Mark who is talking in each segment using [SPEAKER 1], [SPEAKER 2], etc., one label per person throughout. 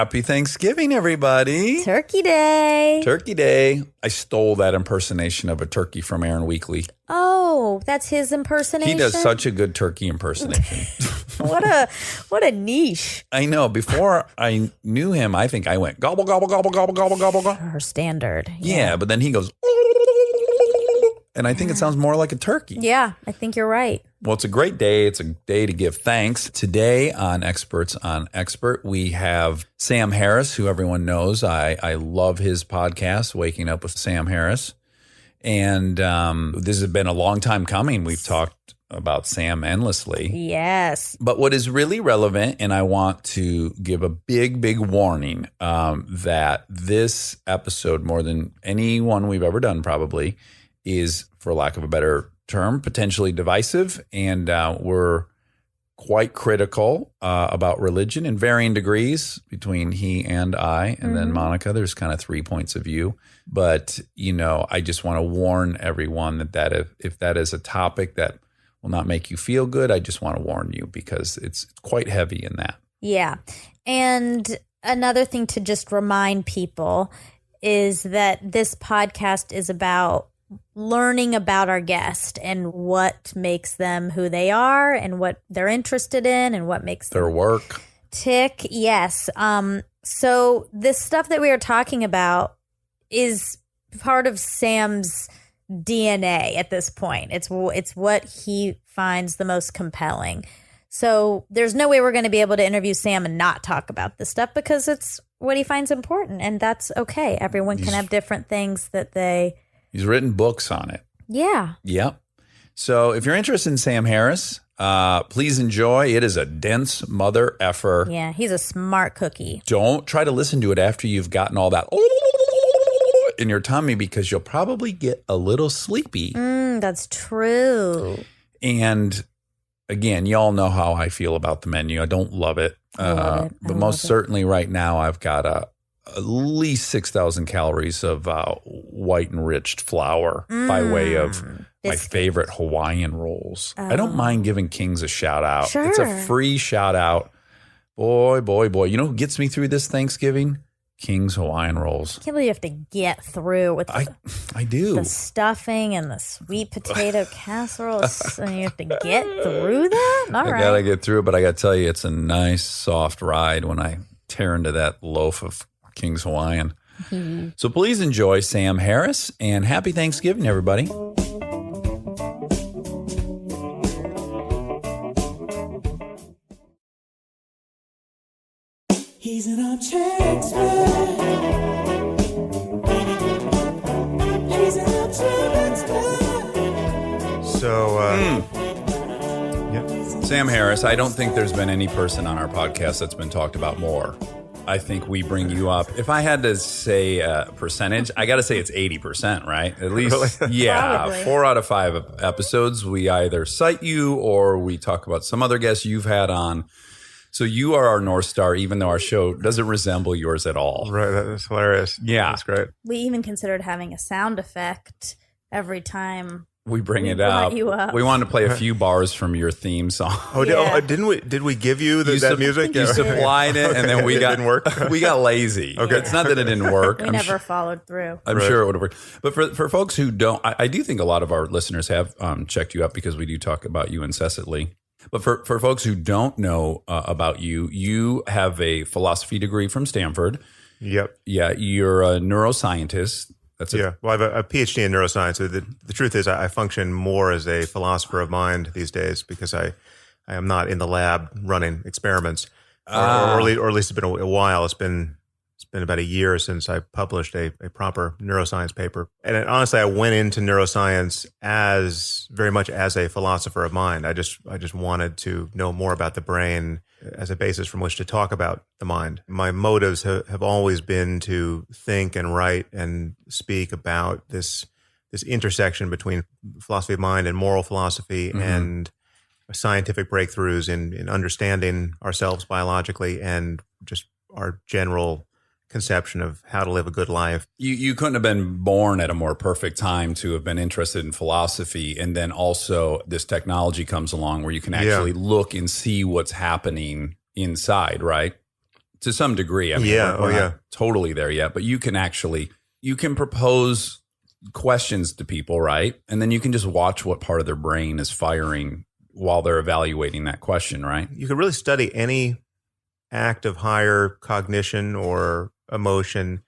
[SPEAKER 1] Happy Thanksgiving, everybody.
[SPEAKER 2] Turkey Day.
[SPEAKER 1] Turkey Day. I stole that impersonation of a turkey from Aaron Weekly.
[SPEAKER 2] Oh, that's his impersonation?
[SPEAKER 1] He does such a good turkey impersonation.
[SPEAKER 2] What a niche.
[SPEAKER 1] I know. Before I knew him, I think I went gobble, gobble, gobble, gobble, gobble, gobble, gobble.
[SPEAKER 2] Her standard.
[SPEAKER 1] Yeah, but then he goes, and I think it sounds more like a turkey.
[SPEAKER 2] Yeah, I think you're right.
[SPEAKER 1] Well, it's a great day. It's a day to give thanks. Today on Experts on Expert, we have Sam Harris, who everyone knows. I love his podcast, Waking Up with Sam Harris. And this has been a long time coming. We've talked about Sam endlessly.
[SPEAKER 2] Yes.
[SPEAKER 1] But what is really relevant, and I want to give a big, big warning that this episode, more than any one we've ever done probably, is, for lack of a better term, potentially divisive. And we're quite critical about religion in varying degrees between he and I. And then Monica, there's kind of 3 points of view. But, you know, I just want to warn everyone that if that is a topic that will not make you feel good, I just want to warn you because it's quite heavy in that.
[SPEAKER 2] Yeah. And another thing to just remind people is that this podcast is about learning about our guest and what makes them who they are and what they're interested in and what makes
[SPEAKER 1] their work
[SPEAKER 2] tick. Yes. So this stuff that we are talking about is part of Sam's DNA at this point. It's what he finds the most compelling. So there's no way we're going to be able to interview Sam and not talk about this stuff because it's what he finds important, and that's okay. Everyone can have different things that they...
[SPEAKER 1] He's written books on it.
[SPEAKER 2] Yeah.
[SPEAKER 1] Yep. So if you're interested in Sam Harris, please enjoy. It is a dense mother effer.
[SPEAKER 2] Yeah, he's a smart cookie.
[SPEAKER 1] Don't try to listen to it after you've gotten all that in your tummy because you'll probably get a little sleepy.
[SPEAKER 2] That's true.
[SPEAKER 1] And again, y'all know how I feel about the menu. I don't love it. But most certainly right now I've got at least 6,000 calories of white enriched flour by way of my favorite Hawaiian rolls. I don't mind giving Kings a shout out.
[SPEAKER 2] Sure.
[SPEAKER 1] It's a free shout out. Boy. You know who gets me through this Thanksgiving? King's Hawaiian rolls.
[SPEAKER 2] I can't believe you have to get through with
[SPEAKER 1] I do.
[SPEAKER 2] The stuffing and the sweet potato casserole. And you have to get through that? All right.
[SPEAKER 1] I got to get through it, but I got to tell you, it's a nice, soft ride when I tear into that loaf of King's Hawaiian. So please enjoy Sam Harris, and happy Thanksgiving, everybody.
[SPEAKER 3] He's an armchair expert. He's an armchair expert.
[SPEAKER 1] So, Sam Harris, I don't think there's been any person on our podcast that's been talked about more. I think we bring you up. If I had to say a percentage, I got to say it's 80%, right? At least,
[SPEAKER 2] Probably.
[SPEAKER 1] 4 out of 5 episodes, we either cite you or we talk about some other guests you've had on. So you are our North Star, even though our show doesn't resemble yours at all.
[SPEAKER 4] Right. That's hilarious.
[SPEAKER 1] Yeah.
[SPEAKER 4] That's great.
[SPEAKER 2] We even considered having a sound effect every time
[SPEAKER 1] we bring it
[SPEAKER 2] brought
[SPEAKER 1] up.
[SPEAKER 2] you up.
[SPEAKER 1] We wanted to play a few bars from your theme song.
[SPEAKER 4] Didn't we? Did we give you that music?
[SPEAKER 1] You supplied it, and then we
[SPEAKER 4] didn't work.
[SPEAKER 1] We got lazy.
[SPEAKER 4] Okay.
[SPEAKER 1] It's not that it didn't work.
[SPEAKER 2] We never followed through.
[SPEAKER 1] I'm sure it would have worked. But for folks who don't, I do think a lot of our listeners have checked you out because we do talk about you incessantly. But for folks who don't know about you, you have a philosophy degree from Stanford.
[SPEAKER 4] Yep.
[SPEAKER 1] Yeah, you're a neuroscientist.
[SPEAKER 4] Well, I have a PhD in neuroscience. The truth is I function more as a philosopher of mind these days because I am not in the lab running experiments, or at least it's been a while. It's been about a year since I published a proper neuroscience paper. And honestly, I went into neuroscience as very much as a philosopher of mind. I just wanted to know more about the brain as a basis from which to talk about the mind. My motives have always been to think and write and speak about this intersection between philosophy of mind and moral philosophy and scientific breakthroughs in understanding ourselves biologically and just our general conception of how to live a good life.
[SPEAKER 1] You couldn't have been born at a more perfect time to have been interested in philosophy. And then also this technology comes along where you can actually look and see what's happening inside, right? to some degree. I mean,
[SPEAKER 4] Yeah.
[SPEAKER 1] we're
[SPEAKER 4] Oh, yeah.
[SPEAKER 1] not totally there yet, but you can propose questions to people, right? And then you can just watch what part of their brain is firing while they're evaluating that question, right?
[SPEAKER 4] You could really study any act of higher cognition or emotion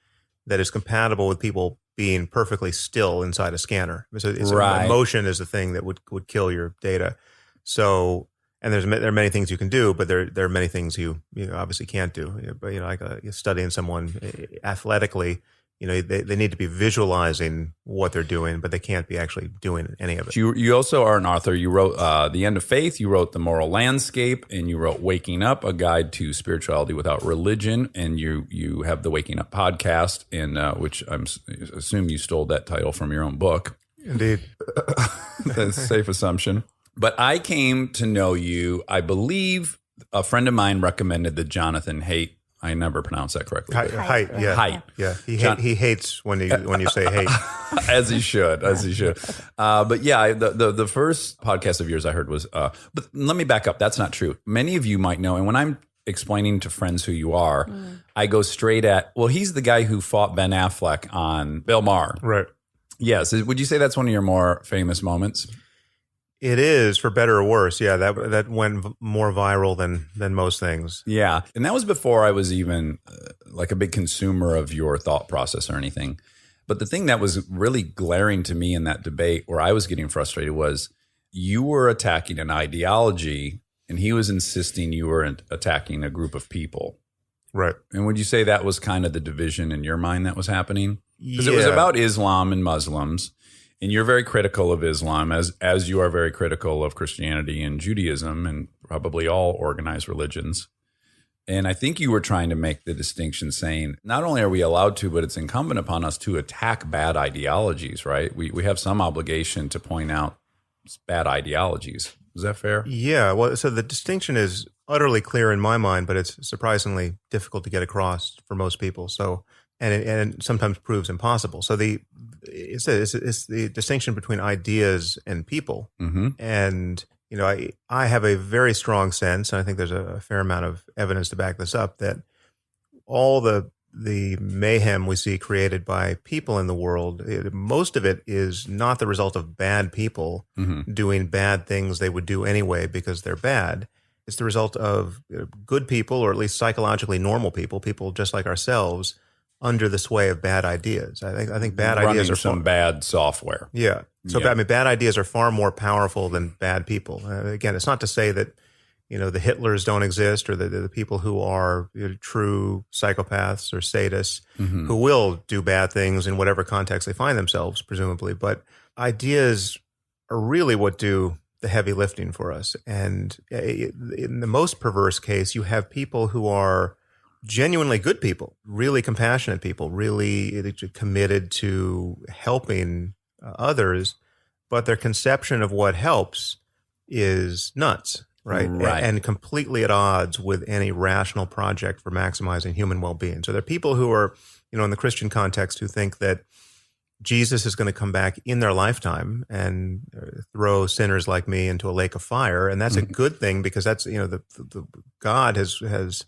[SPEAKER 4] that is compatible with people being perfectly still inside a scanner.
[SPEAKER 1] Right.
[SPEAKER 4] Emotion is the thing that would kill your data. So, and there are many things you can do, but there are many things you obviously can't do. But like studying someone athletically, they need to be visualizing what they're doing, but they can't be actually doing any of it.
[SPEAKER 1] You also are an author. You wrote The End of Faith. You wrote The Moral Landscape, and you wrote Waking Up, A Guide to Spirituality Without Religion. And you have the Waking Up podcast, and which I assume you stole that title from your own book.
[SPEAKER 4] Indeed.
[SPEAKER 1] That's a safe assumption. But I came to know you, I believe a friend of mine recommended the Jonathan Haidt. I never pronounced that correctly.
[SPEAKER 4] Height, yeah.
[SPEAKER 1] Haidt.
[SPEAKER 4] Yeah, he hates when you say hate.
[SPEAKER 1] As he should. But yeah, the first podcast of yours I heard was, but let me back up. That's not true. Many of you might know, and when I'm explaining to friends who you are, I go straight at, well, he's the guy who fought Ben Affleck on Bill Maher.
[SPEAKER 4] Right.
[SPEAKER 1] Yes. Would you say that's one of your more famous moments?
[SPEAKER 4] It is, for better or worse. Yeah, that went more viral than most things.
[SPEAKER 1] Yeah. And that was before I was even like a big consumer of your thought process or anything. But the thing that was really glaring to me in that debate where I was getting frustrated was you were attacking an ideology and he was insisting you were attacking a group of people.
[SPEAKER 4] Right.
[SPEAKER 1] And would you say that was kind of the division in your mind that was happening? Because it was
[SPEAKER 4] Yeah.
[SPEAKER 1] about Islam and Muslims. And you're very critical of Islam, as you are very critical of Christianity and Judaism and probably all organized religions. And I think you were trying to make the distinction saying, not only are we allowed to, but it's incumbent upon us to attack bad ideologies, right? We have some obligation to point out bad ideologies. Is that fair?
[SPEAKER 4] Yeah. Well, so the distinction is utterly clear in my mind, but it's surprisingly difficult to get across for most people. So, and it sometimes proves impossible. So it's the distinction between ideas and people.
[SPEAKER 1] Mm-hmm.
[SPEAKER 4] And, I have a very strong sense, and I think there's a fair amount of evidence to back this up, that all the mayhem we see created by people in the world, most of it is not the result of bad people doing bad things they would do anyway because they're bad. It's the result of good people, or at least psychologically normal people just like ourselves, under the sway of bad ideas. I think bad ideas are
[SPEAKER 1] some bad software.
[SPEAKER 4] Yeah. So
[SPEAKER 1] Yeah.
[SPEAKER 4] bad ideas are far more powerful than bad people. Again, it's not to say that the Hitlers don't exist, or the people who are true psychopaths or sadists who will do bad things in whatever context they find themselves, presumably. But ideas are really what do the heavy lifting for us. And in the most perverse case, you have people who are genuinely good people, really compassionate people, really committed to helping others, but their conception of what helps is nuts, right?
[SPEAKER 1] Right.
[SPEAKER 4] And completely at odds with any rational project for maximizing human well-being. So there are people who are, in the Christian context, who think that Jesus is going to come back in their lifetime and throw sinners like me into a lake of fire, and that's a good thing because that's the God has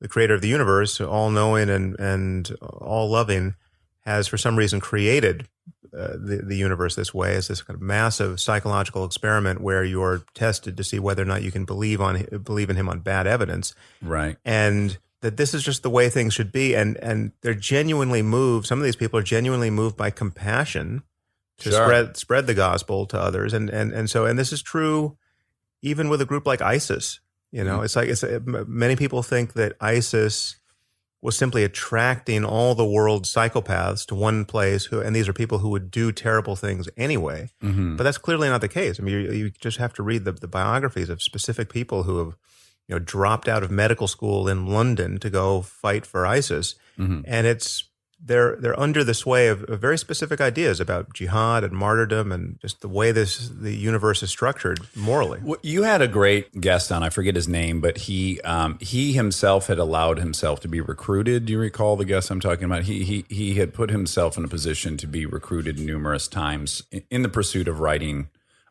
[SPEAKER 4] the creator of the universe, all-knowing and all-loving, has for some reason created the universe this way, as this kind of massive psychological experiment where you're tested to see whether or not you can believe in him on bad evidence.
[SPEAKER 1] Right.
[SPEAKER 4] And that this is just the way things should be. And they're genuinely moved. Some of these people are genuinely moved by compassion to spread the gospel to others. And this is true even with a group like ISIS. It's many people think that ISIS was simply attracting all the world's psychopaths to one place, and these are people who would do terrible things anyway. But that's clearly not the case. I mean, you just have to read the biographies of specific people who have dropped out of medical school in London to go fight for ISIS, and they're under the sway of very specific ideas about jihad and martyrdom and just the way the universe is structured morally.
[SPEAKER 1] Well, you had a great guest on, I forget his name, but he himself had allowed himself to be recruited. Do you recall the guest I'm talking about? He had put himself in a position to be recruited numerous times in the pursuit of writing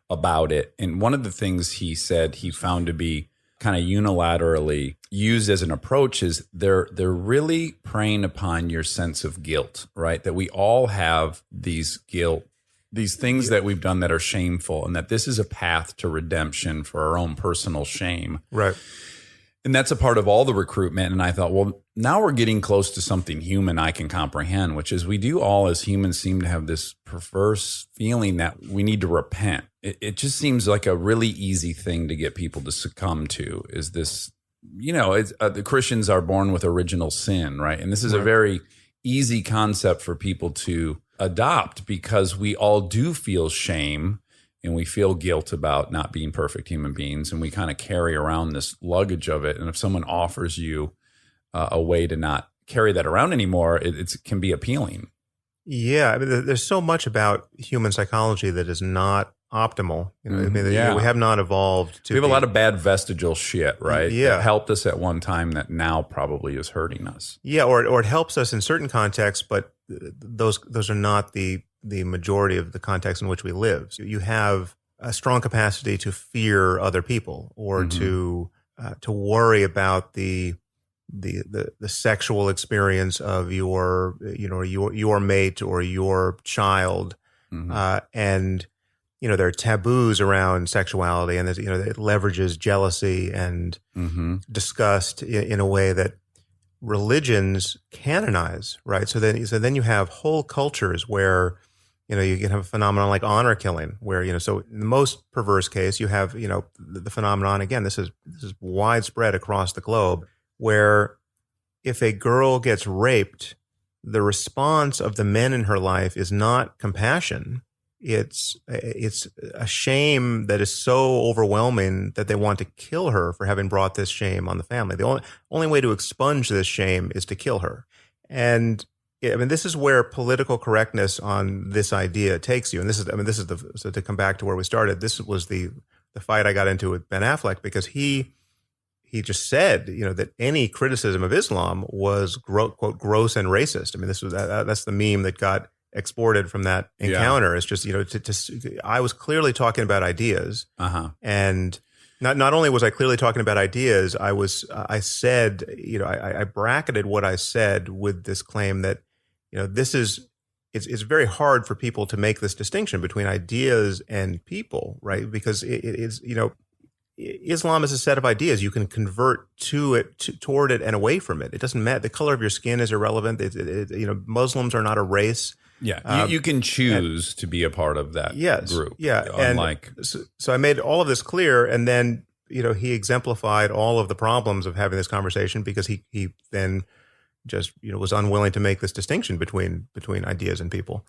[SPEAKER 1] about it. And one of the things he said he found to be kind of unilaterally used as an approach is they're really preying upon your sense of guilt, right? That we all have these things that we've done that are shameful, and that this is a path to redemption for our own personal shame.
[SPEAKER 4] Right.
[SPEAKER 1] And that's a part of all the recruitment. And I thought, well, now we're getting close to something human I can comprehend, which is we do all as humans seem to have this perverse feeling that we need to repent. It just seems like a really easy thing to get people to succumb to is this, the Christians are born with original sin, right? And this is a very easy concept for people to adopt because we all do feel shame. And we feel guilt about not being perfect human beings, and we kind of carry around this luggage of it. And if someone offers you a way to not carry that around anymore, it can be appealing.
[SPEAKER 4] Yeah, I mean, there's so much about human psychology that is not optimal. We have not evolved to.
[SPEAKER 1] We have a lot of bad vestigial shit, right?
[SPEAKER 4] Yeah,
[SPEAKER 1] that helped us at one time that now probably is hurting us.
[SPEAKER 4] Yeah, or it helps us in certain contexts, but those are not the majority of the context in which we live. So you have a strong capacity to fear other people or to worry about the sexual experience of your mate or your child, and there are taboos around sexuality, and it leverages jealousy and disgust in a way that religions canonize, right? So then you have whole cultures where you can have a phenomenon like honor killing, where so in the most perverse case you have the phenomenon, again, this is widespread across the globe, where if a girl gets raped, the response of the men in her life is not compassion. It's a shame that is so overwhelming that they want to kill her for having brought this shame on the family. The only way to expunge this shame is to kill her. And this is where political correctness on this idea takes you. And so to come back to where we started, this was the fight I got into with Ben Affleck, because he just said, that any criticism of Islam was quote gross and racist. I mean, that's the meme that got exported from that encounter. It's just, I was clearly talking about ideas, and not only was I clearly talking about ideas, I said, I bracketed what I said with this claim that, it's very hard for people to make this distinction between ideas and people, right? Because it is, Islam is a set of ideas. You can convert toward it and away from it. It doesn't matter. The color of your skin is irrelevant. Muslims are not a race.
[SPEAKER 1] Yeah, you can choose to be a part of that group.
[SPEAKER 4] Yeah,
[SPEAKER 1] unlike
[SPEAKER 4] so I made all of this clear, and then he exemplified all of the problems of having this conversation, because he then just was unwilling to make this distinction between ideas and people.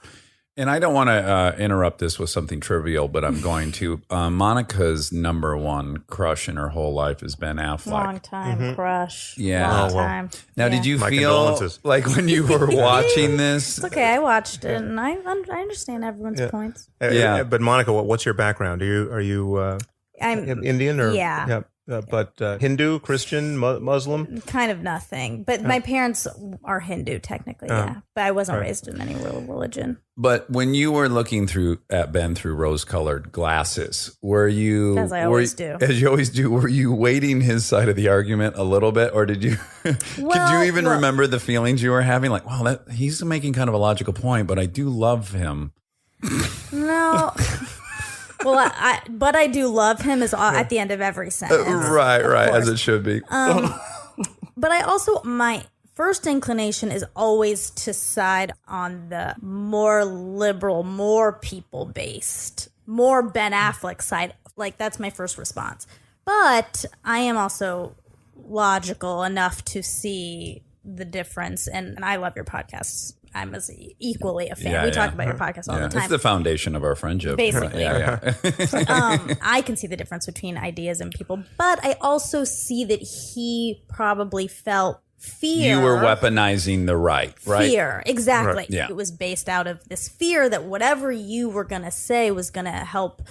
[SPEAKER 1] And I don't want to interrupt this with something trivial, but I'm going to. Monica's number one crush in her whole life is Ben Affleck.
[SPEAKER 2] Long time crush.
[SPEAKER 1] Yeah.
[SPEAKER 2] Long time.
[SPEAKER 1] Now, did you
[SPEAKER 4] My
[SPEAKER 1] feel
[SPEAKER 4] condolences.
[SPEAKER 1] like when you were watching this?
[SPEAKER 2] It's okay. I watched it, and I understand everyone's points.
[SPEAKER 4] But Monica, what's your background? Are you
[SPEAKER 2] I'm
[SPEAKER 4] Indian or
[SPEAKER 2] Yeah.
[SPEAKER 4] But Hindu, Christian, Muslim?
[SPEAKER 2] kind of nothing. But my parents are Hindu, technically, yeah. But I wasn't raised in any real religion.
[SPEAKER 1] But when you were looking at Ben through rose-colored glasses, were you,
[SPEAKER 2] as I always do,
[SPEAKER 1] as you always do, were you weighting his side of the argument a little bit, or did you? Could you even remember the feelings you were having? Like, wow, he's making kind of a logical point, but I do love him.
[SPEAKER 2] No. Well, I do love him at the end of every sentence.
[SPEAKER 1] Right, as it should be.
[SPEAKER 2] But I also, my first inclination is always to side on the more liberal, more people-based, more Ben Affleck side. Like, that's my first response. But I am also logical enough to see the difference. And I love your podcasts. I'm equally a fan. We talk about your podcast all the time.
[SPEAKER 1] It's the foundation of our friendship.
[SPEAKER 2] Basically.
[SPEAKER 1] Yeah.
[SPEAKER 2] I can see the difference between ideas and people, but I also see that he probably felt fear.
[SPEAKER 1] You were weaponizing the right?
[SPEAKER 2] Fear, exactly.
[SPEAKER 1] Right. Yeah.
[SPEAKER 2] It was based out of this fear that whatever you were going to say was going to help,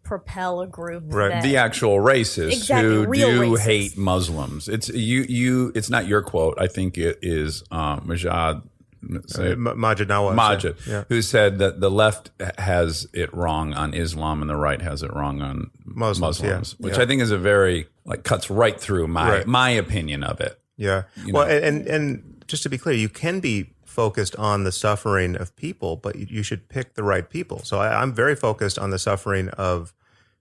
[SPEAKER 2] propel a group.
[SPEAKER 1] Right. The actual racists who
[SPEAKER 2] real
[SPEAKER 1] do
[SPEAKER 2] racists.
[SPEAKER 1] hate Muslims. It's you. It's not your quote. I think it is Majad
[SPEAKER 4] Majid Nawaz.
[SPEAKER 1] Majid,
[SPEAKER 4] Yeah.
[SPEAKER 1] who said that the left has it wrong on Islam and the right has it wrong on
[SPEAKER 4] Muslims,
[SPEAKER 1] which
[SPEAKER 4] yeah.
[SPEAKER 1] I think is a very, cuts right through my opinion of it.
[SPEAKER 4] Yeah. Well, and just to be clear, you can be focused on the suffering of people, but you should pick the right people. So I'm very focused on the suffering of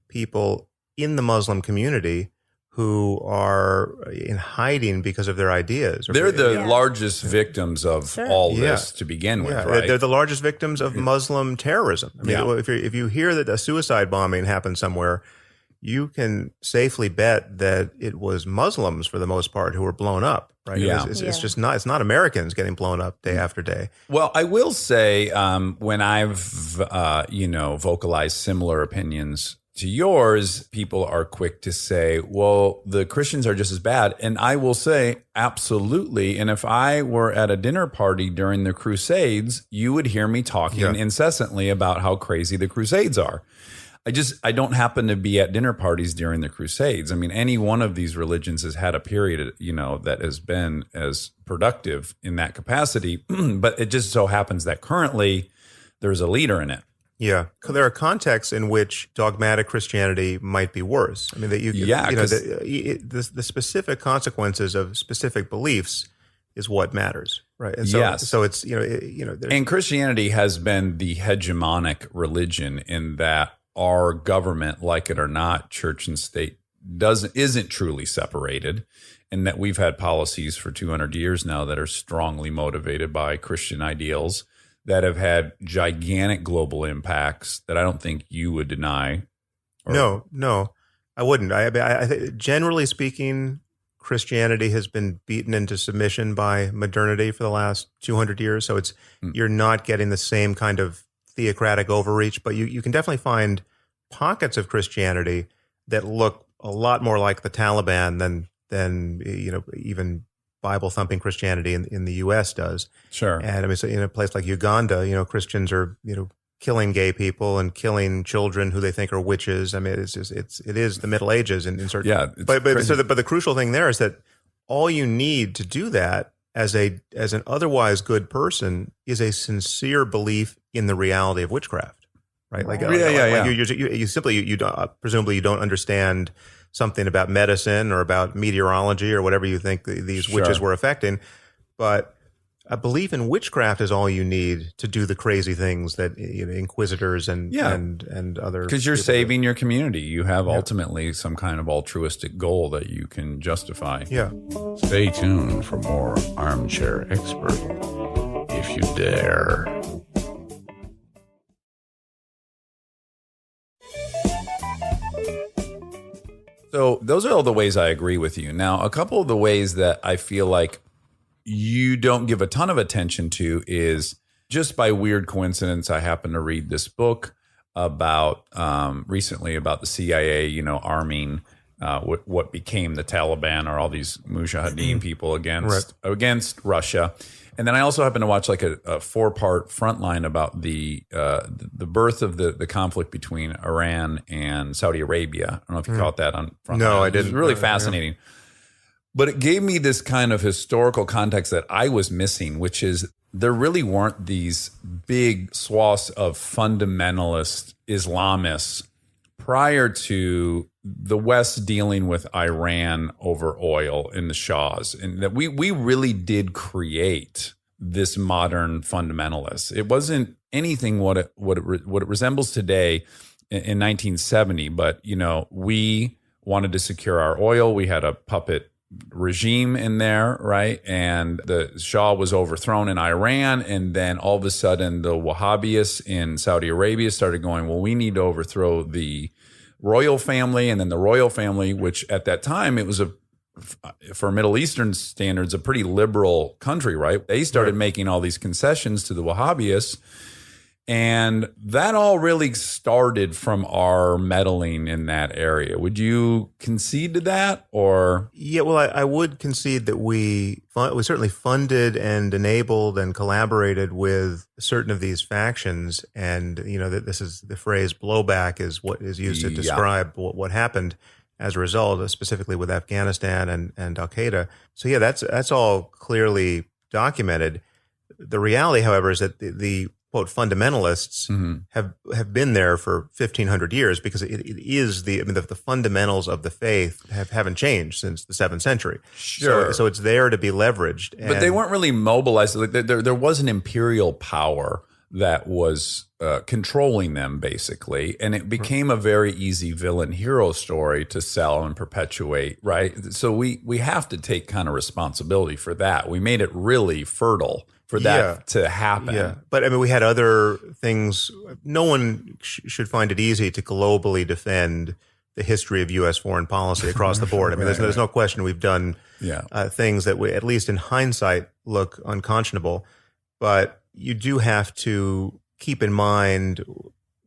[SPEAKER 4] people in the Muslim community who are in hiding because of their ideas.
[SPEAKER 1] They're the largest victims of all this to begin with, right?
[SPEAKER 4] They're the largest victims of Muslim terrorism. I mean, if you hear that a suicide bombing happened somewhere, you can safely bet that it was Muslims for the most part who were blown up, right?
[SPEAKER 1] Yeah.
[SPEAKER 4] It's just not, it's not Americans getting blown up day after day.
[SPEAKER 1] Well, I will say when I've, vocalized similar opinions to yours, people are quick to say, well, the Christians are just as bad. And I will say, absolutely. And if I were at a dinner party during the Crusades, you would hear me talking incessantly about how crazy the Crusades are. I don't happen to be at dinner parties during the Crusades. I mean, any one of these religions has had a period, that has been as productive in that capacity. But it just so happens that currently there's a leader in it.
[SPEAKER 4] Yeah, there are contexts in which dogmatic Christianity might be worse. I mean, that the specific consequences of specific beliefs is what matters, right? And so it's
[SPEAKER 1] and Christianity has been the hegemonic religion in that our government, like it or not, church and state isn't truly separated, and that we've had policies for 200 years now that are strongly motivated by Christian ideals that have had gigantic global impacts that I don't think you would deny.
[SPEAKER 4] No, I wouldn't. I think generally speaking, Christianity has been beaten into submission by modernity for the last 200 years. So you're not getting the same kind of theocratic overreach, but you can definitely find pockets of Christianity that look a lot more like the Taliban than even Bible thumping Christianity in the U.S. does.
[SPEAKER 1] Sure.
[SPEAKER 4] And I mean, so in a place like Uganda, Christians are killing gay people and killing children who they think are witches. I mean, it is the Middle Ages in certain. But the crucial thing there is that all you need to do that as an otherwise good person is a sincere belief in the reality of witchcraft, right? You simply presumably you don't understand something about medicine or about meteorology or whatever you think these witches were affecting, but a belief in witchcraft is all you need to do the crazy things that inquisitors and other,
[SPEAKER 1] because you're saving your community. You have ultimately some kind of altruistic goal that you can justify.
[SPEAKER 4] Yeah.
[SPEAKER 5] Stay tuned for more Armchair Expert, if you dare.
[SPEAKER 1] So those are all the ways I agree with you. Now, a couple of the ways that I feel like you don't give a ton of attention to is just by weird coincidence, I happened to read this book about recently about the CIA, arming what became the Taliban or all these mujahideen people against Russia. And then I also happened to watch like a 4-part frontline about the birth of the conflict between Iran and Saudi Arabia. I don't know if you caught that on Frontline.
[SPEAKER 4] No, I didn't.
[SPEAKER 1] It was really fascinating. But it gave me this kind of historical context that I was missing, which is there really weren't these big swaths of fundamentalist Islamists prior to the West dealing with Iran over oil in the Shahs, and that we really did create this modern fundamentalist. It wasn't anything what it resembles today in 1970, but we wanted to secure our oil. We had a puppet regime in there, right? And the Shah was overthrown in Iran, and then all of a sudden the Wahhabis in Saudi Arabia started going, well, we need to overthrow the royal family, and then the royal family, which at that time it was for Middle Eastern standards, a pretty liberal country, right? They started making all these concessions to the Wahhabis. And that all really started from our meddling in that area. Would you concede to that, or? Yeah,
[SPEAKER 4] well, I would concede that we certainly funded and enabled and collaborated with certain of these factions. And, that this is the phrase blowback is what is used to describe what happened as a result, specifically with Afghanistan and Al-Qaeda. So, that's all clearly documented. The reality, however, is that the quote fundamentalists have been there for 1,500 years because it is the fundamentals of the faith haven't changed since the 7th century.
[SPEAKER 1] Sure.
[SPEAKER 4] So it's there to be leveraged.
[SPEAKER 1] But they weren't really mobilized. Like there was an imperial power that was controlling them, basically. And it became a very easy villain hero story to sell and perpetuate, right? So we have to take kind of responsibility for that. We made it really fertile for that to happen.
[SPEAKER 4] Yeah. But I mean, we had other things. No one should find it easy to globally defend the history of U.S. foreign policy across the board. I mean, there's no question we've done things that, at least in hindsight, look unconscionable. But you do have to keep in mind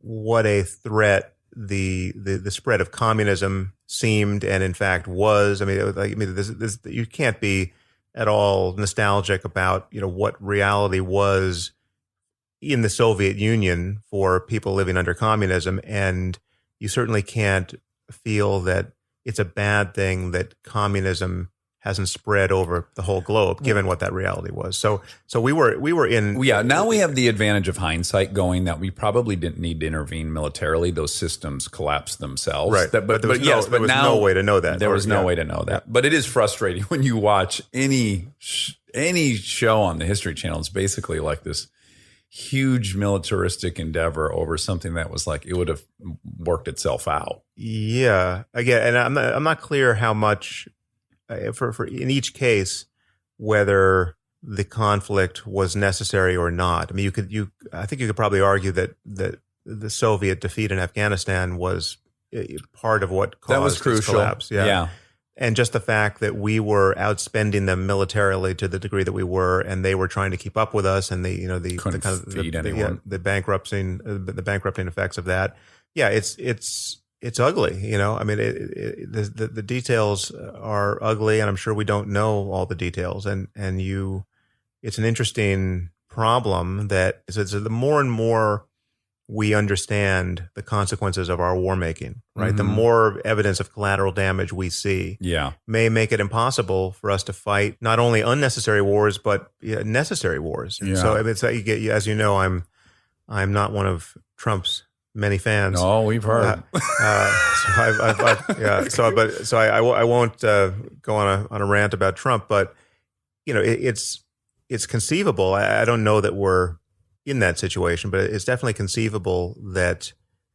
[SPEAKER 4] what a threat the spread of communism seemed and in fact was. I mean, this you can't be at all nostalgic about what reality was in the Soviet Union for people living under communism, and you certainly can't feel that it's a bad thing that communism hasn't spread over the whole globe, given what that reality was. So we were in.
[SPEAKER 1] Yeah, now we have the advantage of hindsight going that we probably didn't need to intervene militarily. Those systems collapsed themselves.
[SPEAKER 4] Right. But there was no way to know that.
[SPEAKER 1] There was no way to know that. But it is frustrating when you watch any show on the History Channel. It's basically like this huge militaristic endeavor over something that was like it would have worked itself out.
[SPEAKER 4] Yeah. Again, and I'm not clear how much. For in each case, whether the conflict was necessary or not. I mean, I think you could probably argue that the Soviet defeat in Afghanistan was part of what caused
[SPEAKER 1] that was crucial.
[SPEAKER 4] Collapse. Yeah. And just the fact that we were outspending them militarily to the degree that we were, and they were trying to keep up with us, and the bankrupting effects of that. Yeah, it's ugly, I mean, the details are ugly, and I'm sure we don't know all the details. And it's an interesting problem that the more and more we understand the consequences of our war making, right? The more evidence of collateral damage we see, may make it impossible for us to fight not only unnecessary wars but necessary wars. Yeah. So it's like as you know, I'm not one of Trump's many fans.
[SPEAKER 1] Oh, we've heard.
[SPEAKER 4] I won't go on a rant about Trump, but it's conceivable. I don't know that we're in that situation, but it's definitely conceivable that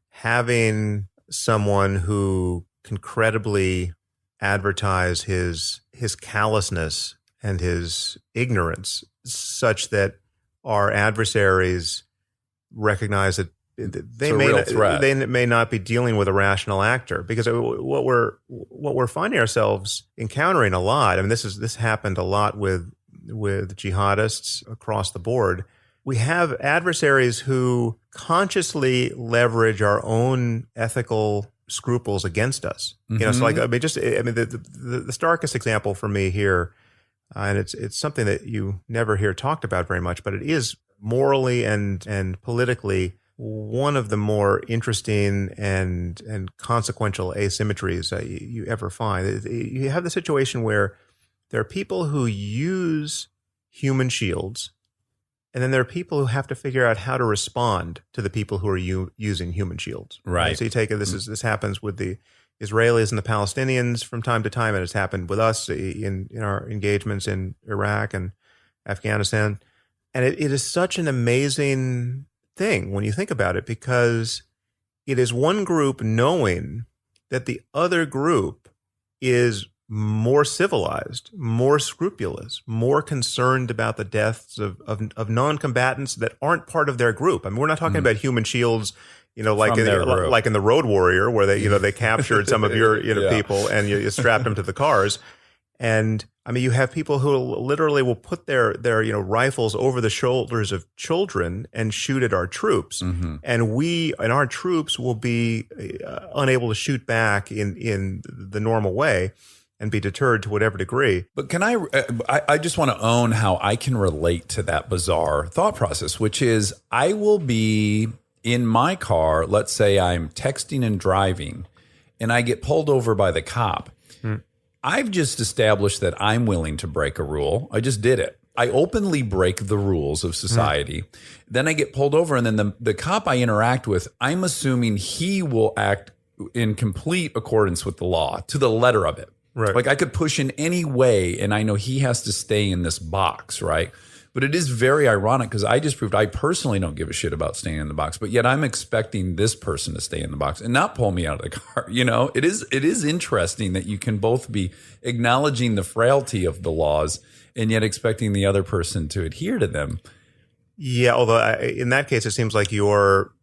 [SPEAKER 4] having someone who can credibly advertise his callousness and his ignorance, such that our adversaries recognize that they may not be dealing with a rational actor, because what we're finding ourselves encountering a lot. I mean, this happened a lot with jihadists across the board. We have adversaries who consciously leverage our own ethical scruples against us. So like the starkest example for me here, and it's something that you never hear talked about very much, but it is morally and politically one of the more interesting and consequential asymmetries you ever find. You have the situation where there are people who use human shields, and then there are people who have to figure out how to respond to the people who are using human shields.
[SPEAKER 1] Right.
[SPEAKER 4] So you take it. This happens with the Israelis and the Palestinians from time to time, and it's happened with us in our engagements in Iraq and Afghanistan. And it is such an amazing thing when you think about it, because it is one group knowing that the other group is more civilized, more scrupulous, more concerned about the deaths of non-combatants that aren't part of their group. I mean, we're not talking about human shields, like in the Road Warrior, where they captured some of your people and you strapped them to the cars. And I mean, you have people who literally will put their rifles over the shoulders of children and shoot at our troops, and our troops will be unable to shoot back in the normal way and be deterred to whatever degree.
[SPEAKER 1] But can I just want to own how I can relate to that bizarre thought process, which is I will be in my car. Let's say I'm texting and driving, and I get pulled over by the cop. I've just established that I'm willing to break a rule. I just did it. I openly break the rules of society. Then I get pulled over, and then the cop I interact with, I'm assuming he will act in complete accordance with the law to the letter of it.
[SPEAKER 4] Right.
[SPEAKER 1] Like I could push in any way, and I know he has to stay in this box, right? But it is very ironic because I just proved I personally don't give a shit about staying in the box, but yet I'm expecting this person to stay in the box and not pull me out of the car. You know, it is interesting that you can both be acknowledging the frailty of the laws and yet expecting the other person to adhere to them.
[SPEAKER 4] Yeah, although in that case, it seems like you're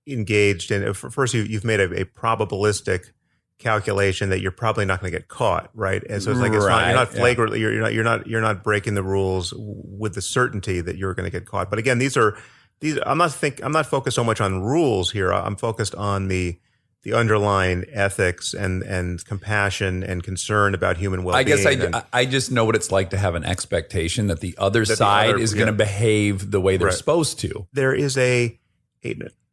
[SPEAKER 4] engaged in. First, you've made a probabilistic calculation that you're probably not going to get caught, right? And so it's like you're not flagrantly, you're not breaking the rules with the certainty that you're going to get caught. But again, these. I'm not focused so much on rules here. I'm focused on the underlying ethics and compassion and concern about human well-being.
[SPEAKER 1] I guess I just know what it's like to have an expectation that the other side is going to behave the way they're supposed to.
[SPEAKER 4] There is an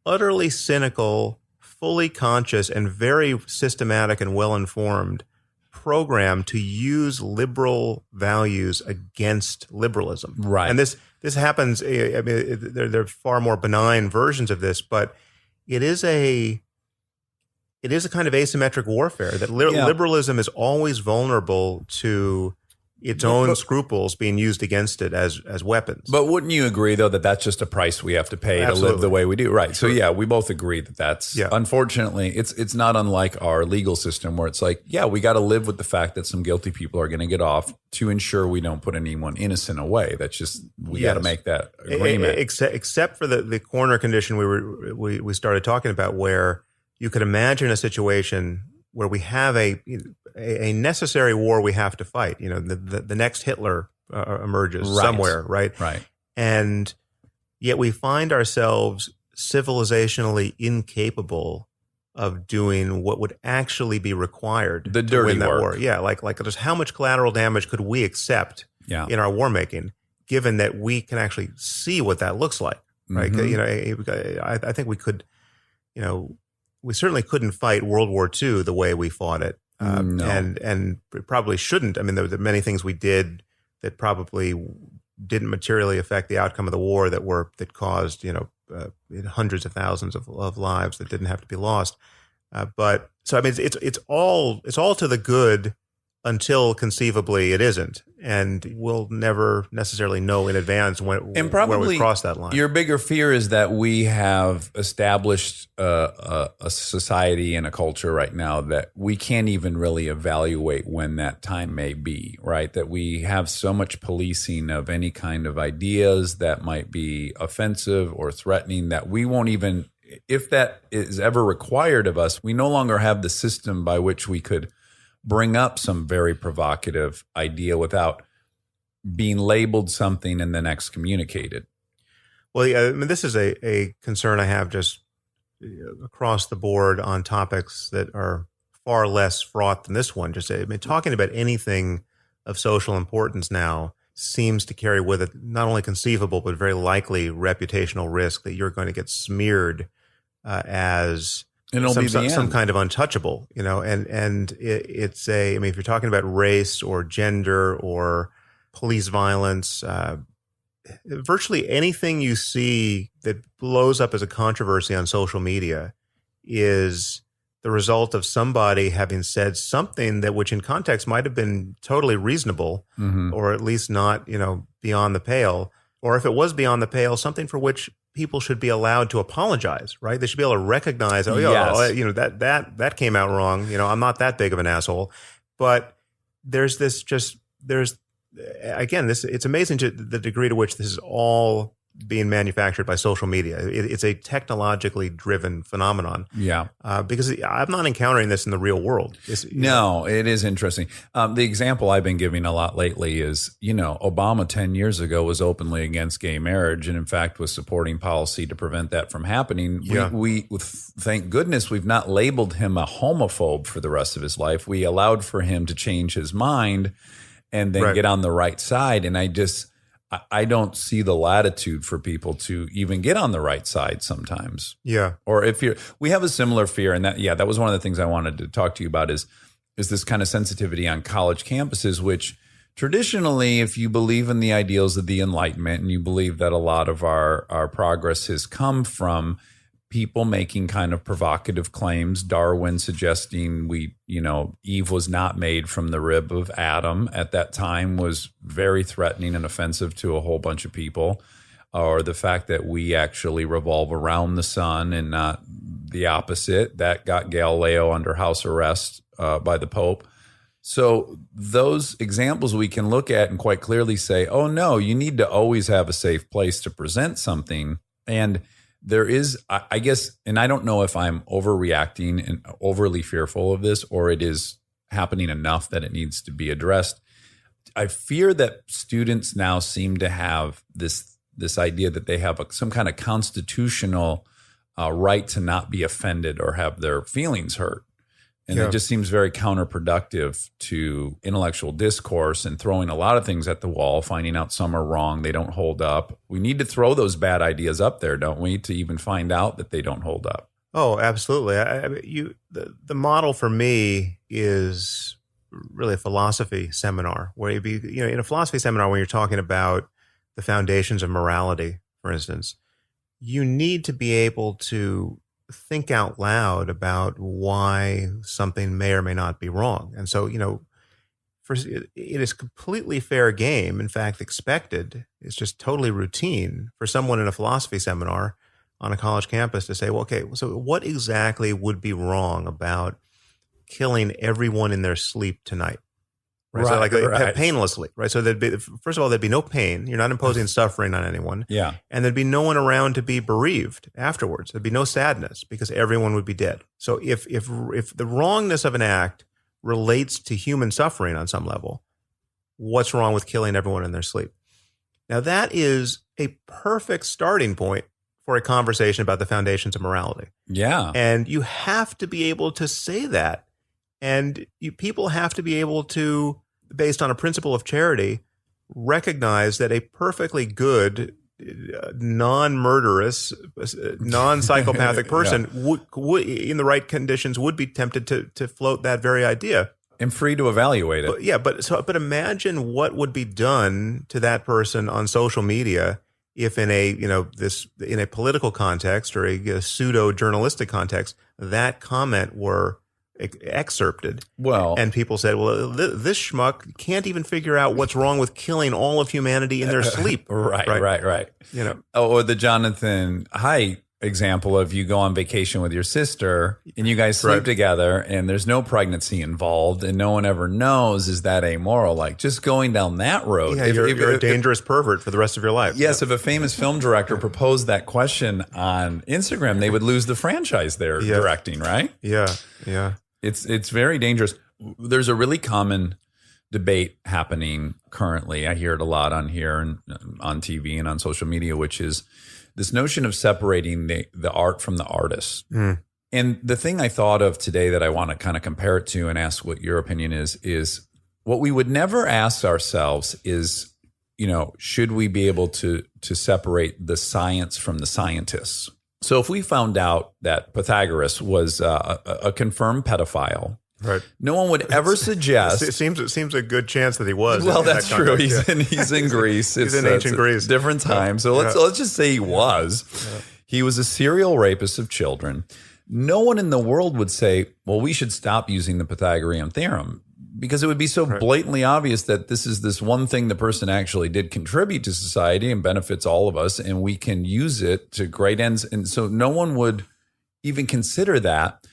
[SPEAKER 4] utterly cynical, fully conscious, and very systematic and well-informed program to use liberal values against liberalism.
[SPEAKER 1] Right.
[SPEAKER 4] And this happens, I mean, there are far more benign versions of this, but it is a kind of asymmetric warfare that liberalism is always vulnerable to its own scruples being used against it as weapons.
[SPEAKER 1] But wouldn't you agree, though, that that's just a price we have to pay to live the way we do? Right. So, yeah, we both agree that that's, unfortunately, it's not unlike our legal system where it's like, yeah, we got to live with the fact that some guilty people are going to get off to ensure we don't put anyone innocent away. That's just, we got to make that agreement.
[SPEAKER 4] Except for the corner condition we started talking about, where you could imagine a situation where we have a necessary war we have to fight. You know, the next Hitler emerges somewhere, right?
[SPEAKER 1] Right.
[SPEAKER 4] And yet we find ourselves civilizationally incapable of doing what would actually be required
[SPEAKER 1] to win that
[SPEAKER 4] war. Yeah, like just how much collateral damage could we accept in our war making, given that we can actually see what that looks like, right?
[SPEAKER 1] Mm-hmm.
[SPEAKER 4] You know, I think we could, you know, we certainly couldn't fight World War II the way we fought it.
[SPEAKER 1] No.
[SPEAKER 4] And probably shouldn't. I mean, there were many things we did that probably didn't materially affect the outcome of the war that caused, you know, hundreds of thousands of lives that didn't have to be lost. But so I mean, it's all to the good until conceivably it isn't, and we'll never necessarily know in advance where we cross that line.
[SPEAKER 1] Your bigger fear is that we have established a society and a culture right now that we can't even really evaluate when that time may be, right? That we have so much policing of any kind of ideas that might be offensive or threatening that we won't even, if that is ever required of us, we no longer have the system by which we could bring up some very provocative idea without being labeled something and then excommunicated.
[SPEAKER 4] Well, yeah, I mean, this is a concern I have just across the board on topics that are far less fraught than this one. I mean, talking about anything of social importance now seems to carry with it not only conceivable but very likely reputational risk that you're going to get smeared as some kind of untouchable, you know, and it's I mean, if you're talking about race or gender or police violence, virtually anything you see that blows up as a controversy on social media is the result of somebody having said something which in context might have been totally reasonable, or at least not, you know, beyond the pale, or if it was beyond the pale, something for which people should be allowed to apologize, right? They should be able to recognize, you know, that came out wrong. You know, I'm not that big of an asshole. But it's amazing to the degree to which this is all being manufactured by social media. It's a technologically driven phenomenon.
[SPEAKER 1] Yeah.
[SPEAKER 4] Because I'm not encountering this in the real world.
[SPEAKER 1] It is interesting. The example I've been giving a lot lately is, you know, Obama 10 years ago was openly against gay marriage and in fact was supporting policy to prevent that from happening.
[SPEAKER 4] Yeah.
[SPEAKER 1] We thank goodness we've not labeled him a homophobe for the rest of his life. We allowed for him to change his mind and then get on the right side. And I don't see the latitude for people to even get on the right side sometimes.
[SPEAKER 4] Yeah.
[SPEAKER 1] Or we have a similar fear, and that was one of the things I wanted to talk to you about is this kind of sensitivity on college campuses, which traditionally, if you believe in the ideals of the Enlightenment and you believe that a lot of our progress has come from people making kind of provocative claims, Darwin suggesting Eve was not made from the rib of Adam at that time was very threatening and offensive to a whole bunch of people, or the fact that we actually revolve around the sun and not the opposite. That got Galileo under house arrest by the Pope. So those examples we can look at and quite clearly say, oh, no, you need to always have a safe place to present something. And there is, I guess, and I don't know if I'm overreacting and overly fearful of this, or it is happening enough that it needs to be addressed. I fear that students now seem to have this idea that they have some kind of constitutional right to not be offended or have their feelings hurt. And it just seems very counterproductive to intellectual discourse and throwing a lot of things at the wall, finding out some are wrong, they don't hold up. We need to throw those bad ideas up there, don't we, to even find out that they don't hold up?
[SPEAKER 4] Oh, absolutely. The model for me is really a philosophy seminar, where you'd be, in a philosophy seminar, when you're talking about the foundations of morality, for instance, you need to be able to think out loud about why something may or may not be wrong. And so, it is completely fair game, in fact, expected. It's just totally routine for someone in a philosophy seminar on a college campus to say, well, okay, so what exactly would be wrong about killing everyone in their sleep tonight? Right. So painlessly, right? So first of all, there'd be no pain. You're not imposing suffering on anyone.
[SPEAKER 1] Yeah.
[SPEAKER 4] And there'd be no one around to be bereaved afterwards. There'd be no sadness because everyone would be dead. So if the wrongness of an act relates to human suffering on some level, what's wrong with killing everyone in their sleep? Now that is a perfect starting point for a conversation about the foundations of morality.
[SPEAKER 1] Yeah.
[SPEAKER 4] And you have to be able to say that. And people have to be able to, based on a principle of charity, recognize that a perfectly good, non-murderous, non-psychopathic person would, in the right conditions, would be tempted to float that very idea.
[SPEAKER 1] And free to evaluate it.
[SPEAKER 4] But imagine what would be done to that person on social media if in a political context or a pseudo journalistic context, that comment were excerpted.
[SPEAKER 1] Well,
[SPEAKER 4] and people said, well, this schmuck can't even figure out what's wrong with killing all of humanity in their sleep.
[SPEAKER 1] Right.
[SPEAKER 4] Oh,
[SPEAKER 1] or the Jonathan Haidt example of you go on vacation with your sister and you guys sleep together and there's no pregnancy involved and no one ever knows. Is that amoral? Like just going down that road.
[SPEAKER 4] Yeah, you're a dangerous pervert for the rest of your life.
[SPEAKER 1] Yes. If a famous film director proposed that question on Instagram, they would lose the franchise they're directing, right?
[SPEAKER 4] Yeah.
[SPEAKER 1] It's very dangerous. There's a really common debate happening currently. I hear it a lot on here and on TV and on social media, which is this notion of separating the art from the artist. Mm. And the thing I thought of today that I want to kind of compare it to and ask what your opinion is what we would never ask ourselves is, should we be able to separate the science from the scientists? So if we found out that Pythagoras was a confirmed pedophile,
[SPEAKER 4] right,
[SPEAKER 1] no one would ever suggest.
[SPEAKER 4] It seems a good chance that he was.
[SPEAKER 1] Well, that's true. He's in Greece.
[SPEAKER 4] He's in ancient Greece.
[SPEAKER 1] Different time. So let's just say he was. Yeah. He was a serial rapist of children. No one in the world would say, well, we should stop using the Pythagorean theorem, because it would be so blatantly obvious that this is this one thing the person actually did contribute to society and benefits all of us, and we can use it to great ends. And so no one would even consider that,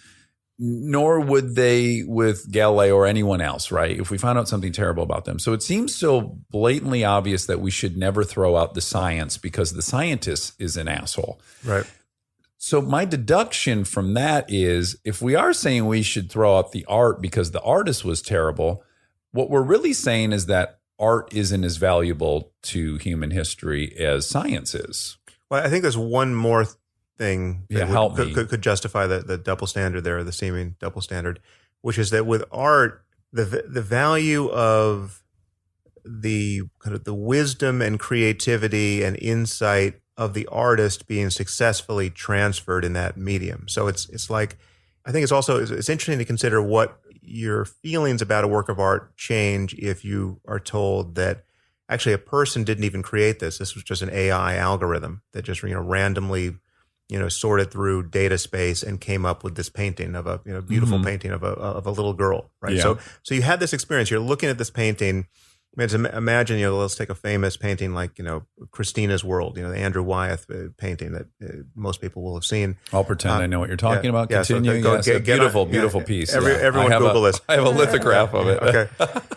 [SPEAKER 1] nor would they with Galileo or anyone else, right? If we found out something terrible about them. So it seems so blatantly obvious that we should never throw out the science because the scientist is an asshole.
[SPEAKER 4] Right.
[SPEAKER 1] So my deduction from that is, if we are saying we should throw out the art because the artist was terrible, what we're really saying is that art isn't as valuable to human history as science is.
[SPEAKER 4] Well, I think there's one more thing that
[SPEAKER 1] could
[SPEAKER 4] justify the double standard there, the seeming double standard, which is that with art, the value of the kind of the wisdom and creativity and insight of the artist being successfully transferred in that medium. So it's like, I think it's interesting to consider what your feelings about a work of art change if you are told that actually a person didn't even create this. This was just an AI algorithm that just randomly sorted through data space and came up with this painting of a beautiful painting of a little girl, right?
[SPEAKER 1] Yeah.
[SPEAKER 4] So you had this experience. You're looking at this painting. I mean, imagine, let's take a famous painting like, Christina's World, the Andrew Wyeth painting that most people will have seen.
[SPEAKER 1] I'll pretend I know what you're talking about.
[SPEAKER 4] Yeah, so
[SPEAKER 1] Continue.
[SPEAKER 4] go-
[SPEAKER 1] Yes,
[SPEAKER 4] get-
[SPEAKER 1] a
[SPEAKER 4] get
[SPEAKER 1] beautiful,
[SPEAKER 4] on-
[SPEAKER 1] beautiful
[SPEAKER 4] yeah.
[SPEAKER 1] piece.
[SPEAKER 4] Everyone
[SPEAKER 1] I have
[SPEAKER 4] Google this.
[SPEAKER 1] I have a lithograph of it.
[SPEAKER 4] Okay.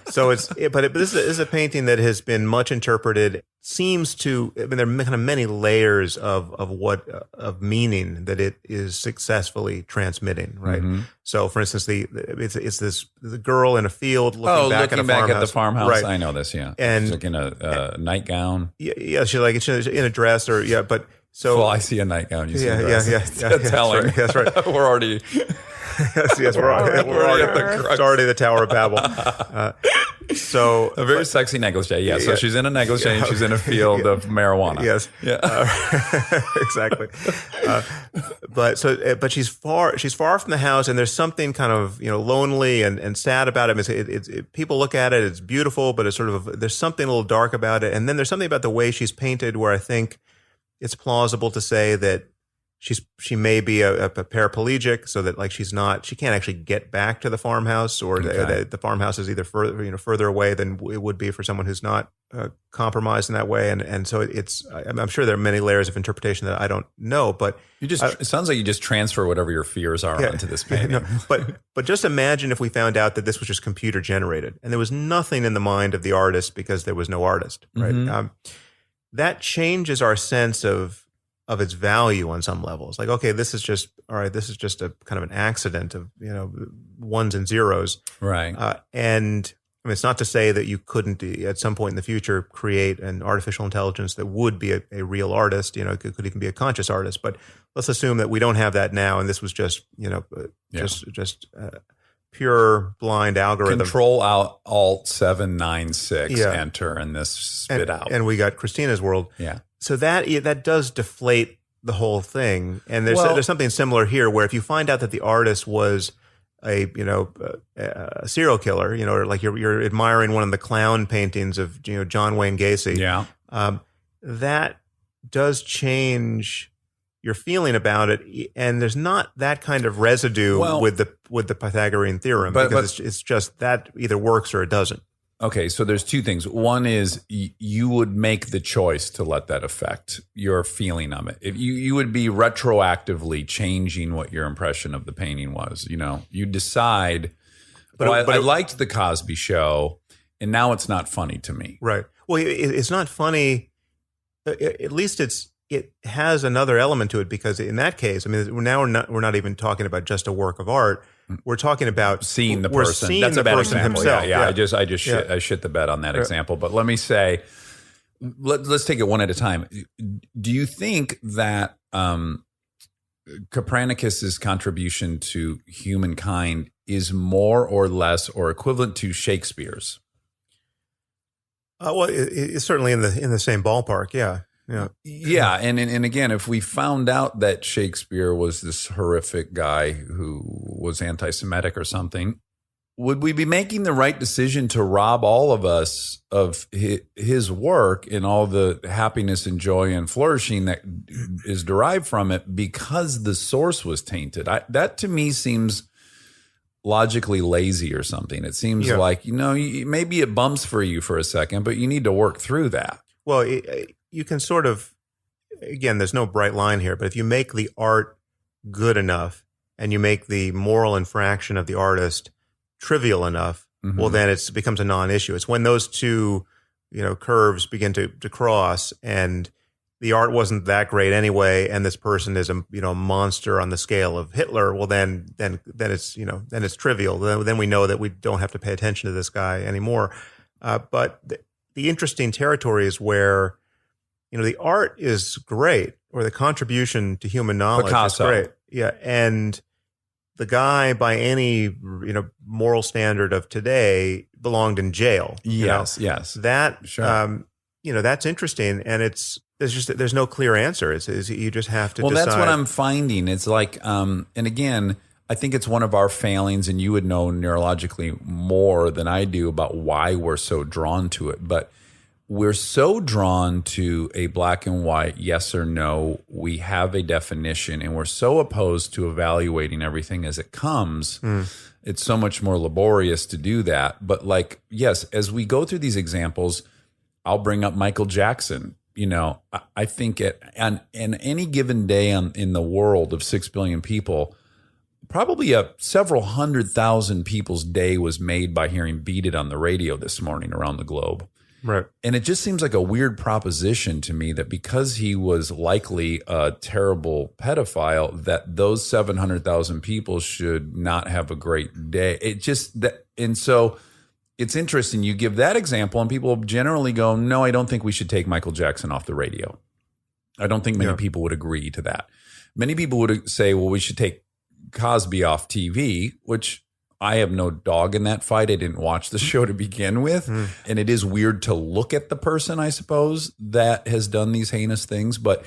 [SPEAKER 4] So but this is a painting that has been much interpreted. Seems to, there are kind of many layers of meaning that it is successfully transmitting, right?
[SPEAKER 1] Mm-hmm.
[SPEAKER 4] So, for instance, it's the girl in a field looking back at a farmhouse.
[SPEAKER 1] at the farmhouse.
[SPEAKER 4] Right.
[SPEAKER 1] I know this. Yeah,
[SPEAKER 4] And-
[SPEAKER 1] she's like in a nightgown.
[SPEAKER 4] Yeah, she's in a dress but so.
[SPEAKER 1] Well, I see a nightgown. You see
[SPEAKER 4] Yeah,
[SPEAKER 1] a
[SPEAKER 4] yeah,
[SPEAKER 1] dress.
[SPEAKER 4] yeah,
[SPEAKER 1] It's
[SPEAKER 4] yeah,
[SPEAKER 1] telling.
[SPEAKER 4] that's right.
[SPEAKER 1] We're already.
[SPEAKER 4] yes, we're already
[SPEAKER 1] at the crux.
[SPEAKER 4] it's already the Tower of Babel. So
[SPEAKER 1] A very sexy negligee. Yeah. So
[SPEAKER 4] Yeah.
[SPEAKER 1] she's in a negligee and she's in a field of marijuana.
[SPEAKER 4] yes,
[SPEAKER 1] Yeah.
[SPEAKER 4] exactly. But she's far from the house, and there's something kind of lonely and sad about it. It's people look at it, it's beautiful, but it's sort of there's something a little dark about it. And then there's something about the way she's painted where I think it's plausible to say that she may be a paraplegic, so that she can't actually get back to the farmhouse, or
[SPEAKER 1] Okay.
[SPEAKER 4] the farmhouse is either further away than it would be for someone who's not compromised in that way, and so I'm sure there are many layers of interpretation that I don't know, but
[SPEAKER 1] It sounds like you just transfer whatever your fears are onto this painting.
[SPEAKER 4] no, but just imagine if we found out that this was just computer generated and there was nothing in the mind of the artist because there was no artist, right?
[SPEAKER 1] Mm-hmm.
[SPEAKER 4] That changes our sense of its value on some levels. Like, okay, this is just a kind of an accident of ones and zeros,
[SPEAKER 1] Right.
[SPEAKER 4] and I mean, it's not to say that you couldn't at some point in the future create an artificial intelligence that would be a real artist. It could even be a conscious artist. But let's assume that we don't have that now, and this was just pure blind algorithm.
[SPEAKER 1] Control Alt 796
[SPEAKER 4] Yeah.
[SPEAKER 1] enter and this spit out.
[SPEAKER 4] And we got Christina's World.
[SPEAKER 1] Yeah.
[SPEAKER 4] So that does deflate the whole thing. And there's something similar here where if you find out that the artist was a serial killer, or like you're admiring one of the clown paintings of John Wayne Gacy.
[SPEAKER 1] Yeah.
[SPEAKER 4] That does change your feeling about it, and there's not that kind of residue with the Pythagorean theorem, because it's just that either works or it doesn't.
[SPEAKER 1] Okay, so there's two things. One is you would make the choice to let that affect your feeling of it. If you would be retroactively changing what your impression of the painting was. You decide. I liked the Cosby Show, and now it's not funny to me.
[SPEAKER 4] Right. Well, it's not funny. At least it has another element to it, because in that case, I mean, now we're not even talking about just a work of art. We're talking about
[SPEAKER 1] Seeing the
[SPEAKER 4] we're
[SPEAKER 1] person.
[SPEAKER 4] seeing
[SPEAKER 1] That's
[SPEAKER 4] the
[SPEAKER 1] a bad
[SPEAKER 4] person
[SPEAKER 1] example.
[SPEAKER 4] himself.
[SPEAKER 1] Yeah. I shit the bed on that example. But let me say, let's take it one at a time. Do you think that Copernicus's contribution to humankind is more or less or equivalent to Shakespeare's?
[SPEAKER 4] Well, it's certainly in the same ballpark. Yeah. Yeah.
[SPEAKER 1] Yeah, and again, if we found out that Shakespeare was this horrific guy who was anti-Semitic or something, would we be making the right decision to rob all of us of his work and all the happiness and joy and flourishing that is derived from it because the source was tainted? That to me seems logically lazy or something. It seems like, maybe it bumps for you for a second, but you need to work through that.
[SPEAKER 4] Well, you can sort of, again, there's no bright line here, but if you make the art good enough and you make the moral infraction of the artist trivial enough, well, then it becomes a non-issue. It's when those two, curves begin to cross, and the art wasn't that great anyway, and this person is a monster on the scale of Hitler. Well, then it's trivial. Then we know that we don't have to pay attention to this guy anymore. But the interesting territory is where the art is great, or the contribution to human knowledge
[SPEAKER 1] Picasso.
[SPEAKER 4] is great. Yeah, and the guy, by any moral standard of today, belonged in jail.
[SPEAKER 1] Yes.
[SPEAKER 4] That
[SPEAKER 1] Sure.
[SPEAKER 4] that's interesting, and there's no clear answer. It's you just have to.
[SPEAKER 1] Well,
[SPEAKER 4] decide.
[SPEAKER 1] that's what I'm finding. It's like, and again, I think it's one of our failings, and you would know neurologically more than I do about why we're so drawn to it. But we're so drawn to a black and white yes or no. We have a definition, and we're so opposed to evaluating everything as it comes. It's so much more laborious to do that. But like, yes, as we go through these examples, I'll bring up Michael Jackson. You know, I think on any given day in the world of 6 billion people, probably several 100,000 people's day was made by hearing Beat It on the radio this morning around the globe.
[SPEAKER 4] Right.
[SPEAKER 1] And it just seems like a weird proposition to me that because he was likely a terrible pedophile, that those 700,000 people should not have a great day. It just that, and so it's interesting. You give that example, and people generally go, "No, I don't think we should take Michael Jackson off the radio." I don't think many people would agree to that. Many people would say, "Well, we should take Cosby off TV," which I have no dog in that fight. I didn't watch the show to begin with. And it is weird to look at the person, I suppose, that has done these heinous things. But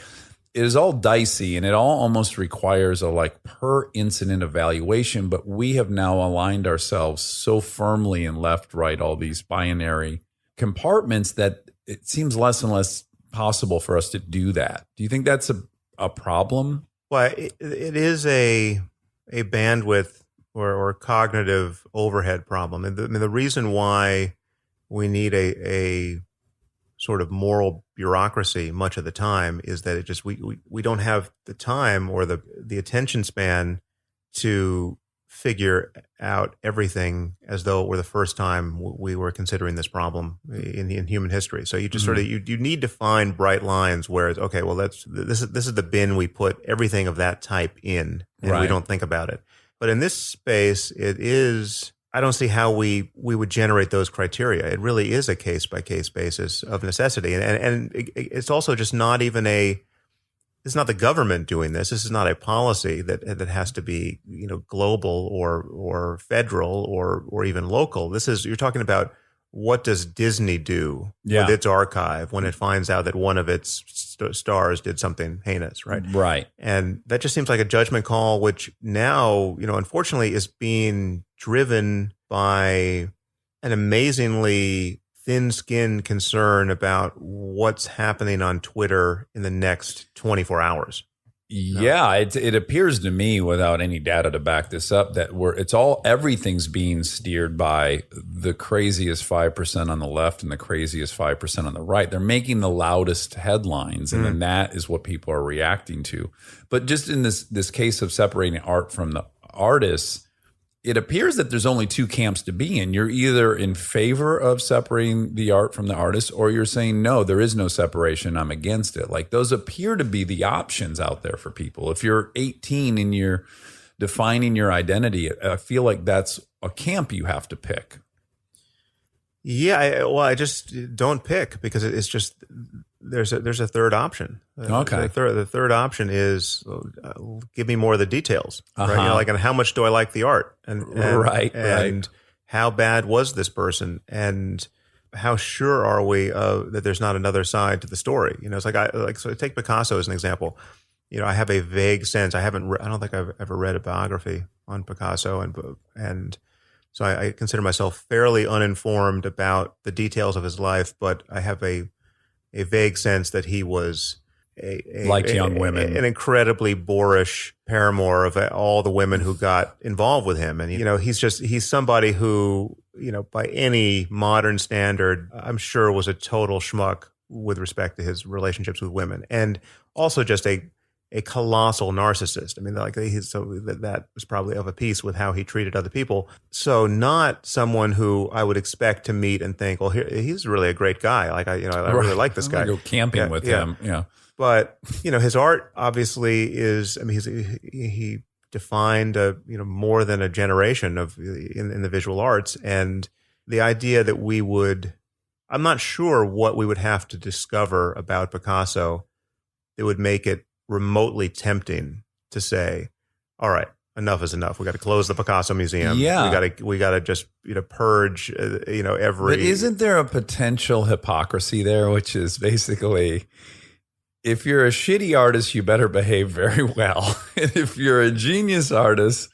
[SPEAKER 1] it is all dicey, and it all almost requires a like per incident evaluation. But we have now aligned ourselves so firmly in left, right, all these binary compartments that it seems less and less possible for us to do that. Do you think that's a problem?
[SPEAKER 4] Well, it is a bandwidth or cognitive overhead problem. And the reason why we need a sort of moral bureaucracy much of the time is that it just we don't have the time or the attention span to figure out everything as though it were the first time we were considering this problem in human history. So you just sort of you need to find bright lines where it's okay. Well, this is the bin we put everything of that type in, and we don't think about it. But in this space, it is. I don't see how we would generate those criteria. It really is a case by case basis of necessity, and it's also just not even it's not the government doing this. This is not a policy that has to be global or federal or even local. You're talking about what does Disney do with its archive when it finds out that one of its stars did something heinous, right?
[SPEAKER 1] Right.
[SPEAKER 4] And that just seems like a judgment call, which now, unfortunately is being driven by an amazingly thin-skinned concern about what's happening on Twitter in the next 24 hours.
[SPEAKER 1] Yeah, it appears to me, without any data to back this up, that everything's being steered by the craziest 5% on the left and the craziest 5% on the right. They're making the loudest headlines, and then that is what people are reacting to. But just in this case of separating art from the artists, it appears that there's only two camps to be in. You're either in favor of separating the art from the artist, or you're saying, no, there is no separation, I'm against it. Like, those appear to be the options out there for people. If you're 18 and you're defining your identity, I feel like that's a camp you have to pick.
[SPEAKER 4] Yeah, I just don't pick, because it's just there's a third option.
[SPEAKER 1] Okay.
[SPEAKER 4] The third option is give me more of the details, right? Like, and how much do I like the art, and
[SPEAKER 1] right.
[SPEAKER 4] How bad was this person, and how sure are we that there's not another side to the story? It's like so take Picasso as an example. I have a vague sense. I don't think I've ever read a biography on Picasso, and so I consider myself fairly uninformed about the details of his life, but I have a vague sense that he was
[SPEAKER 1] young women,
[SPEAKER 4] an incredibly boorish paramour of all the women who got involved with him. And, he's somebody who, by any modern standard, I'm sure was a total schmuck with respect to his relationships with women, and also just a colossal narcissist. I mean, that was probably of a piece with how he treated other people. So not someone who I would expect to meet and think, well, he's really a great guy. Like I really like this guy.
[SPEAKER 1] Go camping with him. Yeah.
[SPEAKER 4] But his art obviously is. I mean, he defined more than a generation of in the visual arts, and the idea that we would. I'm not sure what we would have to discover about Picasso that would make it remotely tempting to say, all right, enough is enough. We got to close the Picasso Museum.
[SPEAKER 2] Yeah.
[SPEAKER 4] We got to just purge every.
[SPEAKER 1] But isn't there a potential hypocrisy there, which is basically, if you're a shitty artist, you better behave very well. And if you're a genius artist,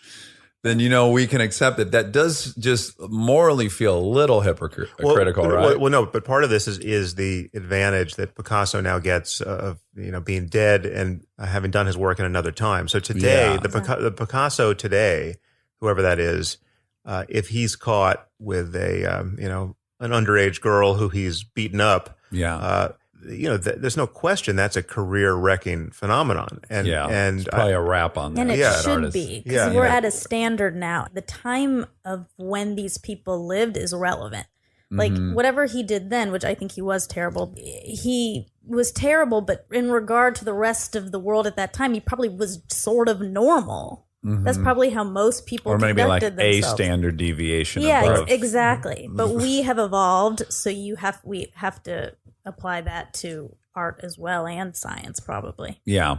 [SPEAKER 1] then we can accept it. That does just morally feel a little hypocritical, right?
[SPEAKER 4] Well, no, but part of this is the advantage that Picasso now gets of being dead and having done his work in another time. So today, the Picasso today, whoever that is, if he's caught with an underage girl who he's beaten up, there's no question that's a career-wrecking phenomenon. And
[SPEAKER 1] it's probably a wrap on that.
[SPEAKER 2] And it should be, because we're at a standard now. The time of when these people lived is relevant. Like, whatever he did then, which I think he was terrible, but in regard to the rest of the world at that time, he probably was sort of normal. That's probably how most people
[SPEAKER 1] or maybe like
[SPEAKER 2] themselves.
[SPEAKER 1] A standard deviation.
[SPEAKER 2] Yeah, exactly. But we have evolved, so we have to apply that to art as well and science, probably.
[SPEAKER 1] Yeah.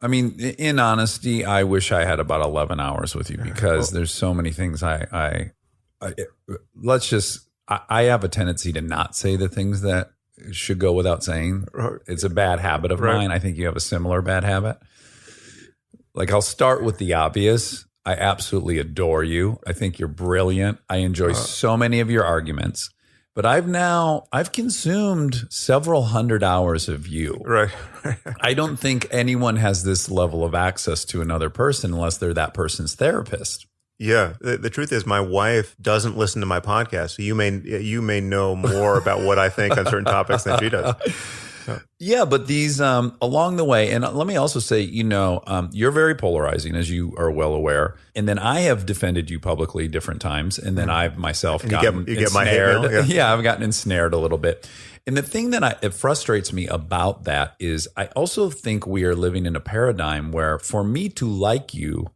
[SPEAKER 1] I mean, in honesty, I wish I had about 11 hours with you because there's so many things I have a tendency to not say the things that should go without saying. It's a bad habit of mine. I think you have a similar bad habit. Like, I'll start with the obvious. I absolutely adore you. I think you're brilliant. I enjoy so many of your arguments. But I've consumed several hundred hours of you.
[SPEAKER 4] Right.
[SPEAKER 1] I don't think anyone has this level of access to another person unless they're that person's therapist.
[SPEAKER 4] Yeah. The truth is my wife doesn't listen to my podcast. So you may know more about what I think on certain topics than she does.
[SPEAKER 1] Yeah, but these along the way, and let me also say, you're very polarizing, as you are well aware. And then I have defended you publicly different times, and then I've myself gotten
[SPEAKER 4] you get my hate mail?
[SPEAKER 1] Yeah, I've gotten ensnared a little bit. And the thing that it frustrates me about that is I also think we are living in a paradigm where for me to like you,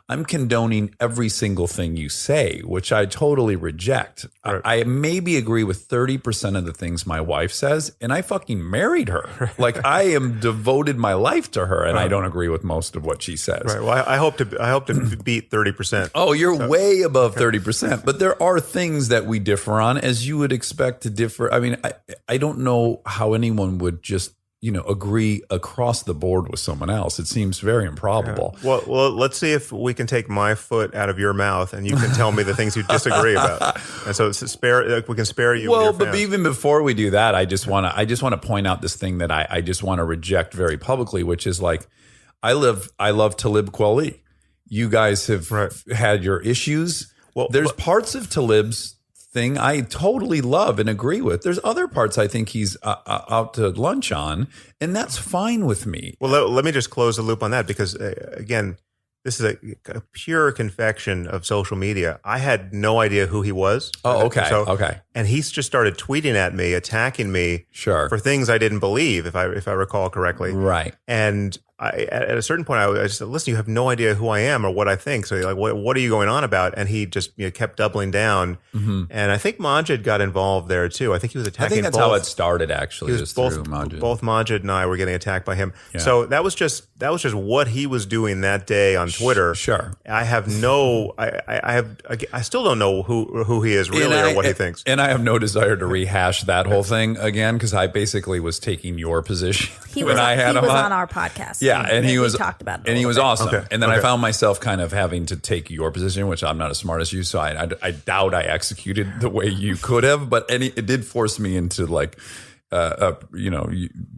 [SPEAKER 1] I'm condoning every single thing you say, which I totally reject. Right. I maybe agree with 30% of the things my wife says, and I fucking married her. Like, I am devoted my life to her, and I don't agree with most of what she says.
[SPEAKER 4] Right. Well, I hope to beat 30%.
[SPEAKER 1] Oh, you're way above 30%. But there are things that we differ on, as you would expect to differ. I mean, I don't know how anyone would just agree across the board with someone else. It seems very improbable.
[SPEAKER 4] Yeah. Well, let's see if we can take my foot out of your mouth and you can tell me the things you disagree about. And so we can spare you.
[SPEAKER 1] Well, but even before we do that, I just want to point out this thing that I just want to reject very publicly, which is like, I love Talib Kweli. You guys have had your issues. Well, there's parts of Talib's thing I totally love and agree with. There's other parts I think he's out to lunch on, and that's fine with me.
[SPEAKER 4] Well, let me just close the loop on that because, again, this is a pure confection of social media. I had no idea who he was.
[SPEAKER 1] Oh, okay. Okay.
[SPEAKER 4] And he's just started tweeting at me, attacking me
[SPEAKER 1] for
[SPEAKER 4] things I didn't believe, if I recall correctly.
[SPEAKER 1] Right.
[SPEAKER 4] And at a certain point, I said, listen, you have no idea who I am or what I think. So you're like, what are you going on about? And he just kept doubling down. Mm-hmm. And I think Majid got involved there too. I think he was attacking.
[SPEAKER 1] I think that's how it started, actually.
[SPEAKER 4] It was both Majid and I were getting attacked by him. Yeah. So that was just what he was doing that day on Twitter.
[SPEAKER 1] Sure.
[SPEAKER 4] I have I still don't know who he is really or what he thinks.
[SPEAKER 1] And I have no desire to rehash that whole thing again because I basically was taking your position.
[SPEAKER 2] He was on our podcast.
[SPEAKER 1] Yeah, and he
[SPEAKER 2] talked about it,
[SPEAKER 1] and he was awesome.
[SPEAKER 4] Okay.
[SPEAKER 1] And then I found myself kind of having to take your position, which I'm not as smart as you, so I doubt I executed the way you could have. But it did force me into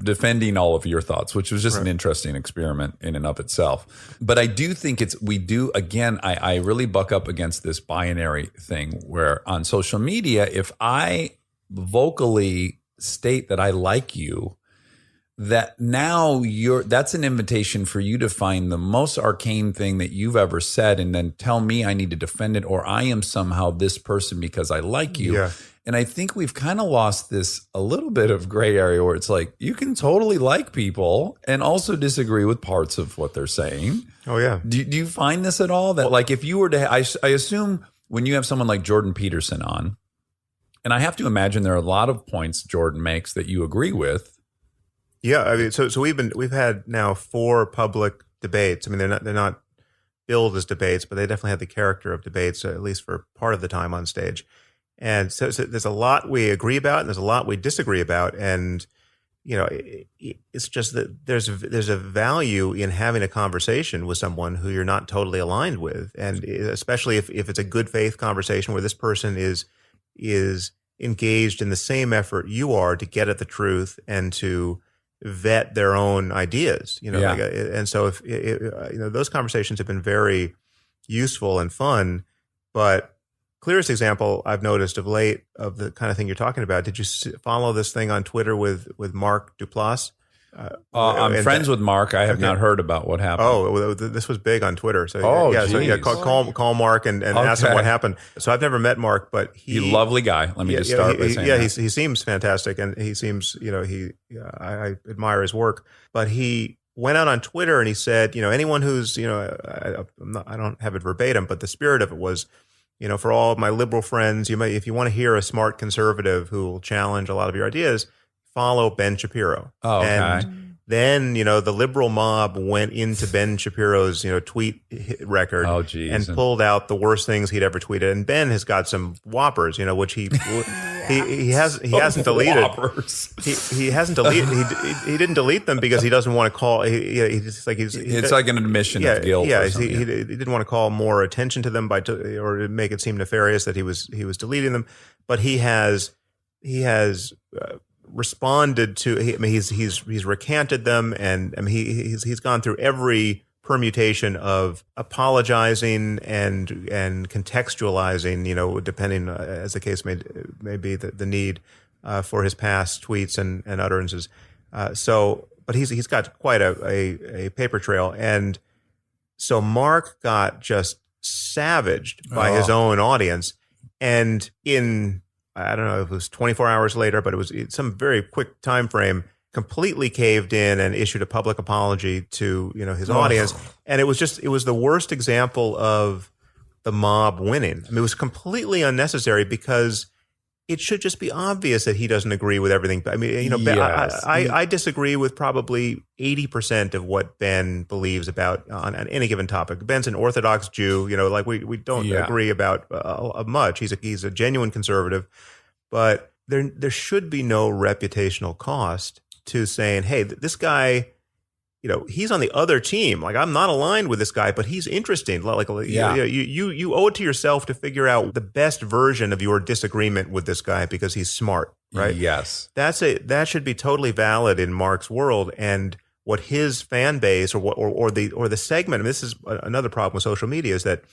[SPEAKER 1] defending all of your thoughts, which was just an interesting experiment in and of itself. But I do think I really buck up against this binary thing where on social media, if I vocally state that I like you, that now that's an invitation for you to find the most arcane thing that you've ever said and then tell me I need to defend it or I am somehow this person because I like you. Yeah. And I think we've kind of lost a little bit of gray area where it's like you can totally like people and also disagree with parts of what they're saying.
[SPEAKER 4] Oh, yeah.
[SPEAKER 1] Do you find this at all? That like if you were to, I assume when you have someone like Jordan Peterson on, and I have to imagine there are a lot of points Jordan makes that you agree with.
[SPEAKER 4] Yeah, I mean, so we've had now 4 public debates. I mean, they're not billed as debates, but they definitely have the character of debates, at least for part of the time on stage. And so there's a lot we agree about, and there's a lot we disagree about. And it's just that there's a value in having a conversation with someone who you're not totally aligned with, and especially if it's a good faith conversation where this person is engaged in the same effort you are to get at the truth and to vet their own ideas. And so if those conversations have been very useful and fun, but clearest example I've noticed of late of the kind of thing you're talking about. Did you follow this thing on Twitter with Mark Duplass?
[SPEAKER 1] I'm friends with Mark. I have not heard about what happened.
[SPEAKER 4] Oh, this was big on Twitter. So call Mark and ask him what happened. So I've never met Mark, but he's
[SPEAKER 1] a lovely guy. Let me just start by saying that.
[SPEAKER 4] He seems fantastic, and he seems I admire his work. But he went out on Twitter and he said, anyone who's I don't have it verbatim, but the spirit of it was, for all of my liberal friends, if you want to hear a smart conservative who will challenge a lot of your ideas, follow Ben Shapiro.
[SPEAKER 1] Oh, okay.
[SPEAKER 4] And then, the liberal mob went into Ben Shapiro's, tweet record and pulled out the worst things he'd ever tweeted. And Ben has got some whoppers, which he hasn't deleted.
[SPEAKER 1] Whoppers.
[SPEAKER 4] He hasn't deleted. He didn't delete them because he doesn't want to call. It's
[SPEAKER 1] like an admission of guilt.
[SPEAKER 4] Yeah, he didn't want to call more attention to them or make it seem nefarious that he was deleting them. But he has responded to. He's recanted them, and he's gone through every permutation of apologizing and contextualizing, depending as the case may be, the need for his past tweets and utterances. But he's got quite a paper trail, and so Mark got just savaged by his own audience, and I don't know if it was 24 hours later, but it was some very quick time frame, completely caved in and issued a public apology to his audience. And it was the worst example of the mob winning. I mean, it was completely unnecessary because it should just be obvious that he doesn't agree with everything. I mean, I disagree with probably 80% of what Ben believes about on any given topic. Ben's an Orthodox Jew, we don't agree about much. He's a genuine conservative, but there should be no reputational cost to saying, hey, this guy, he's on the other team. Like, I'm not aligned with this guy, but he's interesting. You owe it to yourself to figure out the best version of your disagreement with this guy because he's smart, right?
[SPEAKER 1] Yes.
[SPEAKER 4] That should be totally valid in Mark's world. And what his fan base or the segment, and this is another problem with social media, is that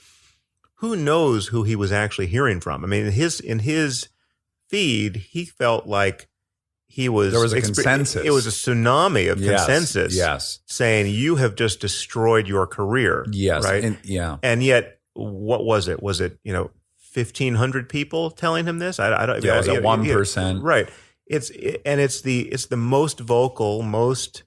[SPEAKER 4] who knows who he was actually hearing from? I mean, in his feed, he felt like there was a consensus. It was a tsunami of consensus.
[SPEAKER 1] Yes.
[SPEAKER 4] Saying you have just destroyed your career.
[SPEAKER 1] Yes.
[SPEAKER 4] Right. And yet, what was it? Was it 1,500 people telling him this?
[SPEAKER 1] It was at 1%.
[SPEAKER 4] Right. It's the most vocal, most.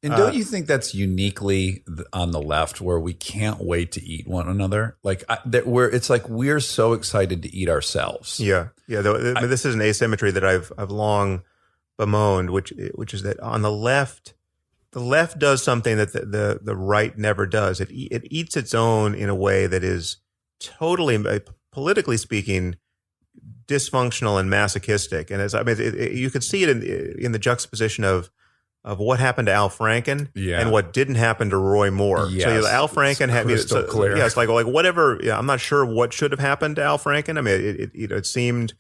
[SPEAKER 1] And don't you think that's uniquely on the left, where we can't wait to eat one another? Like we're so excited to eat ourselves.
[SPEAKER 4] Yeah. This is an asymmetry that I've long bemoaned, which is that on the left does something that the right never does. It eats its own in a way that is totally, politically speaking, dysfunctional and masochistic. And you could see it in the juxtaposition of what happened to Al Franken and what didn't happen to Roy Moore.
[SPEAKER 1] Yes.
[SPEAKER 4] So Al Franken had
[SPEAKER 1] crystal clear.
[SPEAKER 4] Yeah, it's like whatever. Yeah, I'm not sure what should have happened to Al Franken. I mean, it seemed,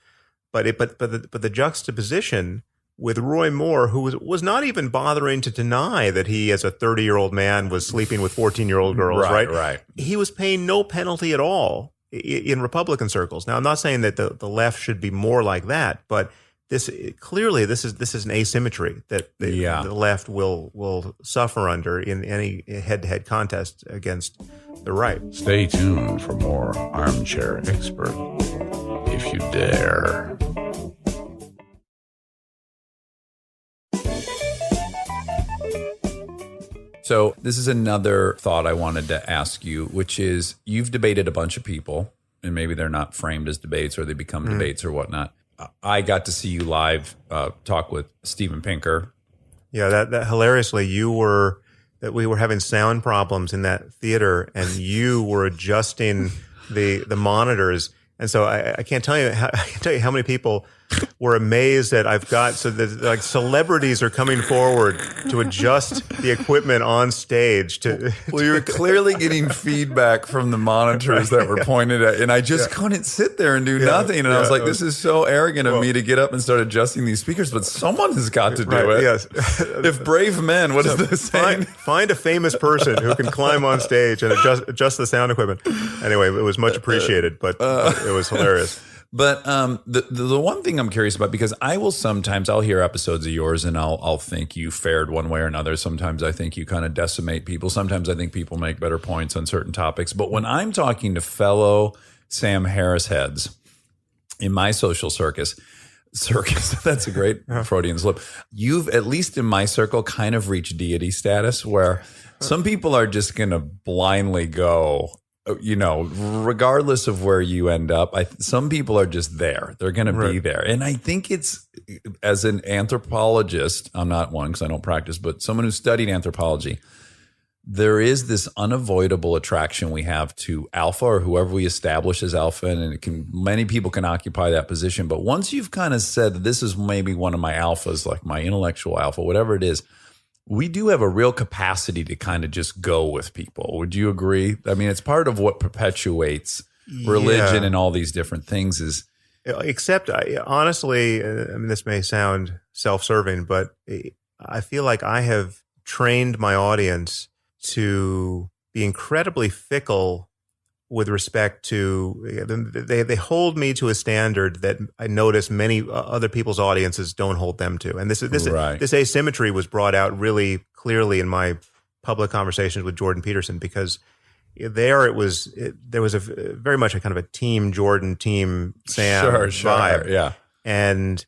[SPEAKER 4] but the juxtaposition with Roy Moore, who was not even bothering to deny that he, as a 30-year-old man, was sleeping with 14-year-old girls.
[SPEAKER 1] Right.
[SPEAKER 4] He was paying no penalty at all in Republican circles. Now, I'm not saying that the left should be more like that, but this is an asymmetry that the left will suffer under in any head-to-head contest against the right.
[SPEAKER 5] Stay tuned for more Armchair Expert, if you dare.
[SPEAKER 1] So this is another thought I wanted to ask you, which is, you've debated a bunch of people, and maybe they're not framed as debates or they become debates or whatnot. I got to see you live talk with Steven Pinker.
[SPEAKER 4] Yeah, that hilariously, we were having sound problems in that theater, and you were adjusting the monitors. And so I can't tell you how many people were amazed that I've got, so that like celebrities are coming forward to adjust the equipment on stage to.
[SPEAKER 1] Well, you're clearly getting feedback from the monitors that were pointed at, and I just couldn't sit there and do nothing. And I was like, this is so arrogant of me to get up and start adjusting these speakers, but someone has got to do it.
[SPEAKER 4] Yes.
[SPEAKER 1] If brave men, what is this saying?
[SPEAKER 4] Find a famous person who can climb on stage and adjust the sound equipment. Anyway, it was much appreciated, but it was hilarious.
[SPEAKER 1] But the one thing I'm curious about, because I'll hear episodes of yours and I'll think you fared one way or another. Sometimes I think you kind of decimate people. Sometimes I think people make better points on certain topics. But when I'm talking to fellow Sam Harris heads in my social circus, that's a great Freudian slip. You've, at least in my circle, kind of reached deity status where some people are just going to blindly go, regardless of where you end up. Some people are just there. They're going to be there. And I think it's, as an anthropologist, I'm not one because I don't practice, but someone who studied anthropology, there is this unavoidable attraction we have to alpha or whoever we establish as alpha. And many people can occupy that position. But once you've kind of said, this is maybe one of my alphas, like my intellectual alpha, whatever it is, we do have a real capacity to kind of just go with people. Would you agree? I mean, it's part of what perpetuates religion and all these different things is.
[SPEAKER 4] Except, honestly, I mean, this may sound self-serving, but I feel like I have trained my audience to be incredibly fickle with respect to, they hold me to a standard that I notice many other people's audiences don't hold them to. And this asymmetry was brought out really clearly in my public conversations with Jordan Peterson, because there was a very much a kind of a team Jordan, team Sam vibe.
[SPEAKER 1] Yeah.
[SPEAKER 4] And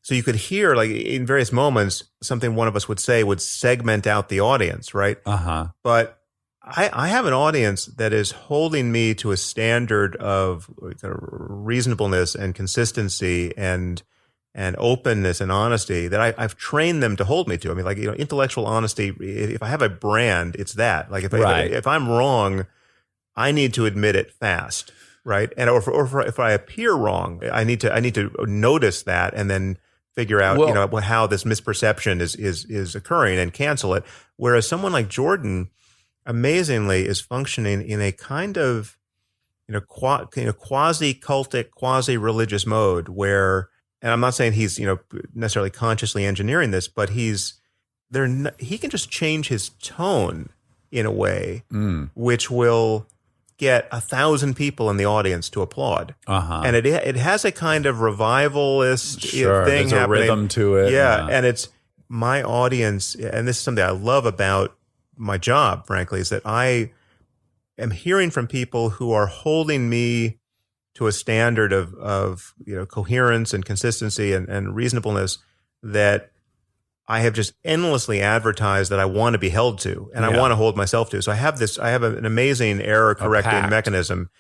[SPEAKER 4] so you could hear, like, in various moments, something one of us would say would segment out the audience, right? But I have an audience that is holding me to a standard of reasonableness and consistency and openness and honesty that I've trained them to hold me to. I mean, like, intellectual honesty. If I have a brand, it's that. Like, if I'm wrong, I need to admit it fast, right? And if I appear wrong, I need to notice that and then figure out how this misperception is occurring and cancel it. Whereas someone like Jordan, amazingly, is functioning in a kind of quasi-cultic, quasi-religious mode where, and I'm not saying he's necessarily consciously engineering this, but he can just change his tone in a way which will get 1,000 people in the audience to applaud, and it has a kind of revivalist thing
[SPEAKER 1] There's
[SPEAKER 4] happening.
[SPEAKER 1] A rhythm to it,
[SPEAKER 4] and it's my audience, and this is something I love about my job, frankly, is that I am hearing from people who are holding me to a standard of coherence and consistency and reasonableness that I have just endlessly advertised that I want to be held to, and I want to hold myself to. So I have an amazing error correcting mechanism,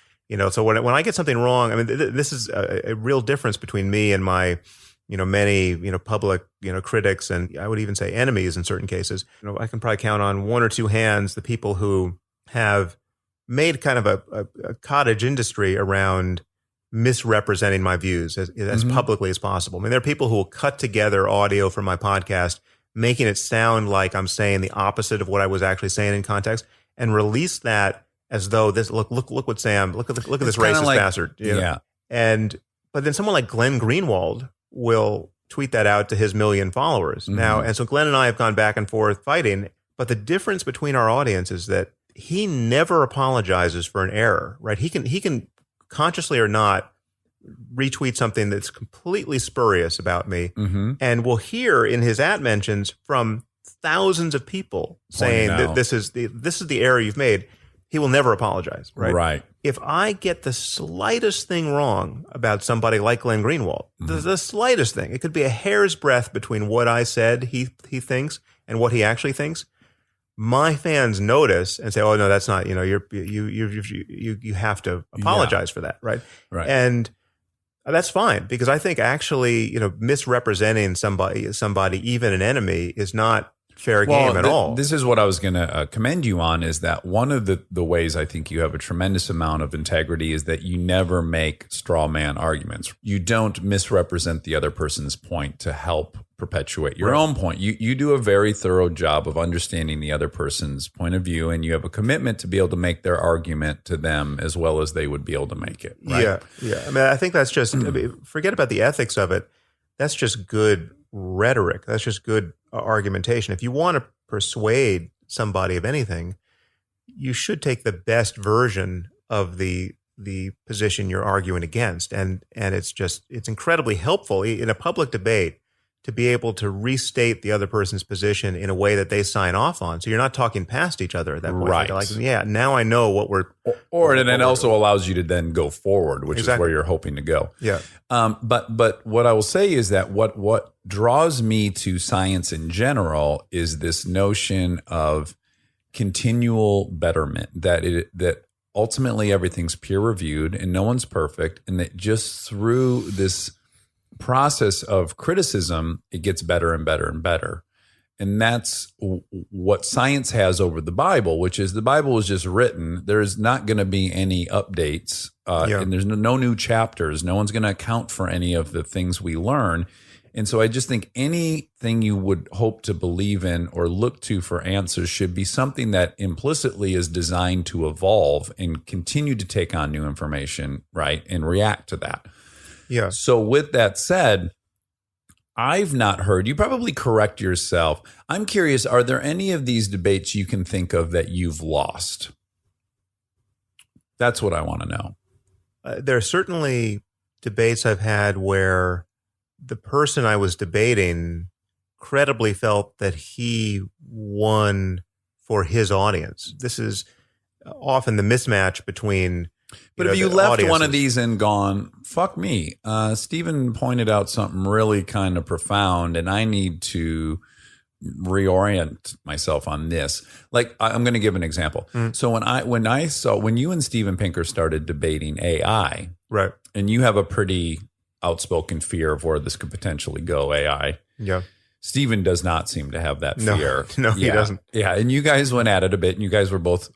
[SPEAKER 4] so when I get something wrong, I mean, this is a real difference between me and my many, public, critics, and I would even say enemies in certain cases. I can probably count on one or two hands the people who have made kind of a cottage industry around misrepresenting my views as publicly as possible. I mean, there are people who will cut together audio from my podcast, making it sound like I'm saying the opposite of what I was actually saying in context, and release that as though this look what Sam, look at this racist bastard. But then someone like Glenn Greenwald will tweet that out to his 1 million followers now. And so Glenn and I have gone back and forth fighting, but the difference between our audience is that he never apologizes for an error, right? He can consciously or not retweet something that's completely spurious about me, and we'll hear in his @mentions from thousands of people saying that this is the error you've made. He will never apologize, right?
[SPEAKER 1] Right.
[SPEAKER 4] If I get the slightest thing wrong about somebody like Glenn Greenwald, the slightest thing, it could be a hair's breadth between what I said he thinks and what he actually thinks, my fans notice and say, "Oh no, that's not. You have to apologize for that, right?"
[SPEAKER 1] Right.
[SPEAKER 4] And that's fine, because I think actually, misrepresenting somebody, even an enemy, is not fair game at all.
[SPEAKER 1] This is what I was going to commend you on, is that one of the ways I think you have a tremendous amount of integrity is that you never make straw man arguments. You don't misrepresent the other person's point to help perpetuate your own point. You do a very thorough job of understanding the other person's point of view, and you have a commitment to be able to make their argument to them as well as they would be able to make it. Right?
[SPEAKER 4] Yeah. I mean, I think that's just, forget about the ethics of it. That's just good rhetoric. That's just good argumentation. If you want to persuade somebody of anything, you should take the best version of the position you're arguing against. And it's incredibly helpful in a public debate to be able to restate the other person's position in a way that they sign off on. So you're not talking past each other at that point.
[SPEAKER 1] Right.
[SPEAKER 4] Like, yeah, now I know what we're...
[SPEAKER 1] And it also allows you to then go forward, which is where you're hoping to go.
[SPEAKER 4] Yeah.
[SPEAKER 1] But what I will say is that what draws me to science in general is this notion of continual betterment, that ultimately everything's peer reviewed and no one's perfect, and that just through this process of criticism, it gets better and better and better. And that's what science has over the Bible, which is the Bible is just written. There's not going to be any updates, and there's no new chapters. No one's going to account for any of the things we learn. And so I just think anything you would hope to believe in or look to for answers should be something that implicitly is designed to evolve and continue to take on new information, right, and react to that.
[SPEAKER 4] Yeah.
[SPEAKER 1] So with that said, I've not heard, you probably correct yourself. I'm curious, are there any of these debates you can think of that you've lost? That's what I want to know.
[SPEAKER 4] There are certainly debates I've had where the person I was debating credibly felt that he won for his audience. This is often the mismatch between...
[SPEAKER 1] But if you left one of these and gone, fuck me, Stephen pointed out something really kind of profound, and I need to reorient myself on this. Like, I'm going to give an example. So when you and Steven Pinker started debating AI,
[SPEAKER 4] right,
[SPEAKER 1] and you have a pretty outspoken fear of where this could potentially go, AI.
[SPEAKER 4] Yeah.
[SPEAKER 1] Stephen does not seem to have that fear.
[SPEAKER 4] No, he doesn't.
[SPEAKER 1] Yeah, and you guys went at it a bit, and you guys were both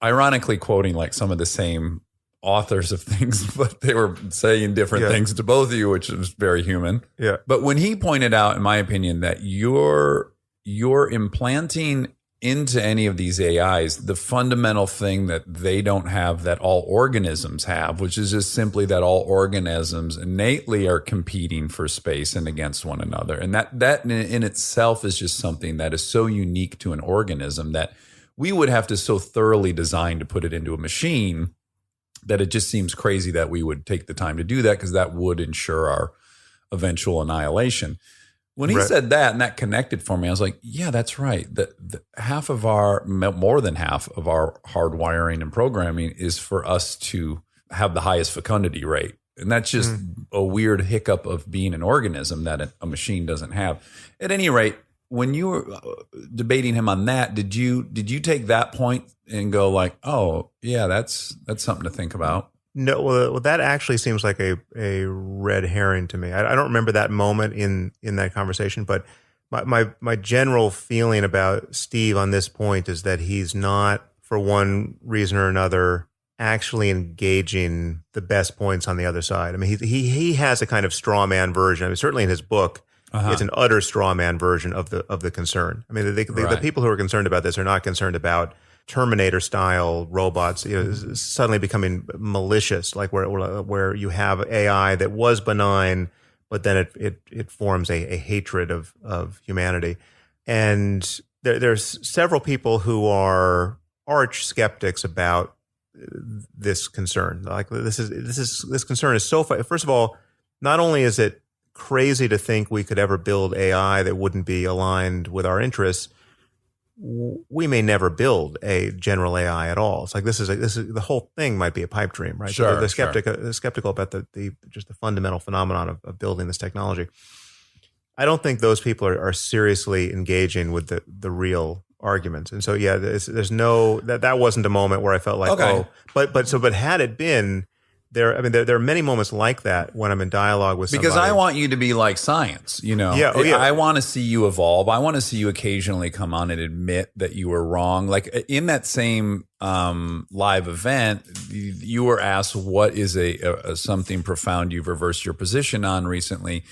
[SPEAKER 1] ironically quoting like some of the same authors of things, but they were saying different things to both of you, which was very human.
[SPEAKER 4] Yeah.
[SPEAKER 1] But when he pointed out, in my opinion, that you're implanting into any of these AIs the fundamental thing that they don't have, that all organisms have, which is just simply that all organisms innately are competing for space and against one another. And that in itself is just something that is so unique to an organism that we would have to so thoroughly design to put it into a machine that it just seems crazy that we would take the time to do that, because that would ensure our eventual annihilation. When he said that, and that connected for me, I was like, yeah, that's right. Half of more than half of our hardwiring and programming is for us to have the highest fecundity rate. And that's just a weird hiccup of being an organism that a machine doesn't have. At any rate, when you were debating him on that, did you take that point and go like, oh yeah, that's something to think about?
[SPEAKER 4] No, well, that actually seems like a red herring to me. I don't remember that moment in that conversation, but my general feeling about Steve on this point is that he's not, for one reason or another, actually engaging the best points on the other side. I mean, he has a kind of straw man version. I mean, certainly in his book, it's an utter straw man version of the concern. I mean, the people who are concerned about this are not concerned about Terminator-style robots, suddenly becoming malicious, like where you have AI that was benign, but then it forms a hatred of humanity. And there's several people who are arch skeptics about this concern. Like this concern is so first of all, not only is it crazy to think we could ever build AI that wouldn't be aligned with our interests, we may never build a general AI at all. It's like this is the whole thing might be a pipe dream, right?
[SPEAKER 1] Sure,
[SPEAKER 4] so they're skeptical about the fundamental phenomenon of building this technology. I don't think those people are seriously engaging with the real arguments. And so there's no that wasn't a moment where I felt like but had it been, there are many moments like that when I'm in dialogue with somebody.
[SPEAKER 1] Because I want you to be like science,
[SPEAKER 4] Yeah, oh, yeah.
[SPEAKER 1] I want to see you evolve. I want to see you occasionally come on and admit that you were wrong. Like in that same live event, you were asked what is a something profound you've reversed your position on recently.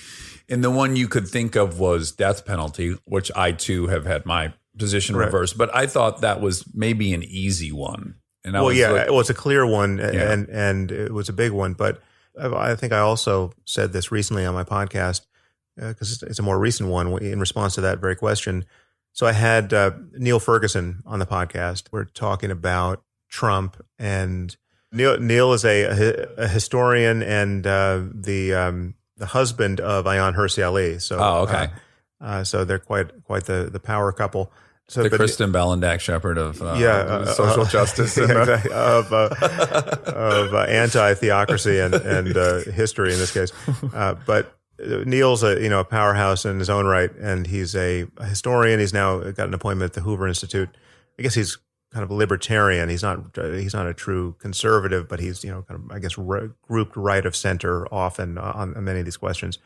[SPEAKER 1] And the one you could think of was death penalty, which I too have had my position reversed. But I thought that was maybe an easy one. And
[SPEAKER 4] it's a clear one, and it was a big one. But I think I also said this recently on my podcast because it's a more recent one in response to that very question. So I had Neil Ferguson on the podcast. We're talking about Trump, and Neil is a historian and the husband of Ayaan Hirsi Ali. So, so they're quite the power couple. So,
[SPEAKER 1] Kristen Bell and Dax Shepard of social justice and
[SPEAKER 4] of anti-theocracy and history in this case. But Neil's a powerhouse in his own right, and he's a historian. He's now got an appointment at the Hoover Institute. I guess he's kind of a libertarian. He's not a true conservative, but he's kind of, I guess, grouped right of center often on many of these questions.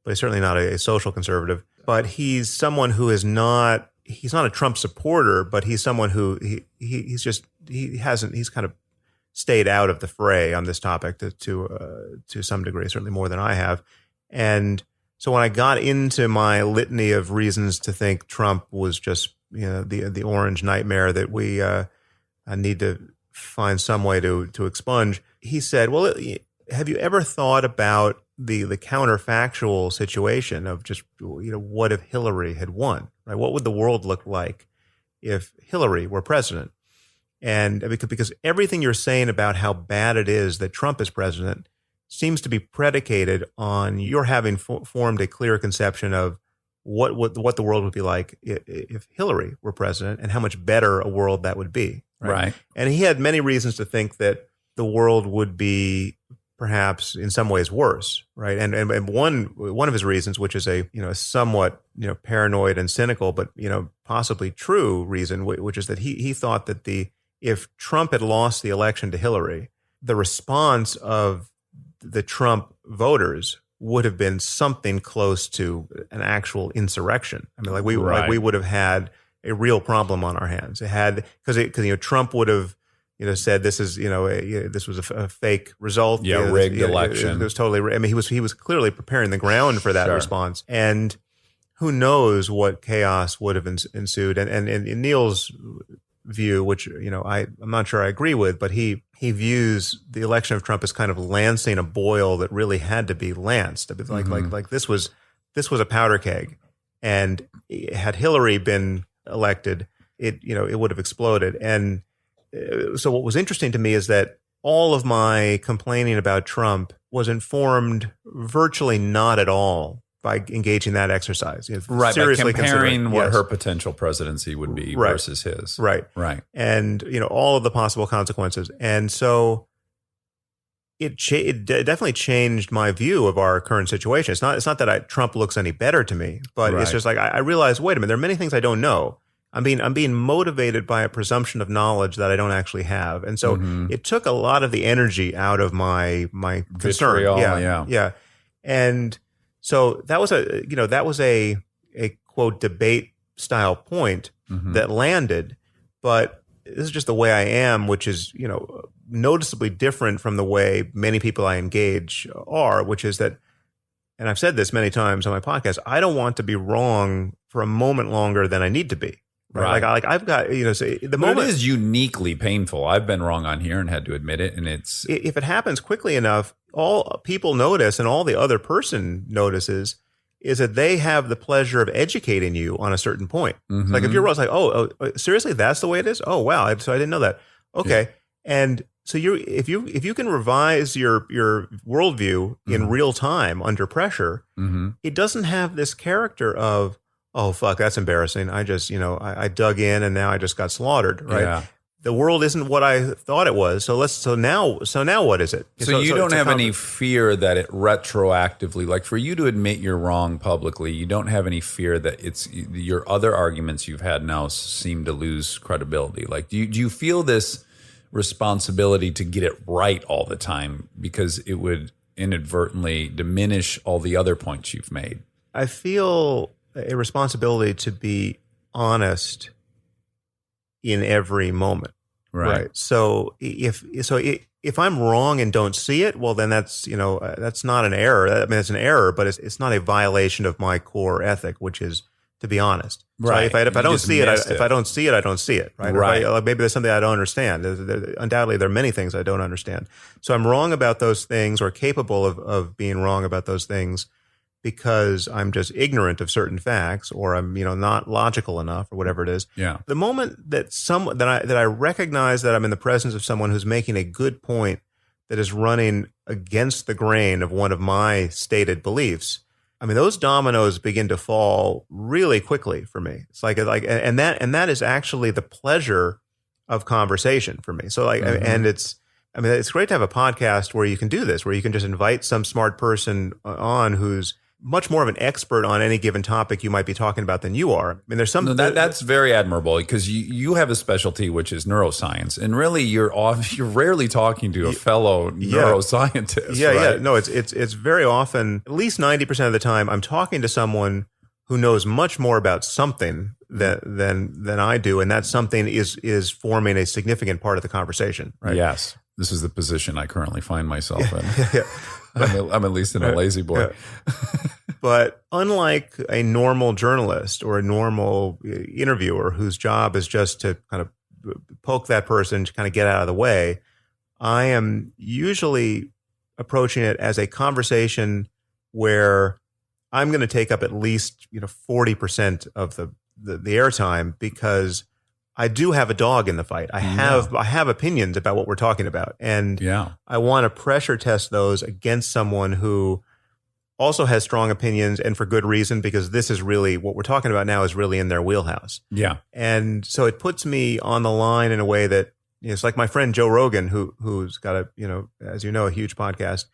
[SPEAKER 4] But he's certainly not a social conservative. But he's someone who is not. He's not a Trump supporter, but he's someone who he's kind of stayed out of the fray on this topic to some degree, certainly more than I have. And so when I got into my litany of reasons to think Trump was just the orange nightmare that we need to find some way to expunge, he said, "Well, have you ever thought about the counterfactual situation of just what if Hillary had won? Right? What would the world look like if Hillary were president?" And because everything you're saying about how bad it is that Trump is president seems to be predicated on your having formed a clear conception of what the world would be like if Hillary were president, and how much better a world that would be. Right. And he had many reasons to think that the world would be perhaps in some ways worse, right? And one of his reasons, which is a somewhat paranoid and cynical, but possibly true reason, which is that he thought that if Trump had lost the election to Hillary, the response of the Trump voters would have been something close to an actual insurrection. I mean, like we would have had a real problem on our hands. It had because Trump would have said this is this was a fake result.
[SPEAKER 1] Yeah, rigged election.
[SPEAKER 4] It was totally. I mean, he was clearly preparing the ground for that response, and who knows what chaos would have ensued. And in Neil's view, which I'm not sure I agree with, but he views the election of Trump as kind of lancing a boil that really had to be lanced. Like this was a powder keg, and had Hillary been elected, it would have exploded. And so what was interesting to me is that all of my complaining about Trump was informed virtually not at all by engaging that exercise.
[SPEAKER 1] Right,
[SPEAKER 4] seriously
[SPEAKER 1] by comparing what
[SPEAKER 4] yes.
[SPEAKER 1] her potential presidency would be versus his.
[SPEAKER 4] Right. And, all of the possible consequences. And so it definitely changed my view of our current situation. It's not that Trump looks any better to me, but it's just like I realized, wait a minute, there are many things I don't know. I'm being motivated by a presumption of knowledge that I don't actually have, and so it took a lot of the energy out of my concern.
[SPEAKER 1] Vitriol,
[SPEAKER 4] yeah, and so that was a quote debate style point that landed, but this is just the way I am, which is noticeably different from the way many people I engage are, which is that, and I've said this many times on my podcast, I don't want to be wrong for a moment longer than I need to be. Right. Like I've got, so the moment
[SPEAKER 1] it is uniquely painful. I've been wrong on here and had to admit it. And it's,
[SPEAKER 4] if it happens quickly enough, all people notice and all the other person notices is that they have the pleasure of educating you on a certain point. Like if you're wrong, it's like, oh, seriously, that's the way it is. Oh, wow. So I didn't know that. Okay. Yeah. And so if you can revise your worldview in real time under pressure, it doesn't have this character of, oh, fuck, that's embarrassing. I just, I dug in and now I just got slaughtered, right?
[SPEAKER 1] Yeah.
[SPEAKER 4] The world isn't what I thought it was. So now what is it?
[SPEAKER 1] So you don't have any fear that it retroactively, like for you to admit you're wrong publicly, you don't have any fear that it's your other arguments you've had now seem to lose credibility. Like, do you feel this responsibility to get it right all the time because it would inadvertently diminish all the other points you've made?
[SPEAKER 4] I feel a responsibility to be honest in every moment.
[SPEAKER 1] Right.
[SPEAKER 4] So if I'm wrong and don't see it, well, then that's not an error. I mean, it's an error, but it's not a violation of my core ethic, which is to be honest.
[SPEAKER 1] Right.
[SPEAKER 4] So if I don't see it,
[SPEAKER 1] if
[SPEAKER 4] I don't see it, I don't see it. Right.
[SPEAKER 1] Right.
[SPEAKER 4] Maybe there's something I don't understand. Undoubtedly, there are many things I don't understand. So I'm wrong about those things, or capable of being wrong about those things, because I'm just ignorant of certain facts, or I'm not logical enough, or whatever it is.
[SPEAKER 1] Yeah.
[SPEAKER 4] The moment that I recognize that I'm in the presence of someone who's making a good point that is running against the grain of one of my stated beliefs, I mean, those dominoes begin to fall really quickly for me. It's and that is actually the pleasure of conversation for me. So and it's great to have a podcast where you can do this, where you can just invite some smart person on who's much more of an expert on any given topic you might be talking about than you are. I mean, there's some
[SPEAKER 1] that's very admirable, because you have a specialty, which is neuroscience, and really you're rarely talking to a fellow neuroscientist.
[SPEAKER 4] Yeah,
[SPEAKER 1] right?
[SPEAKER 4] yeah. No, it's very often, at least 90% of the time, I'm talking to someone who knows much more about something than I do, and that something is forming a significant part of the conversation. Right?
[SPEAKER 1] Yes, this is the position I currently find myself in. I'm at least in a lazy boy.
[SPEAKER 4] But unlike a normal journalist or a normal interviewer whose job is just to kind of poke that person to kind of get out of the way, I am usually approaching it as a conversation where I'm going to take up at least 40% of the airtime, because I do have a dog in the fight. I have opinions about what we're talking about, and I want to pressure test those against someone who also has strong opinions, and for good reason, because this is really what we're talking about now is really in their wheelhouse. Yeah, and so it puts me on the line in a way that it's like my friend Joe Rogan, who's got as you know, a huge podcast.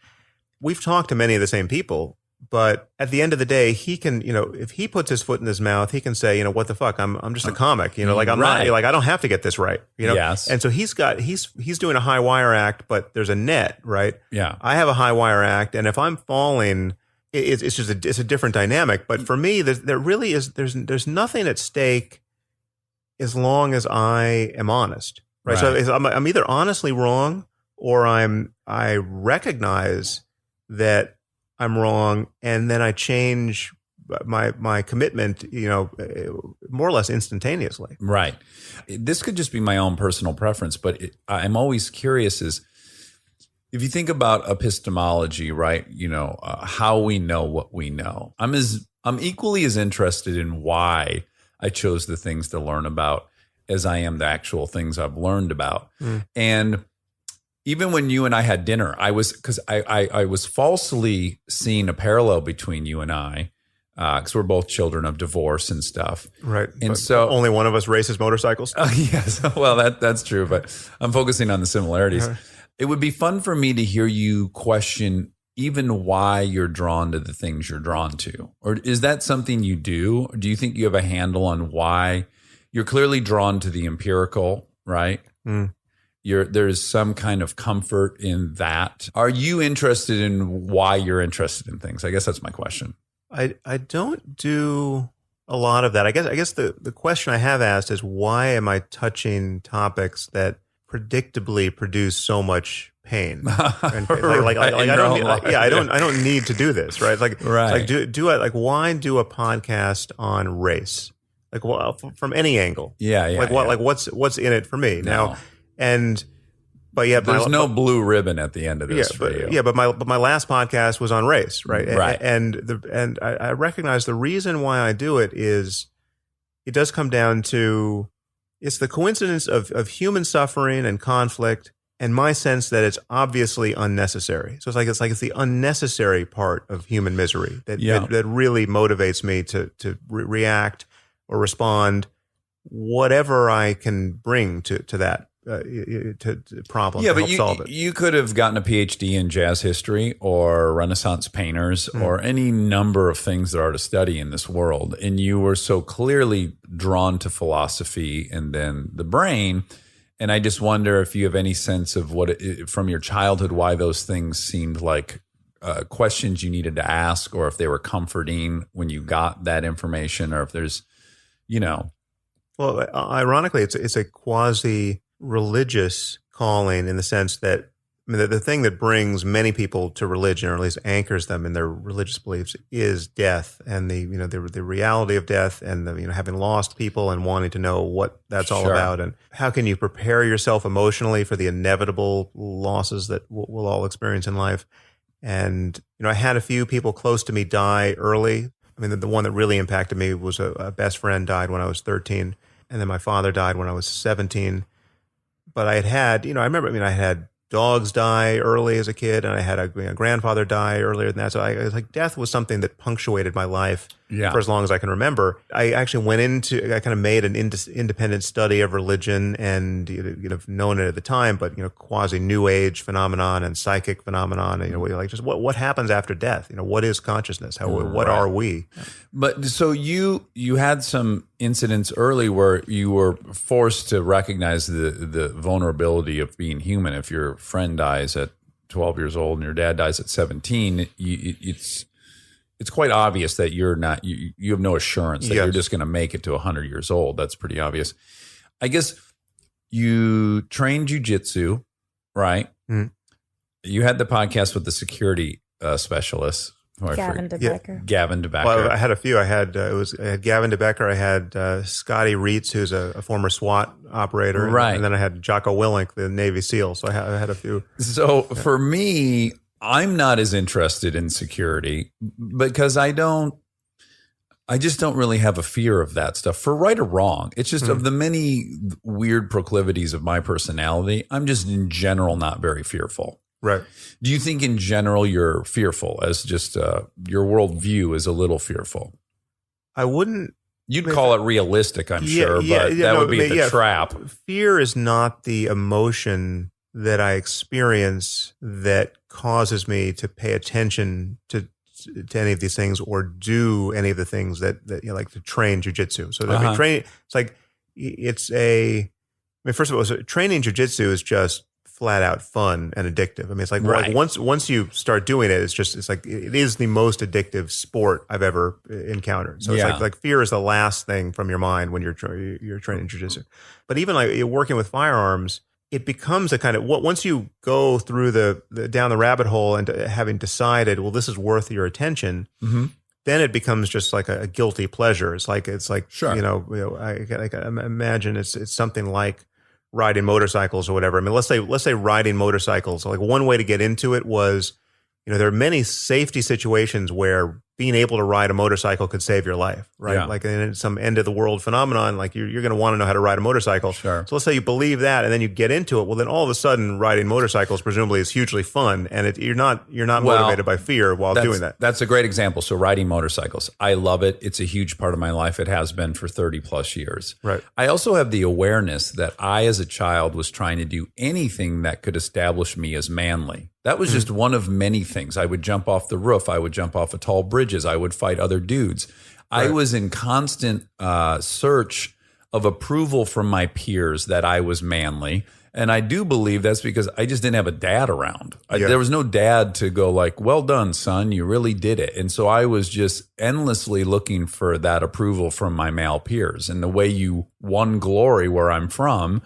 [SPEAKER 4] We've talked to many of the same people. But at the end of the day, he can, if he puts his foot in his mouth, he can say, what the fuck? I'm just a comic, I'm not, I don't have to get this right, Yes. And so he's doing a high wire act, but there's a net, right? Yeah. I have a high wire act, and if I'm falling, it's just it's a different dynamic. But for me, there's nothing at stake as long as I am honest, right? So I'm either honestly wrong, or I recognize that I'm wrong, and then I change my commitment, more or less instantaneously.
[SPEAKER 1] Right. This could just be my own personal preference, but I'm always curious is, if you think about epistemology, right? How we know what we know. I'm equally as interested in why I chose the things to learn about as I am the actual things I've learned about. And even when you and I had dinner, I was falsely seeing a parallel between you and I, because we're both children of divorce and stuff.
[SPEAKER 4] Right.
[SPEAKER 1] And
[SPEAKER 4] but
[SPEAKER 1] so
[SPEAKER 4] only one of us races motorcycles.
[SPEAKER 1] Yes. Well, that's true, but I'm focusing on the similarities. It would be fun for me to hear you question even why you're drawn to the things you're drawn to. Or is that something you do? Or do you think you have a handle on why you're clearly drawn to the empirical, right? There's some kind of comfort in that. Are you interested in why you're interested in things? I guess that's my question.
[SPEAKER 4] I don't do a lot of that. I guess the question I have asked is, why am I touching topics that predictably produce so much pain? And I don't need to do this, right? Why do a podcast on race? From any angle. What's in it for me now? But
[SPEAKER 1] there's no blue ribbon at the end of this for you.
[SPEAKER 4] But my last podcast was on race, right? Right. And I recognize the reason why I do it is it does come down to, it's the coincidence of human suffering and conflict, and my sense that it's obviously unnecessary. So it's the unnecessary part of human misery that really motivates me to react or respond, whatever I can bring to that. To problem, to help solve it.
[SPEAKER 1] You could have gotten a PhD in jazz history or Renaissance painters or any number of things there are to study in this world, and you were so clearly drawn to philosophy and then the brain, And I just wonder if you have any sense of from your childhood, why those things seemed like questions you needed to ask, or if they were comforting when you got that information, or if there's,
[SPEAKER 4] Well, ironically, it's a quasi-religious calling in the sense that, I mean, the thing that brings many people to religion, or at least anchors them in their religious beliefs, is death and the reality of death, and the having lost people and wanting to know what that's all
[SPEAKER 1] Sure.
[SPEAKER 4] about, and how can you prepare yourself emotionally for the inevitable losses that we'll all experience in life. And I had a few people close to me die early. I mean, the one that really impacted me was a best friend died when I was 13, and then my father died when I was 17. But I had I had dogs die early as a kid, and I had a grandfather die earlier than that. So I was like, death was something that punctuated my life for as long as I can remember. I actually I kind of made an independent study of religion, and known it at the time, but quasi New Age phenomenon and psychic phenomenon. And, like just what happens after death? What is consciousness? What are we?
[SPEAKER 1] But so you had some incidents early where you were forced to recognize the vulnerability of being human. If your friend dies at 12 years old and your dad dies at 17, it's quite obvious that you're not, you have no assurance that
[SPEAKER 4] Yes.
[SPEAKER 1] you're just going to make it to 100 years old. That's pretty obvious. I guess you trained jujitsu, right?
[SPEAKER 4] Mhm.
[SPEAKER 1] You had the podcast with the security specialist. who I
[SPEAKER 2] Gavin
[SPEAKER 1] forget-
[SPEAKER 2] DeBecker.
[SPEAKER 1] Gavin DeBecker.
[SPEAKER 4] Well, I had a few. I had Gavin DeBecker. I had Scotty Reitz, who's a former SWAT operator,
[SPEAKER 1] Right.
[SPEAKER 4] And then I had Jocko Willink, the Navy SEAL. So I had a few.
[SPEAKER 1] So for me, I'm not as interested in security because I just don't really have a fear of that stuff, for right or wrong. It's just of the many weird proclivities of my personality, I'm just in general not very fearful.
[SPEAKER 4] Right.
[SPEAKER 1] Do you think in general you're fearful, as just your worldview is a little fearful?
[SPEAKER 4] I wouldn't.
[SPEAKER 1] You'd call it realistic, I'm sure, but that would be the trap.
[SPEAKER 4] Fear is not the emotion that I experience that causes me to pay attention to any of these things or do any of the things that like to train jujitsu. So that first of all, training jujitsu is just flat out fun and addictive. I mean, it's like,
[SPEAKER 1] Right.
[SPEAKER 4] once you start doing it, it is the most addictive sport I've ever encountered. So
[SPEAKER 1] Yeah.
[SPEAKER 4] it's like fear is the last thing from your mind when you're training jujitsu. But even like you're working with firearms, it becomes a kind of once you go through the down the rabbit hole and having decided, well, this is worth your attention.
[SPEAKER 1] Mm-hmm.
[SPEAKER 4] Then it becomes just like a guilty pleasure. It's like
[SPEAKER 1] Sure.
[SPEAKER 4] I imagine it's something like riding motorcycles or whatever. I mean, let's say riding motorcycles. Like one way to get into it was, there are many safety situations where being able to ride a motorcycle could save your life, right?
[SPEAKER 1] Yeah.
[SPEAKER 4] Like in some end of the world phenomenon, like you're going to want to know how to ride a motorcycle.
[SPEAKER 1] Sure.
[SPEAKER 4] So let's say you believe that, and then you get into it. Well, then all of a sudden, riding motorcycles presumably is hugely fun, and you're not motivated by fear while doing that.
[SPEAKER 1] That's a great example. So riding motorcycles, I love it. It's a huge part of my life. It has been for 30 plus years.
[SPEAKER 4] Right.
[SPEAKER 1] I also have the awareness that I, as a child, was trying to do anything that could establish me as manly. That was just one of many things. I would jump off the roof. I would jump off of tall bridges. I would fight other dudes. I was in constant search of approval from my peers that I was manly. And I do believe that's because I just didn't have a dad around. There was no dad to go like, well done, son, you really did it. And so I was just endlessly looking for that approval from my male peers. And the way you won glory where I'm from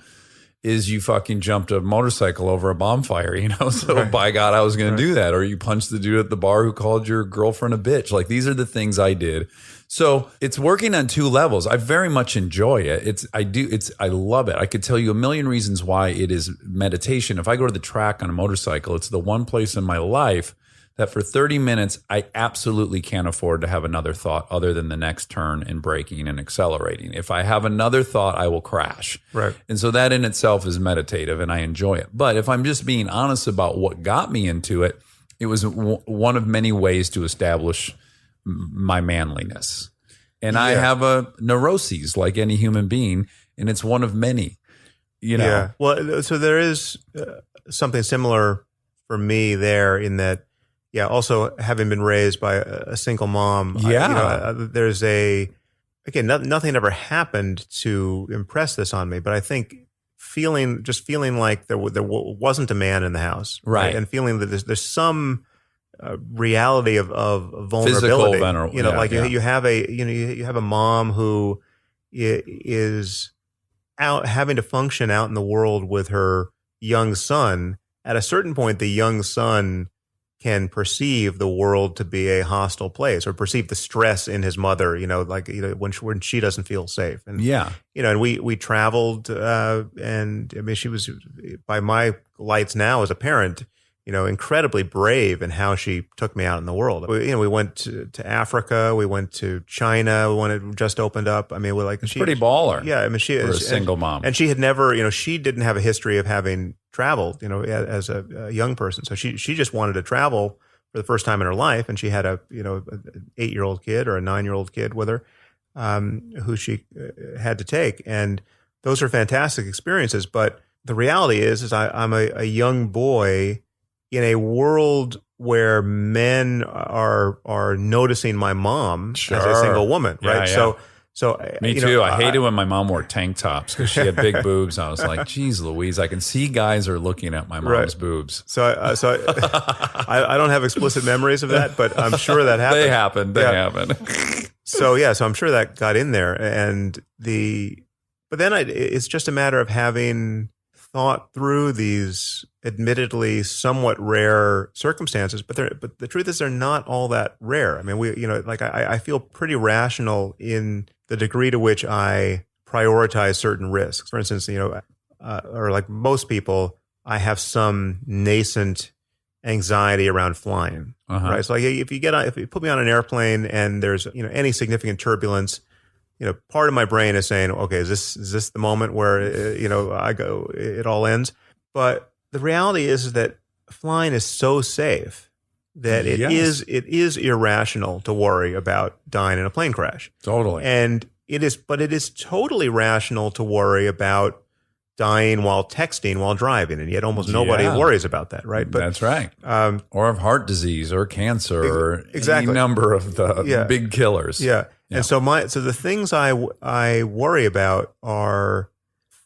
[SPEAKER 1] is you fucking jumped a motorcycle over a bonfire, So by God, I was going to do that. Or you punched the dude at the bar who called your girlfriend a bitch. Like these are the things I did. So it's working on two levels. I very much enjoy it. I love it. I could tell you a million reasons why it is meditation. If I go to the track on a motorcycle, it's the one place in my life that for 30 minutes, I absolutely can't afford to have another thought other than the next turn and braking and accelerating. If I have another thought, I will crash.
[SPEAKER 4] Right.
[SPEAKER 1] And so that in itself is meditative and I enjoy it. But if I'm just being honest about what got me into it, it was one of many ways to establish my manliness. And I have a neuroses like any human being, and it's one of many,
[SPEAKER 4] Yeah. Well, so there is something similar for me there in that, also having been raised by a single mom, nothing ever happened to impress this on me. But I think feeling like there wasn't a man in the house,
[SPEAKER 1] Right.
[SPEAKER 4] And feeling that there's some reality of vulnerability.
[SPEAKER 1] Physical
[SPEAKER 4] you have a mom who is out having to function out in the world with her young son. At a certain point, the young son can perceive the world to be a hostile place, or perceive the stress in his mother, when she doesn't feel safe. And, and we traveled, and I mean, she was, by my lights now as a parent, incredibly brave in how she took me out in the world. We went to Africa, we went to China when it just opened up. I mean,
[SPEAKER 1] it's pretty baller.
[SPEAKER 4] Yeah. I mean, she
[SPEAKER 1] for
[SPEAKER 4] is
[SPEAKER 1] a single mom.
[SPEAKER 4] And she had never, she didn't have a history of having traveled, as a young person. So she just wanted to travel for the first time in her life. And she had an 8-year-old kid or a 9-year-old kid with her, who she had to take. And those are fantastic experiences. But the reality is I'm a young boy in a world where men are noticing my mom as a single woman, right?
[SPEAKER 1] Yeah.
[SPEAKER 4] So
[SPEAKER 1] me too. I hated when my mom wore tank tops because she had big boobs. I was like, "Geez, Louise, I can see guys are looking at my mom's boobs."
[SPEAKER 4] So I don't have explicit memories of that, but I'm sure that happened.
[SPEAKER 1] They happened.
[SPEAKER 4] So I'm sure that got in there, but then it's just a matter of having thought through these admittedly somewhat rare circumstances, but the truth is they're not all that rare. I mean, I feel pretty rational in the degree to which I prioritize certain risks. For instance, or like most people, I have some nascent anxiety around flying, right? So like if you put me on an airplane and there's, any significant turbulence, part of my brain is saying, okay, is this the moment where, it all ends? But the reality is that flying is so safe that it is irrational to worry about dying in a plane crash.
[SPEAKER 1] Totally.
[SPEAKER 4] And it is totally rational to worry about dying while texting while driving, and yet almost nobody worries about that, right? But
[SPEAKER 1] that's right. Or of heart disease or cancer or
[SPEAKER 4] exactly.
[SPEAKER 1] any number of the big killers.
[SPEAKER 4] Yeah. And so the things I worry about are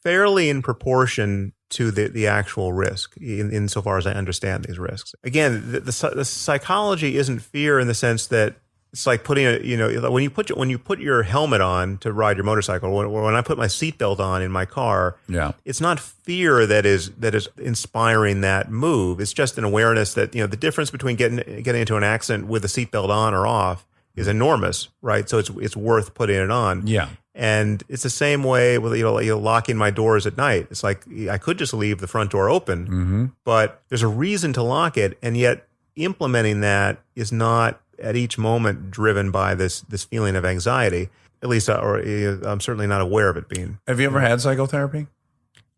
[SPEAKER 4] fairly in proportion to the actual risk, insofar as I understand these risks. Again, the psychology isn't fear in the sense that it's like putting when you put your helmet on to ride your motorcycle, or when I put my seatbelt on in my car, it's not fear that is inspiring that move. It's just an awareness that the difference between getting into an accident with the seatbelt on or off is enormous, right? So it's worth putting it on.
[SPEAKER 1] Yeah.
[SPEAKER 4] And it's the same way with locking my doors at night. It's like I could just leave the front door open, but there's a reason to lock it, and yet implementing that is not at each moment driven by this feeling of anxiety. At least, I'm certainly not aware of it being.
[SPEAKER 1] Have you ever had psychotherapy?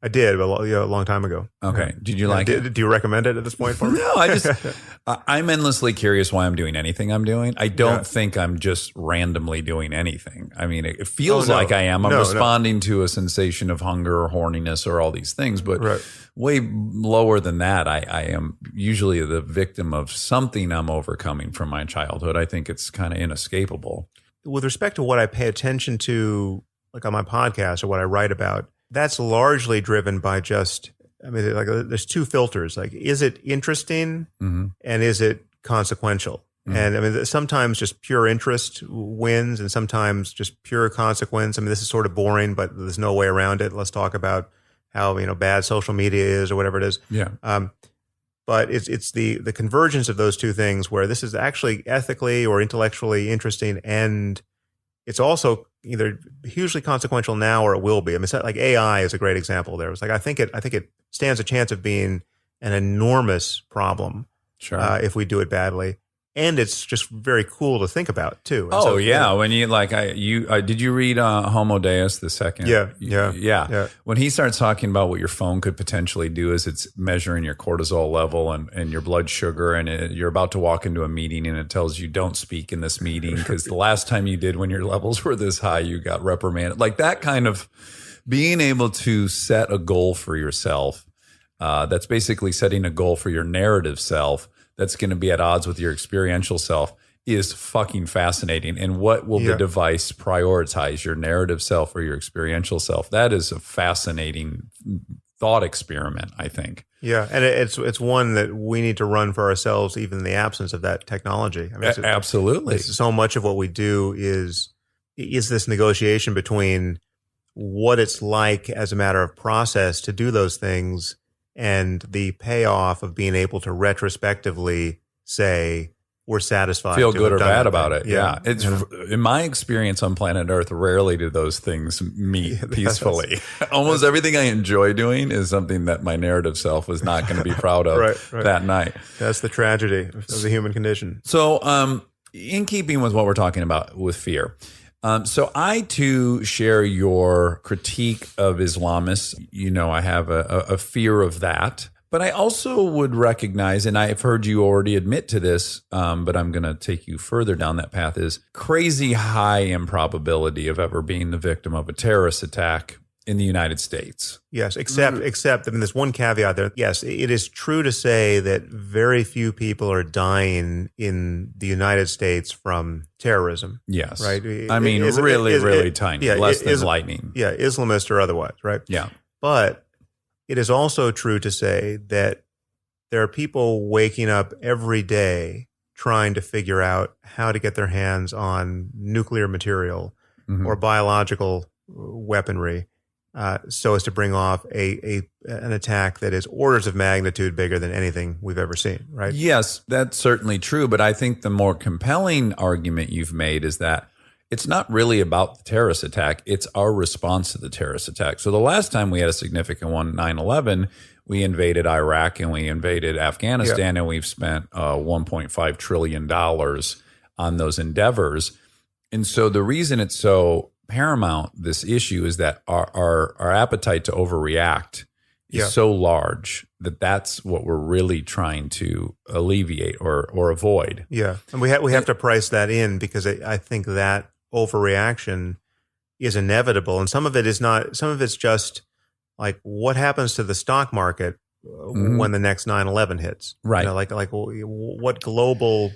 [SPEAKER 4] I did, but a long time ago.
[SPEAKER 1] Okay. Did you like it?
[SPEAKER 4] Do you recommend it at this point for me?
[SPEAKER 1] No, I'm endlessly curious why I'm doing anything I'm doing. I don't think I'm just randomly doing anything. I mean, it feels like I am. I'm responding to a sensation of hunger or horniness or all these things, but way lower than that. I am usually the victim of something I'm overcoming from my childhood. I think it's kind of inescapable.
[SPEAKER 4] With respect to what I pay attention to, like on my podcast or what I write about, that's largely driven by there's two filters. Like, is it interesting and is it consequential? And I mean, sometimes just pure interest wins, and sometimes just pure consequence. I mean, this is sort of boring, but there's no way around it. Let's talk about how bad social media is or whatever it is.
[SPEAKER 1] Yeah.
[SPEAKER 4] But it's the convergence of those two things where this is actually ethically or intellectually interesting, and it's also either hugely consequential now or it will be. I mean, it's like AI is a great example there. It's like I think it stands a chance of being an enormous problem if we do it badly. And it's just very cool to think about too. And
[SPEAKER 1] when you did you read Homo Deus the second?
[SPEAKER 4] Yeah.
[SPEAKER 1] When he starts talking about what your phone could potentially do is it's measuring your cortisol level and your blood sugar, and you're about to walk into a meeting and it tells you don't speak in this meeting because the last time you did when your levels were this high, you got reprimanded. Like that kind of being able to set a goal for yourself. That's basically setting a goal for your narrative self. That's going to be at odds with your experiential self, is fucking fascinating. And what will the device prioritize, your narrative self or your experiential self? That is a fascinating thought experiment, I think.
[SPEAKER 4] Yeah, and it's one that we need to run for ourselves, even in the absence of that technology. I mean,
[SPEAKER 1] Absolutely.
[SPEAKER 4] So much of what we do is this negotiation between what it's like as a matter of process to do those things and the payoff of being able to retrospectively say we're satisfied.
[SPEAKER 1] Feel
[SPEAKER 4] to
[SPEAKER 1] good
[SPEAKER 4] have
[SPEAKER 1] or
[SPEAKER 4] done
[SPEAKER 1] bad
[SPEAKER 4] that
[SPEAKER 1] about
[SPEAKER 4] thing.
[SPEAKER 1] it. Yeah. It's in my experience on planet Earth, rarely do those things meet peacefully. Almost everything I enjoy doing is something that my narrative self was not going to be proud of
[SPEAKER 4] Right.
[SPEAKER 1] that night.
[SPEAKER 4] That's the tragedy of the human condition.
[SPEAKER 1] So, in keeping with what we're talking about with fear, so I too share your critique of Islamists. You know, I have a fear of that. But I also would recognize, and I've heard you already admit to this, but I'm going to take you further down that path, is crazy high improbability of ever being the victim of a terrorist attack in the United States.
[SPEAKER 4] Yes, except, I mean, there's one caveat there. Yes, it is true to say that very few people are dying in the United States from terrorism.
[SPEAKER 1] Yes.
[SPEAKER 4] Right?
[SPEAKER 1] I mean, really tiny, less than lightning.
[SPEAKER 4] Yeah, Islamist or otherwise, right?
[SPEAKER 1] Yeah.
[SPEAKER 4] But it is also true to say that there are people waking up every day trying to figure out how to get their hands on nuclear material or biological weaponry so as to bring off an attack that is orders of magnitude bigger than anything we've ever seen, right?
[SPEAKER 1] Yes, that's certainly true. But I think the more compelling argument you've made is that it's not really about the terrorist attack. It's our response to the terrorist attack. So the last time we had a significant one, 9/11, we invaded Iraq and we invaded Afghanistan, and we've spent $1.5 trillion on those endeavors. And so the reason it's so paramount, this issue, is that our appetite to overreact is so large that that's what we're really trying to alleviate or avoid.
[SPEAKER 4] Yeah, and we have to price that in, because I think that overreaction is inevitable, and some of it is not. Some of it's just like what happens to the stock market when the next 9/11 hits,
[SPEAKER 1] right?
[SPEAKER 4] You know, like what global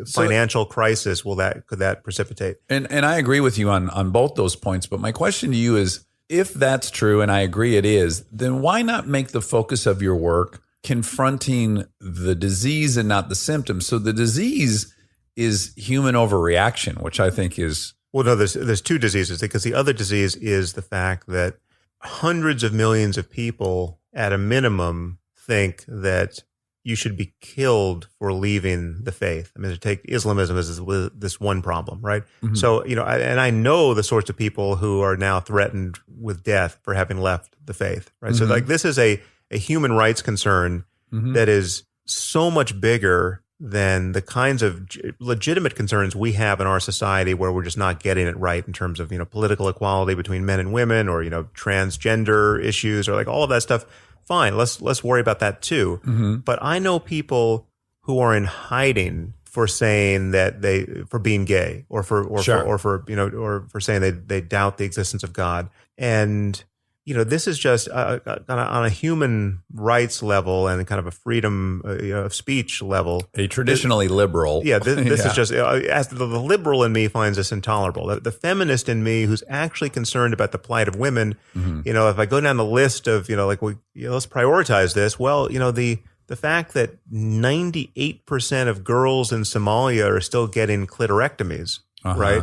[SPEAKER 4] financial crisis could that precipitate?
[SPEAKER 1] And I agree with you on both those points. But my question to you is, if that's true, and I agree it is, then why not make the focus of your work confronting the disease and not the symptoms? So the disease is human overreaction, which I think is...
[SPEAKER 4] Well, no, there's two diseases, because the other disease is the fact that hundreds of millions of people at a minimum think that you should be killed for leaving the faith. I mean, to take Islamism as this one problem, right? So, you know, I know the sorts of people who are now threatened with death for having left the faith, right? So like this is a human rights concern that is so much bigger than the kinds of legitimate concerns we have in our society, where we're just not getting it right in terms of, you know, political equality between men and women, or, you know, transgender issues, or like all of that stuff. Fine, let's worry about that too. But I know people who are in hiding for saying that for being gay, or for you know, or for saying they doubt the existence of God. And you know, this is just on a human rights level and kind of a freedom of speech level. A
[SPEAKER 1] traditionally liberal.
[SPEAKER 4] Yeah, this is just, as the liberal in me finds this intolerable. The feminist in me, who's actually concerned about the plight of women, you know, if I go down the list of, you know, like, let's prioritize this. Well, you know, the fact that 98% of girls in Somalia are still getting clitorectomies, right?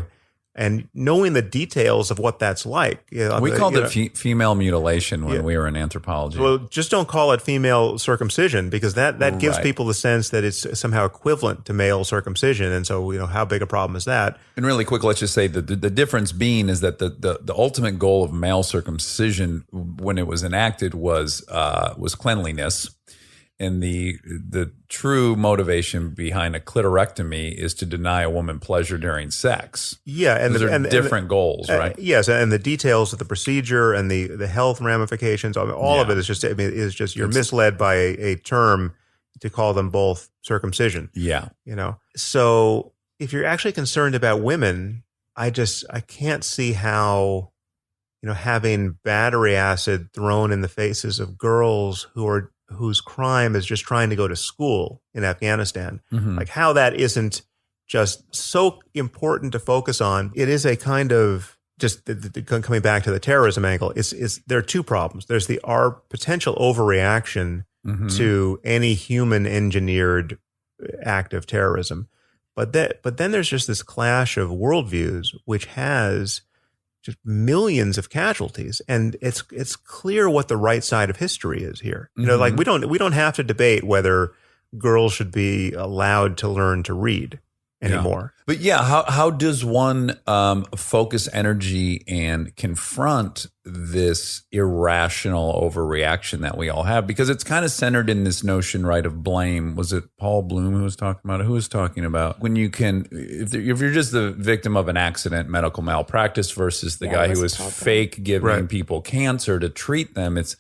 [SPEAKER 4] And knowing the details of what that's like. You know,
[SPEAKER 1] we called it female mutilation when we were in anthropology.
[SPEAKER 4] Well, just don't call it female circumcision, because that gives people the sense that it's somehow equivalent to male circumcision. And so, you know, how big a problem is that?
[SPEAKER 1] And really quick, let's just say that the difference being is that the ultimate goal of male circumcision, when it was enacted, was cleanliness. And the true motivation behind a clitorectomy is to deny a woman pleasure during sex.
[SPEAKER 4] Yeah, and
[SPEAKER 1] those are different goals, right?
[SPEAKER 4] Yes, and the details of the procedure and the health ramifications, all of it is just, I mean, is just, you're misled by a term to call them both circumcision.
[SPEAKER 1] Yeah,
[SPEAKER 4] you know. So if you're actually concerned about women, I can't see how, you know, having battery acid thrown in the faces of girls whose crime is just trying to go to school in Afghanistan, like how that isn't just so important to focus on. It is a kind of just coming back to the terrorism angle. There are two problems. There's our potential overreaction to any human engineered act of terrorism, but then there's just this clash of worldviews, which has just millions of casualties, and it's clear what the right side of history is here. You know, like we don't have to debate whether girls should be allowed to learn to read anymore.
[SPEAKER 1] But how does one focus energy and confront this irrational overreaction that we all have? Because it's kind of centered in this notion, right, of blame. Was it Paul Bloom who was talking about it? Who was talking about when you can, if you're just the victim of an accident, medical malpractice versus the guy who was fake giving people cancer to treat them, it's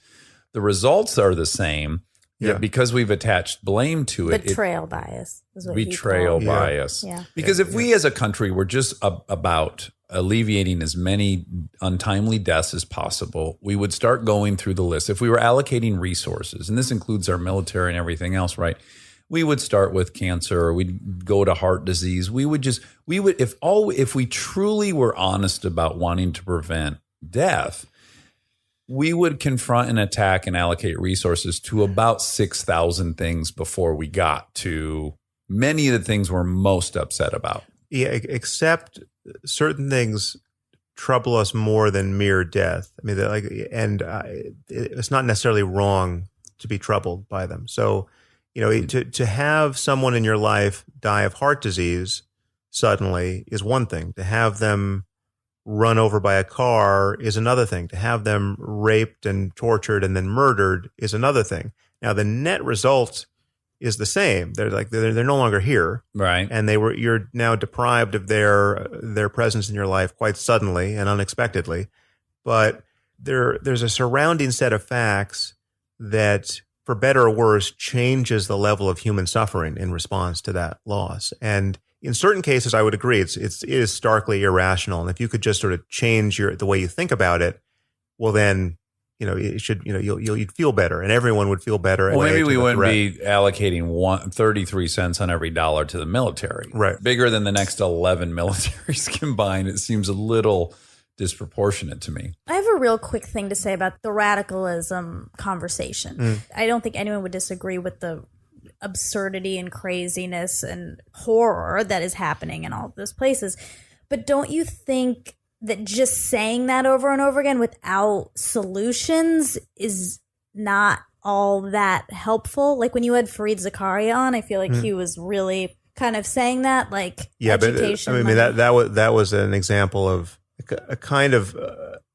[SPEAKER 1] the results are the same. Yeah, because we've attached blame to it.
[SPEAKER 2] Betrayal bias is what
[SPEAKER 1] betrayal bias.
[SPEAKER 2] Yeah.
[SPEAKER 1] Because if we as a country were just about alleviating as many untimely deaths as possible, we would start going through the list. If we were allocating resources, and this includes our military and everything else, right? We would start with cancer, or we'd go to heart disease. If we truly were honest about wanting to prevent death, we would confront and attack and allocate resources to about 6,000 things before we got to many of the things we're most upset about.
[SPEAKER 4] Yeah, except certain things trouble us more than mere death. I mean, it's not necessarily wrong to be troubled by them. So, you know, to have someone in your life die of heart disease suddenly is one thing. To have them run over by a car is another thing. To have them raped and tortured and then murdered is another thing. Now, the net result is the same. They're no longer here,
[SPEAKER 1] right?
[SPEAKER 4] And you're now deprived of their presence in your life quite suddenly and unexpectedly. But there's a surrounding set of facts that, for better or worse, changes the level of human suffering in response to that loss. And in certain cases, I would agree, it is starkly irrational. And if you could just sort of change the way you think about it, well, then, you know, you'd feel better, and everyone would feel better.
[SPEAKER 1] Well, maybe we wouldn't be allocating 33 cents on every dollar to the military.
[SPEAKER 4] Right.
[SPEAKER 1] Bigger than the next 11 militaries combined. It seems a little disproportionate to me.
[SPEAKER 2] I have a real quick thing to say about the radicalism conversation. I don't think anyone would disagree with the absurdity and craziness and horror that is happening in all those places. But don't you think that just saying that over and over again without solutions is not all that helpful? Like when you had Fareed Zakaria on, I feel like he was really kind of saying that, like, education.
[SPEAKER 4] But I mean, that was an example of a kind of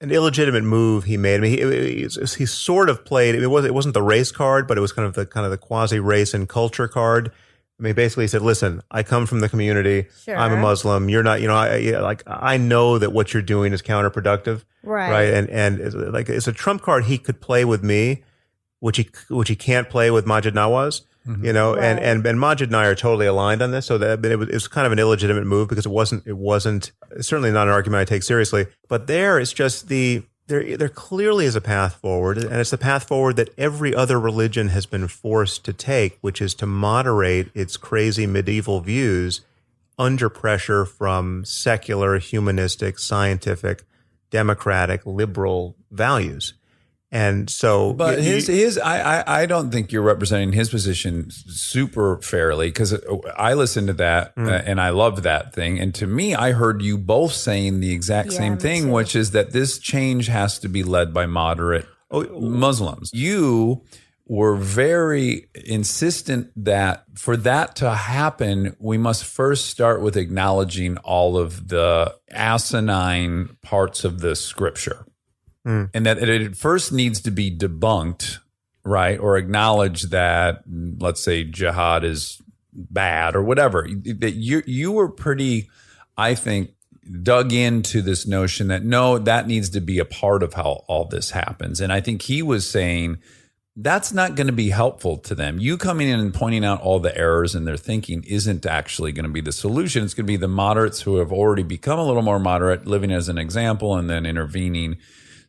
[SPEAKER 4] an illegitimate move he made. I mean, he sort of played. It wasn't the race card, but it was kind of the quasi race and culture card. I mean, basically, he said, "Listen, I come from the community. Sure. I'm a Muslim. You're not. You know, I know that what you're doing is counterproductive, right? And it's a trump card he could play with me, which he can't play with Maajid Nawaz." You know, right. and Maajid and I are totally aligned on this. So that it was kind of an illegitimate move because it wasn't certainly not an argument I take seriously. But it's just there clearly is a path forward, and it's the path forward that every other religion has been forced to take, which is to moderate its crazy medieval views under pressure from secular, humanistic, scientific, democratic, liberal values. And so,
[SPEAKER 1] but I don't think you're representing his position super fairly, because I listened to that and I loved that thing. And to me, I heard you both saying the exact same thing, too. Which is that this change has to be led by moderate Muslims. You were very insistent that for that to happen, we must first start with acknowledging all of the asinine parts of the scripture. And that it first needs to be debunked, right? Or acknowledge that, let's say, jihad is bad or whatever. That you were pretty, I think, dug into this notion that, no, that needs to be a part of how all this happens. And I think he was saying that's not going to be helpful to them. You coming in and pointing out all the errors in their thinking isn't actually going to be the solution. It's going to be the moderates who have already become a little more moderate, living as an example and then intervening.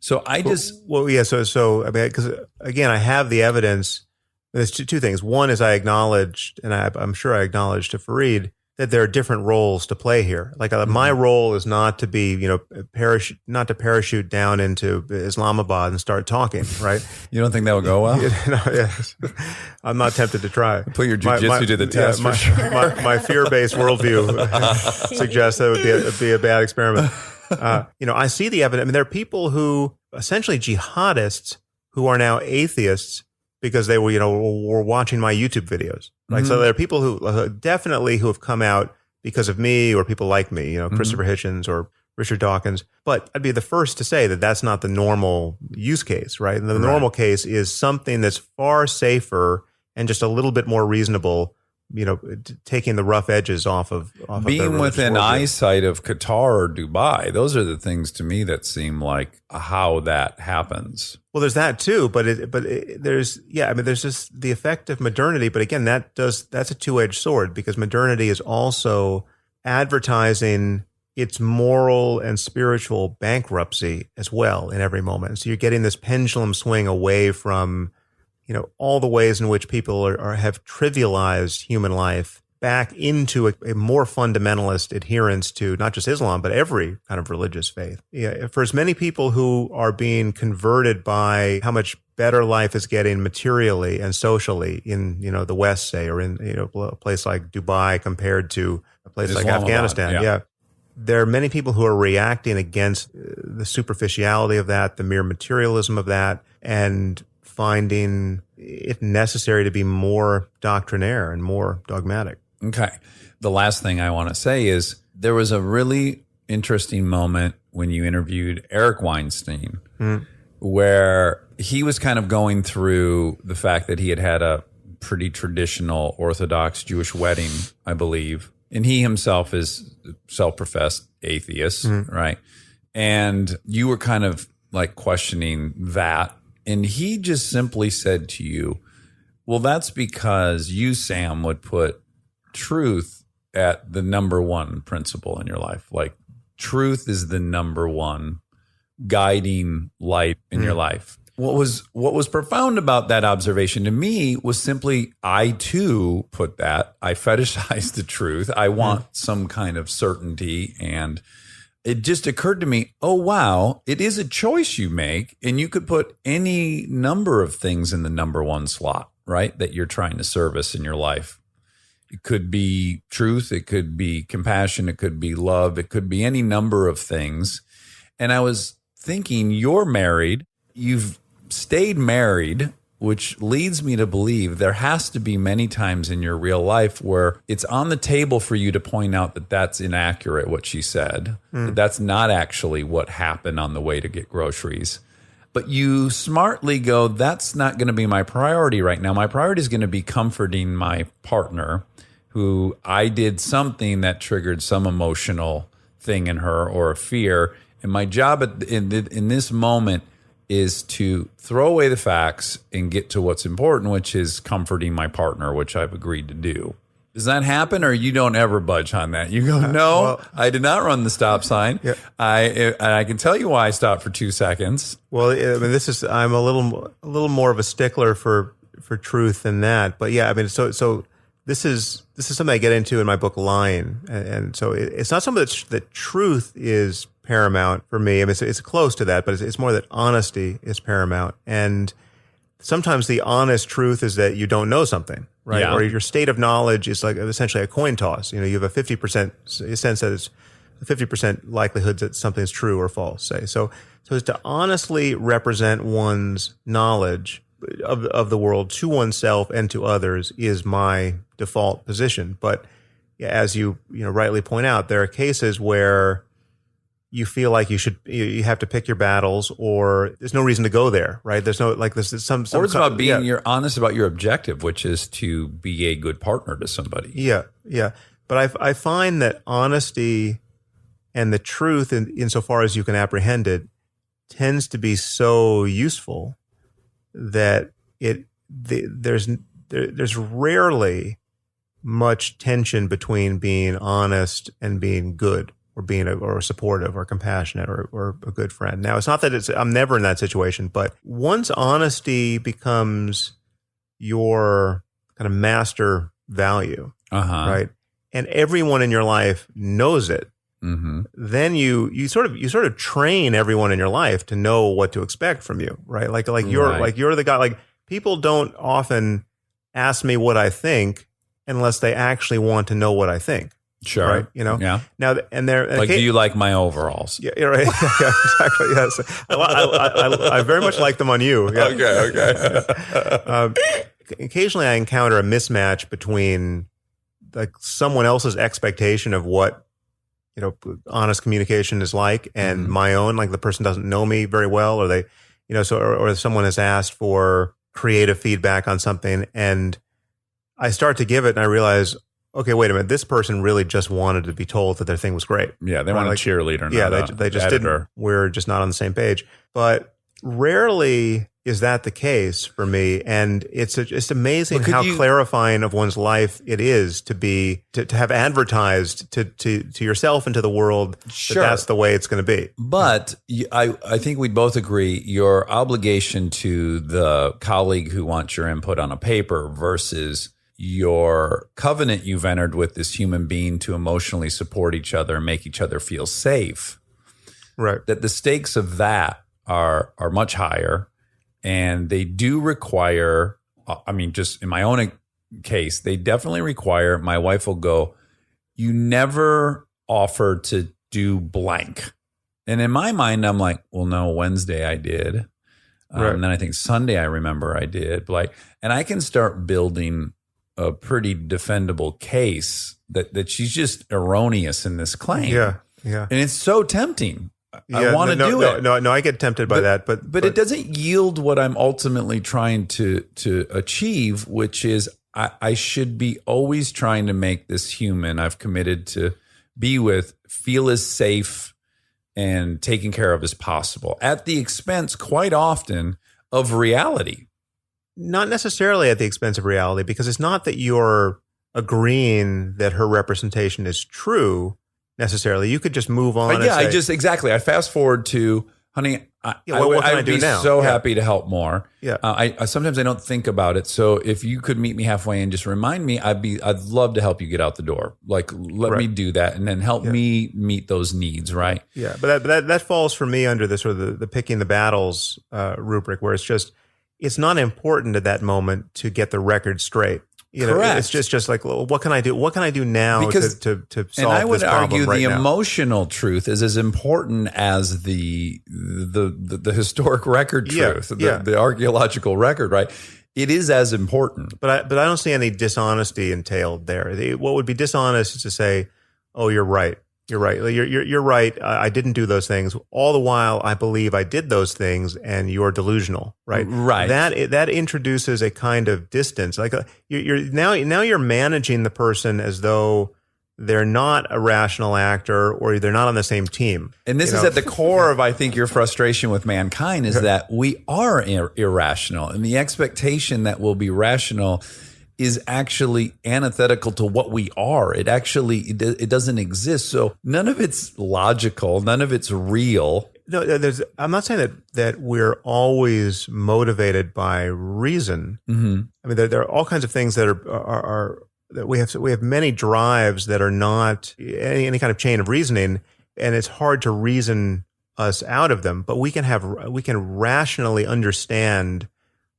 [SPEAKER 1] So I just
[SPEAKER 4] So I mean, because again, I have the evidence. There's two things. One is I acknowledged, and I'm sure I acknowledged to Fareed that there are different roles to play here. Like my role is not to be, not to parachute down into Islamabad and start talking, right?
[SPEAKER 1] You don't think that would go well?
[SPEAKER 4] Yes. I'm not tempted to try.
[SPEAKER 1] Put your jujitsu to the test for sure.
[SPEAKER 4] My fear-based worldview suggests that it would be a bad experiment. I see the evidence. I mean, there are people who essentially jihadists who are now atheists because they were watching my YouTube videos. Like, so there are people who definitely who have come out because of me or people like me, Christopher Hitchens or Richard Dawkins. But I'd be the first to say that that's not the normal use case, right? The normal case is something that's far safer and just a little bit more reasonable, taking the rough edges off of
[SPEAKER 1] being within eyesight of Qatar or Dubai. Those are the things to me that seem like how that happens.
[SPEAKER 4] Well, there's that too, but there's just the effect of modernity. But again, that's a two-edged sword, because modernity is also advertising its moral and spiritual bankruptcy as well in every moment. So you're getting this pendulum swing away from all the ways in which people have trivialized human life back into a more fundamentalist adherence to not just Islam, but every kind of religious faith. Yeah, for as many people who are being converted by how much better life is getting materially and socially in, the West, say, or in, a place like Dubai compared to a place like Afghanistan. Yeah. There are many people who are reacting against the superficiality of that, the mere materialism of that, and finding it necessary to be more doctrinaire and more dogmatic.
[SPEAKER 1] Okay. The last thing I want to say is there was a really interesting moment when you interviewed Eric Weinstein, where he was kind of going through the fact that he had a pretty traditional Orthodox Jewish wedding, I believe. And he himself is self-professed atheist, right? And you were kind of like questioning that. And he just simply said to you, well, that's because you, Sam, would put truth at the number one principle in your life. Like, truth is the number one guiding light in your life. What was profound about that observation to me was simply, I too put that. I fetishize the truth. I want some kind of certainty, and it just occurred to me, oh, wow, it is a choice you make, and you could put any number of things in the number one slot, right, that you're trying to service in your life. It could be truth. It could be compassion. It could be love. It could be any number of things. And I was thinking, you're married. You've stayed married, which leads me to believe there has to be many times in your real life where it's on the table for you to point out that that's inaccurate, what she said, that that's not actually what happened on the way to get groceries. But you smartly go, that's not going to be my priority right now. My priority is going to be comforting my partner, who I did something that triggered some emotional thing in her or a fear. And my job in this moment is to throw away the facts and get to what's important, which is comforting my partner, which I've agreed to do. Does that happen, or you don't ever budge on that? You go, no, well, I did not run the stop sign. Yeah. I can tell you why I stopped for 2 seconds.
[SPEAKER 4] Well, I mean, I'm a little more of a stickler for truth than that. But yeah, I mean, so this is something I get into in my book, Lying, and so it's not something that truth is paramount for me. I mean, it's close to that, but it's more that honesty is paramount. And sometimes the honest truth is that you don't know something, right? Yeah. Or your state of knowledge is like essentially a coin toss. You have a 50% sense that it's a 50% likelihood that something's true or false, say. So it's to honestly represent one's knowledge of the world to oneself and to others is my default position. But as you rightly point out, there are cases where you feel like you have to pick your battles, or there's no reason to go there, right? There's no, like, there's some
[SPEAKER 1] or it's about being you're honest about your objective, which is to be a good partner to somebody.
[SPEAKER 4] Yeah. But I find that honesty and the truth, insofar as you can apprehend it, tends to be so useful that there's rarely much tension between being honest and being good, or being or supportive or compassionate or a good friend. Now, it's not that I'm never in that situation, but once honesty becomes your kind of master value, right? and everyone in your life knows it, then you sort of train everyone in your life to know what to expect from you, right? Like you're the guy. Like, people don't often ask me what I think unless they actually want to know what I think.
[SPEAKER 1] Sure.
[SPEAKER 4] Right. You know.
[SPEAKER 1] Yeah.
[SPEAKER 4] Now, and they're
[SPEAKER 1] Like, do you like my overalls?
[SPEAKER 4] Yeah. Right. Yeah, exactly. Yes. I very much like them on you. Yeah.
[SPEAKER 1] Okay.
[SPEAKER 4] Occasionally, I encounter a mismatch between like someone else's expectation of what, you know, honest communication is like, and my own. Like, the person doesn't know me very well, or they, you know, or someone has asked for creative feedback on something, and I start to give it, and I realize, okay, wait a minute, this person really just wanted to be told that their thing was great.
[SPEAKER 1] Yeah, they want a cheerleader.
[SPEAKER 4] Yeah,
[SPEAKER 1] not
[SPEAKER 4] they just
[SPEAKER 1] editor.
[SPEAKER 4] didn't. We're just not on the same page. But rarely is that the case for me, and it's amazing how clarifying of one's life it is to have advertised to yourself and to the world that that's the way it's going to be.
[SPEAKER 1] But I think we'd both agree your obligation to the colleague who wants your input on a paper versus your covenant you've entered with this human being to emotionally support each other and make each other feel safe.
[SPEAKER 4] Right.
[SPEAKER 1] That the stakes of that are much higher, and they do require, I mean, just in my own case, they definitely require, my wife will go, you never offer to do blank. And in my mind, I'm like, well, no, Wednesday I did.
[SPEAKER 4] Right.
[SPEAKER 1] And then I think Sunday I remember I did. Like, and I can start building a pretty defendable case that she's just erroneous in this claim.
[SPEAKER 4] Yeah. Yeah.
[SPEAKER 1] And it's so tempting. I want to do it.
[SPEAKER 4] No, I get tempted by that, but
[SPEAKER 1] it doesn't yield what I'm ultimately trying to achieve, which is I should be always trying to make this human I've committed to be with feel as safe and taken care of as possible, at the expense quite often of reality.
[SPEAKER 4] Not necessarily at the expense of reality, because it's not that you're agreeing that her representation is true necessarily. You could just move on.
[SPEAKER 1] Yeah, I fast forward to, honey,
[SPEAKER 4] what can I do
[SPEAKER 1] be
[SPEAKER 4] now?
[SPEAKER 1] so happy to help more.
[SPEAKER 4] Yeah.
[SPEAKER 1] I sometimes I don't think about it. So if you could meet me halfway and just remind me, I'd love to help you get out the door. Like, let me do that, and then help me meet those needs. Right.
[SPEAKER 4] Yeah. But that falls for me under the sort of the picking the battles rubric, where it's not important at that moment to get the record straight. You know,
[SPEAKER 1] correct.
[SPEAKER 4] It's just like, well, what can I do? What can I do now to solve this problem?
[SPEAKER 1] And I would argue
[SPEAKER 4] right
[SPEAKER 1] the
[SPEAKER 4] now?
[SPEAKER 1] emotional truth is as important as the historic record truth, the archaeological record, right? It is as important.
[SPEAKER 4] But I don't see any dishonesty entailed there. What would be dishonest is to say, "Oh, you're right. You're right. You're right. I didn't do those things. All the while, I believe I did those things, and you're delusional." Right.
[SPEAKER 1] Right.
[SPEAKER 4] That introduces a kind of distance. Like you're managing the person as though they're not a rational actor, or they're not on the same team.
[SPEAKER 1] And this is at the core of, I think, your frustration with mankind is that we are irrational, and the expectation that we'll be rational is actually antithetical to what we are. It doesn't exist. So none of it's logical. None of it's real.
[SPEAKER 4] No, I'm not saying that we're always motivated by reason.
[SPEAKER 1] Mm-hmm.
[SPEAKER 4] I mean, there are all kinds of things that are that we have many drives that are not any kind of chain of reasoning, and it's hard to reason us out of them. But we can rationally understand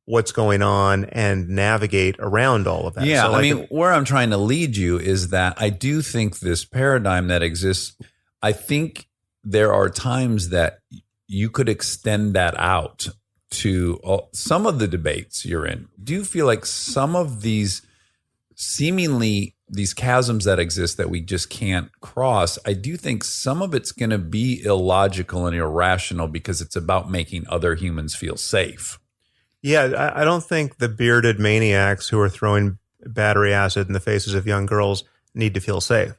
[SPEAKER 4] what's going on and navigate around all of that.
[SPEAKER 1] Yeah,
[SPEAKER 4] so
[SPEAKER 1] I mean, where I'm trying to lead you is that I do think this paradigm that exists, I think there are times that you could extend that out to some of the debates you're in. Do you feel like some of these chasms that exist that we just can't cross, I do think some of it's going to be illogical and irrational because it's about making other humans feel safe.
[SPEAKER 4] Yeah, I don't think the bearded maniacs who are throwing battery acid in the faces of young girls need to feel safe.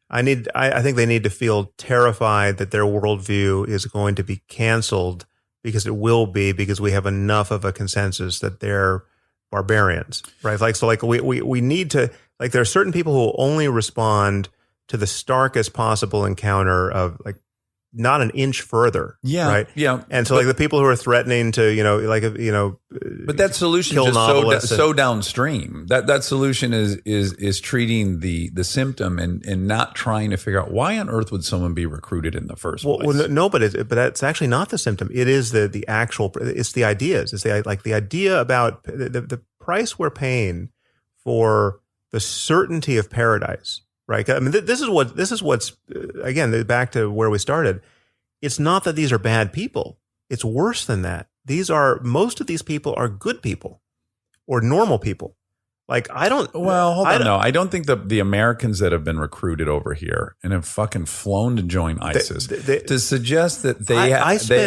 [SPEAKER 4] I think they need to feel terrified that their worldview is going to be canceled, because it will be, because we have enough of a consensus that they're barbarians, right? We need to, like, there are certain people who will only respond to the starkest possible encounter of, like, not an inch further.
[SPEAKER 1] Yeah,
[SPEAKER 4] right.
[SPEAKER 1] yeah.
[SPEAKER 4] And so, like the people who are threatening to,
[SPEAKER 1] but that solution
[SPEAKER 4] kill
[SPEAKER 1] is just
[SPEAKER 4] novelists
[SPEAKER 1] so downstream. That solution is treating the symptom and not trying to figure out why on earth would someone be recruited in the first place.
[SPEAKER 4] Well, no, but that's actually not the symptom. It is the actual. It's the ideas. It's the idea about the price we're paying for the certainty of paradise. Right. I mean, this is what's again, back to where we started. It's not that these are bad people. It's worse than that. Most of these people are good people or normal people. Like, I don't.
[SPEAKER 1] Well, hold on. No, I don't think the Americans that have been recruited over here and have fucking flown to join ISIS to suggest that they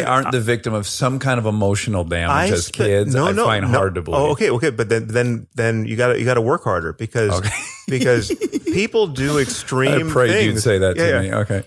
[SPEAKER 1] aren't the victim of some kind of emotional damage as kids. I find hard to believe.
[SPEAKER 4] Oh, okay, but then you got to work harder because people do extreme.
[SPEAKER 1] I prayed
[SPEAKER 4] things.
[SPEAKER 1] you'd say that to me. Okay,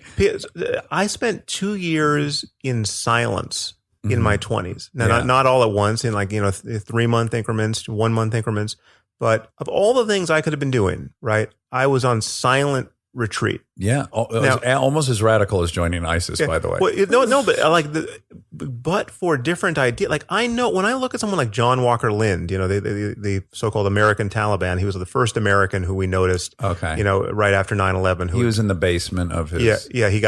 [SPEAKER 4] I spent 2 years in silence in my 20s. Now, not all at once, in 3-month increments, 1-month increments. But of all the things I could have been doing, right, I was on silent retreat.
[SPEAKER 1] Yeah, almost as radical as joining ISIS, by the way.
[SPEAKER 4] Well, but for different ideas. Like, I know when I look at someone like John Walker Lind, the so-called American Taliban, he was the first American who we noticed.
[SPEAKER 1] Okay.
[SPEAKER 4] Right after 9/11.
[SPEAKER 1] He was in the basement of his.
[SPEAKER 4] Yeah. He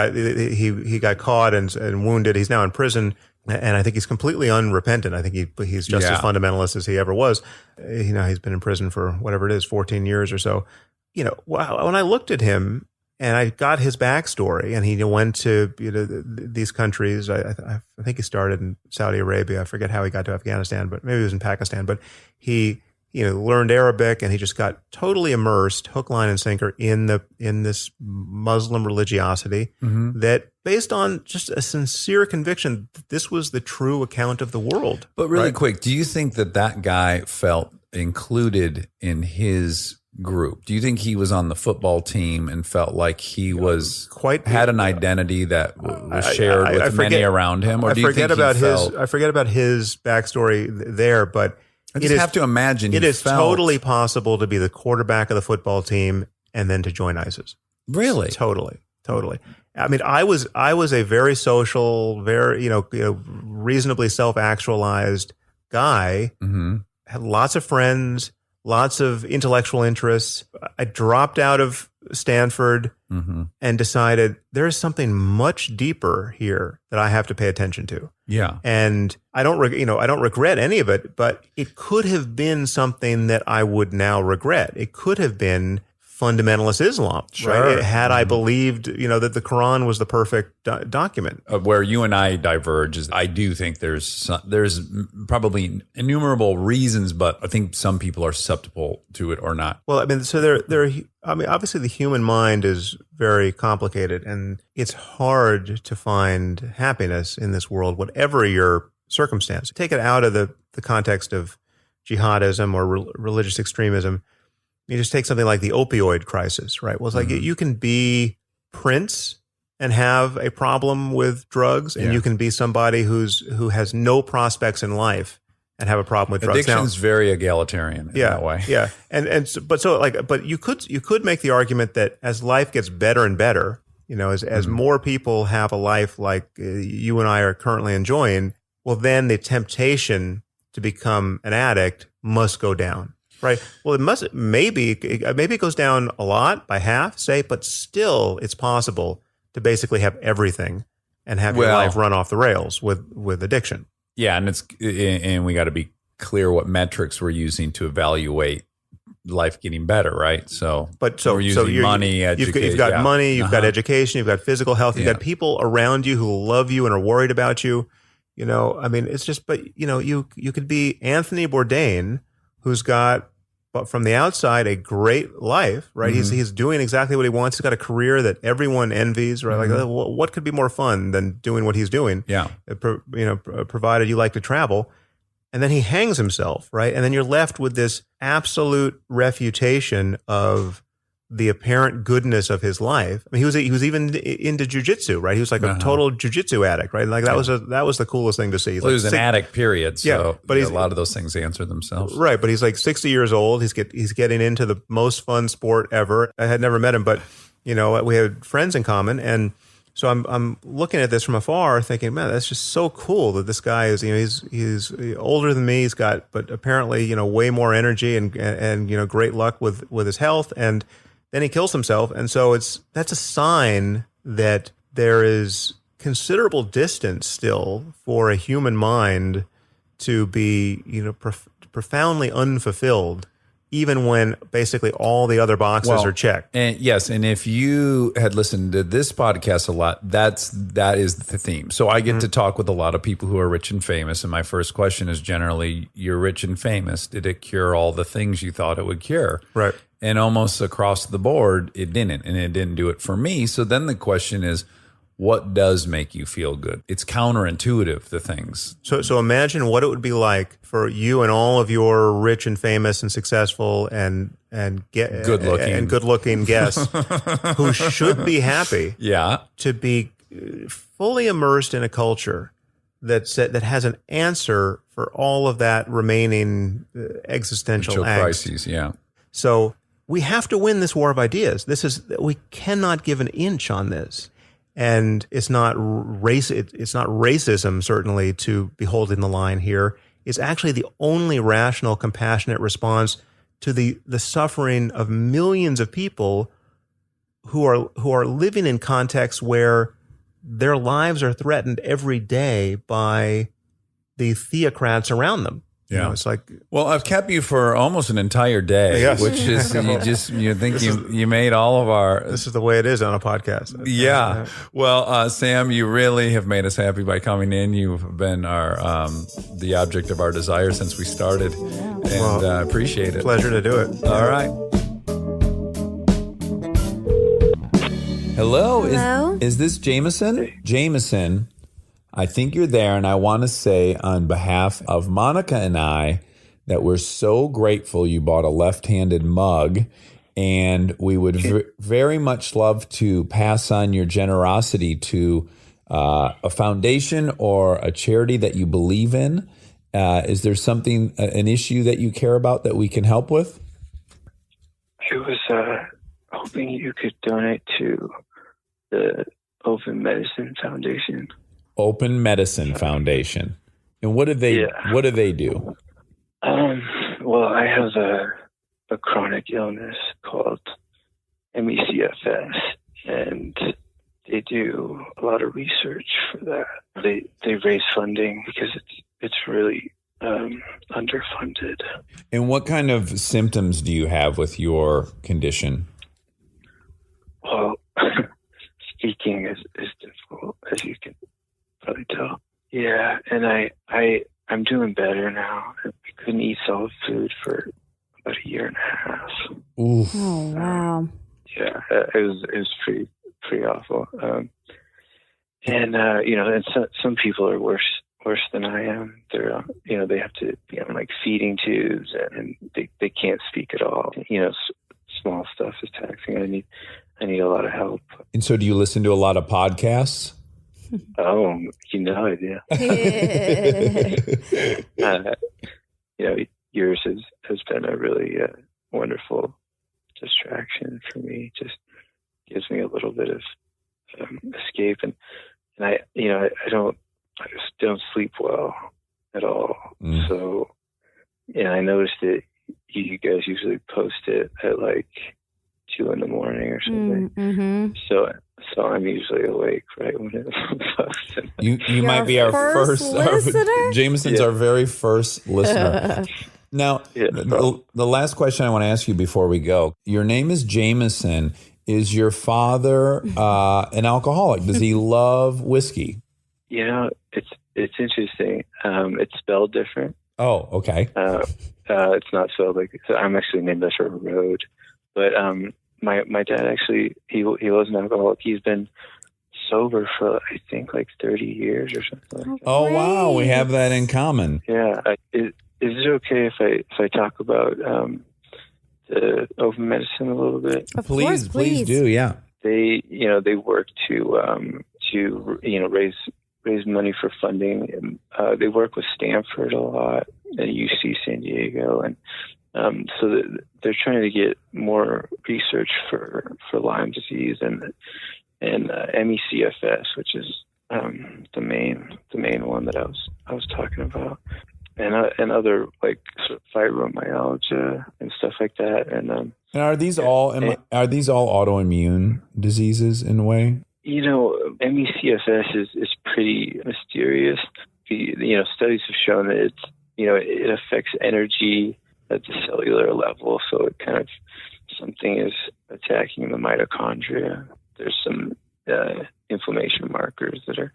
[SPEAKER 4] got caught and wounded. He's now in prison. And I think he's completely unrepentant. I think he's just as fundamentalist as he ever was. He's been in prison for whatever it is, 14 years or so. Wow. When I looked at him and I got his backstory, and he went to these countries. I think he started in Saudi Arabia. I forget how he got to Afghanistan, but maybe he was in Pakistan. But he learned Arabic, and he just got totally immersed, hook, line, and sinker in this Muslim religiosity that, based on just a sincere conviction, this was the true account of the world.
[SPEAKER 1] But really quick, do you think that guy felt included in his group? Do you think he was on the football team and felt like he was had an identity that was shared with many around him? Or do you think
[SPEAKER 4] I forget about his backstory there, but
[SPEAKER 1] I just have to imagine
[SPEAKER 4] it is totally possible to be the quarterback of the football team and then to join ISIS.
[SPEAKER 1] Really?
[SPEAKER 4] Totally. I mean, I was a very social, very reasonably self-actualized guy. Mm-hmm. Had lots of friends, lots of intellectual interests. I dropped out of Stanford and decided there is something much deeper here that I have to pay attention to.
[SPEAKER 1] Yeah.
[SPEAKER 4] And I don't regret any of it, but it could have been something that I would now regret. It could have been fundamentalist Islam, right? Had I believed, that the Quran was the perfect document.
[SPEAKER 1] Where you and I diverge is, I do think there's probably innumerable reasons, but I think some people are susceptible to it or not.
[SPEAKER 4] Well, I mean, so obviously the human mind is very complicated, and it's hard to find happiness in this world, whatever your circumstance. Take it out of the context of jihadism or religious extremism. You just take something like the opioid crisis, right? Well, it's like you can be Prince and have a problem with drugs, and you can be somebody who has no prospects in life and have a problem with drugs.
[SPEAKER 1] Addiction's very egalitarian in that way.
[SPEAKER 4] Yeah, but you could make the argument that as life gets better and better, as more people have a life like you and I are currently enjoying, well, then the temptation to become an addict must go down. Right. Well, maybe it goes down a lot, by half, say, but still it's possible to basically have everything and have your life run off the rails with addiction.
[SPEAKER 1] Yeah. And we got to be clear what metrics we're using to evaluate life getting better. Right. So we're using money, education.
[SPEAKER 4] You've got money, you've got education, you've got physical health, you've got people around you who love you and are worried about you. I mean, it's just, but you could be Anthony Bourdain, who's got, but from the outside, a great life, right? Mm-hmm. He's doing exactly what he wants. He's got a career that everyone envies, right? Mm-hmm. Like, what could be more fun than doing what he's doing?
[SPEAKER 1] Yeah.
[SPEAKER 4] Provided you like to travel. And then he hangs himself, right? And then you're left with this absolute refutation of the apparent goodness of his life. I mean, he was even into jujitsu, right? He was like a total jujitsu addict, right? Like that was the coolest thing to see.
[SPEAKER 1] Well, he was an addict, period. So
[SPEAKER 4] but
[SPEAKER 1] a lot of those things answer themselves,
[SPEAKER 4] right? But he's like 60 years old. He's getting into the most fun sport ever. I had never met him, but we had friends in common, and So I'm looking at this from afar, thinking, man, that's just so cool that this guy is, he's older than me. He's got, but apparently, way more energy and great luck with his health. And then he kills himself. And so that's a sign that there is considerable distance still for a human mind to be, profoundly unfulfilled, even when basically all the other boxes are checked.
[SPEAKER 1] And yes, and if you had listened to this podcast a lot, that is the theme. So I get to talk with a lot of people who are rich and famous, and my first question is generally, you're rich and famous. Did it cure all the things you thought it would cure?
[SPEAKER 4] Right.
[SPEAKER 1] And almost across the board, it didn't, and it didn't do it for me. So then the question is, what does make you feel good? It's counterintuitive, the things.
[SPEAKER 4] So imagine what it would be like for you and all of your rich and famous and successful and good looking guests who should be happy.
[SPEAKER 1] Yeah.
[SPEAKER 4] To be fully immersed in a culture that has an answer for all of that remaining existential angst.
[SPEAKER 1] Crises. Yeah.
[SPEAKER 4] So we have to win this war of ideas. We cannot give an inch on this. And it's not racism, certainly, to be holding the line here. It's actually the only rational, compassionate response to the suffering of millions of people who are living in contexts where their lives are threatened every day by the theocrats around them.
[SPEAKER 1] Yeah,
[SPEAKER 4] it's like,
[SPEAKER 1] well, I've kept you for almost an entire day,
[SPEAKER 4] yes.
[SPEAKER 1] Which is you think you made all of our.
[SPEAKER 4] This is the way it is on a podcast.
[SPEAKER 1] Yeah. Well, Sam, you really have made us happy by coming in. You've been our the object of our desire since we started, and I appreciate it.
[SPEAKER 4] Pleasure to do it.
[SPEAKER 1] All right. Hello. Is this Jameson? Jameson. I think you're there, and I want to say on behalf of Monica and I that we're so grateful you bought a left-handed mug, and we would very much love to pass on your generosity to a foundation or a charity that you believe in. Is there an issue that you care about that we can help with?
[SPEAKER 6] I was hoping you could donate to the Open Medicine Foundation.
[SPEAKER 1] Open Medicine Foundation. And what do they do?
[SPEAKER 6] Well, I have a chronic illness called MECFS, and they do a lot of research for that. They raise funding because it's really underfunded.
[SPEAKER 1] And what kind of symptoms do you have with your condition?
[SPEAKER 6] Well, speaking is difficult, as you can probably tell. Yeah, and I'm doing better now. I couldn't eat solid food for about a year and a half.
[SPEAKER 1] Oof.
[SPEAKER 2] Oh wow.
[SPEAKER 6] Yeah, it was pretty awful. And some people are worse than I am. They're they have to be on like feeding tubes, and they can't speak at all. Small stuff is taxing. I need a lot of help. And
[SPEAKER 1] so, do you listen to a lot of podcasts?
[SPEAKER 6] Oh, no idea. Yours has been a really wonderful distraction for me. Just gives me a little bit of escape, and I just don't sleep well at all. So, I noticed that you guys usually post it at like 2 a.m. or something.
[SPEAKER 2] Mm-hmm.
[SPEAKER 6] So I'm usually awake right when it's posted.
[SPEAKER 1] You might be our first listener? Jameson's our very first listener. Now, the last question I want to ask you before we go. Your name is Jameson. Is your father an alcoholic? Does he love whiskey?
[SPEAKER 6] It's interesting. It's spelled different.
[SPEAKER 1] Oh, okay.
[SPEAKER 6] It's not spelled like. So I'm actually named after a road, but my dad actually he was an alcoholic. He's been sober for I think like 30 years or something. Like that.
[SPEAKER 1] Oh wow, we have that in common.
[SPEAKER 6] Yeah. Is it okay if I talk about the open medicine a little bit?
[SPEAKER 2] Of course,
[SPEAKER 1] please do. Yeah.
[SPEAKER 6] They work to raise money for funding, and they work with Stanford a lot and UC San Diego, and so they're trying to get more research for Lyme disease, and and MECFS, which is the main one that I was talking about, and other like sort of fibromyalgia and stuff like that. And
[SPEAKER 1] are these all autoimmune diseases in a way?
[SPEAKER 6] MECFS is pretty mysterious. Studies have shown that it affects energy at the cellular level, so it kind of something is attacking the mitochondria. There's some inflammation markers that are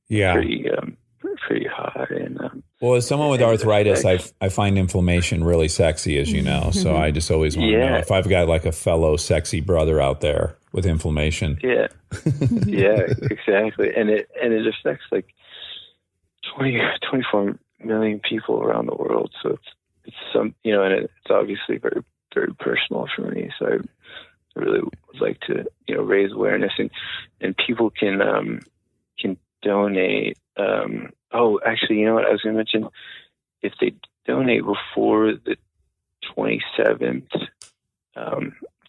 [SPEAKER 6] pretty high. And
[SPEAKER 1] well, as someone with arthritis, I find inflammation really sexy, as you know. So I just always want to know if I've got like a fellow sexy brother out there with inflammation.
[SPEAKER 6] Yeah, exactly. And it affects like 24 million people around the world. So it's some, and it's obviously very, very personal for me. So I really would like to, raise awareness, and people can donate. Actually, you know what I was going to mention? If they donate before the 27th,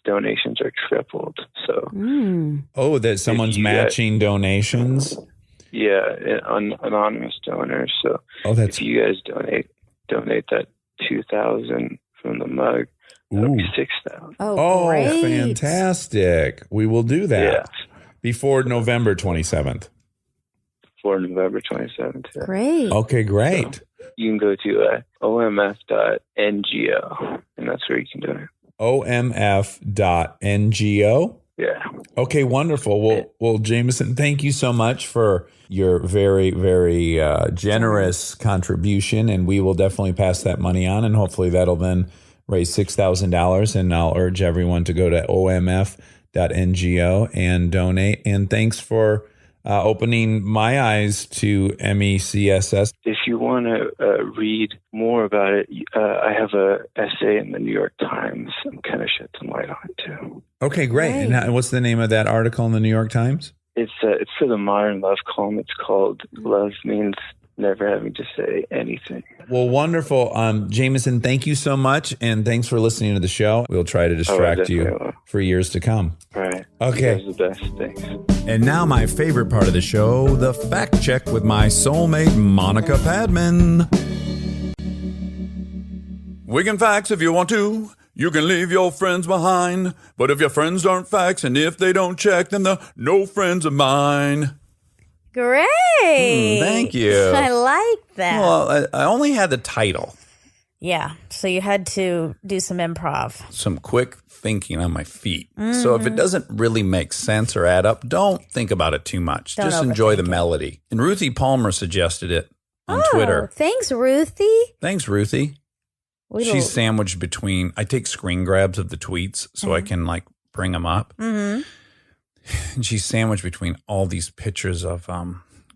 [SPEAKER 6] donations are tripled. So,
[SPEAKER 1] that someone's matching donations.
[SPEAKER 6] Yeah, anonymous donors. So, if you guys donate that 2,000 from the mug, that'll be 6,000.
[SPEAKER 2] Oh, great.
[SPEAKER 1] Fantastic! We will do that before November 27th.
[SPEAKER 6] For November 27th. Yeah.
[SPEAKER 2] Great.
[SPEAKER 1] Okay, great.
[SPEAKER 6] So you can go to omf.ngo, and that's where you can donate.
[SPEAKER 1] omf.ngo?
[SPEAKER 6] Yeah.
[SPEAKER 1] Okay, wonderful. Well, Jameson, thank you so much for your very, very generous contribution, and we will definitely pass that money on, and hopefully that'll then raise $6,000, and I'll urge everyone to go to omf.ngo and donate. And thanks for opening my eyes to MECSS.
[SPEAKER 6] If you want to read more about it, I have an essay in the New York Times. I'm kind of shed some light on it too.
[SPEAKER 1] Okay, great. And what's the name of that article in the New York Times?
[SPEAKER 6] It's for the Modern Love column. It's called "Love Means Never Having to Say Anything."
[SPEAKER 1] Well, wonderful. Jameson, thank you so much, and thanks for listening to the show. We'll try to distract you for years to come.
[SPEAKER 6] All right.
[SPEAKER 1] Okay.
[SPEAKER 6] You guys are the best. Thanks.
[SPEAKER 1] And now my favorite part of the show, the fact check with my soulmate, Monica Padman. Wigan facts if you want to. You can leave your friends behind. But if your friends aren't facts, and if they don't check, then they're no friends of mine.
[SPEAKER 2] Great.
[SPEAKER 1] Thank you.
[SPEAKER 2] I like that.
[SPEAKER 1] Well, I only had the title.
[SPEAKER 2] Yeah. So you had to do some improv.
[SPEAKER 1] Some quick thinking on my feet. So if it doesn't really make sense or add up, don't think about it too much. Just enjoy the melody. And Ruthie Palmer suggested it on Twitter.
[SPEAKER 2] Thanks, Ruthie.
[SPEAKER 1] Thanks, Ruthie. She's sandwiched between, I take screen grabs of the tweets so I can like bring them up. Mm-hmm. And she's sandwiched between all these pictures of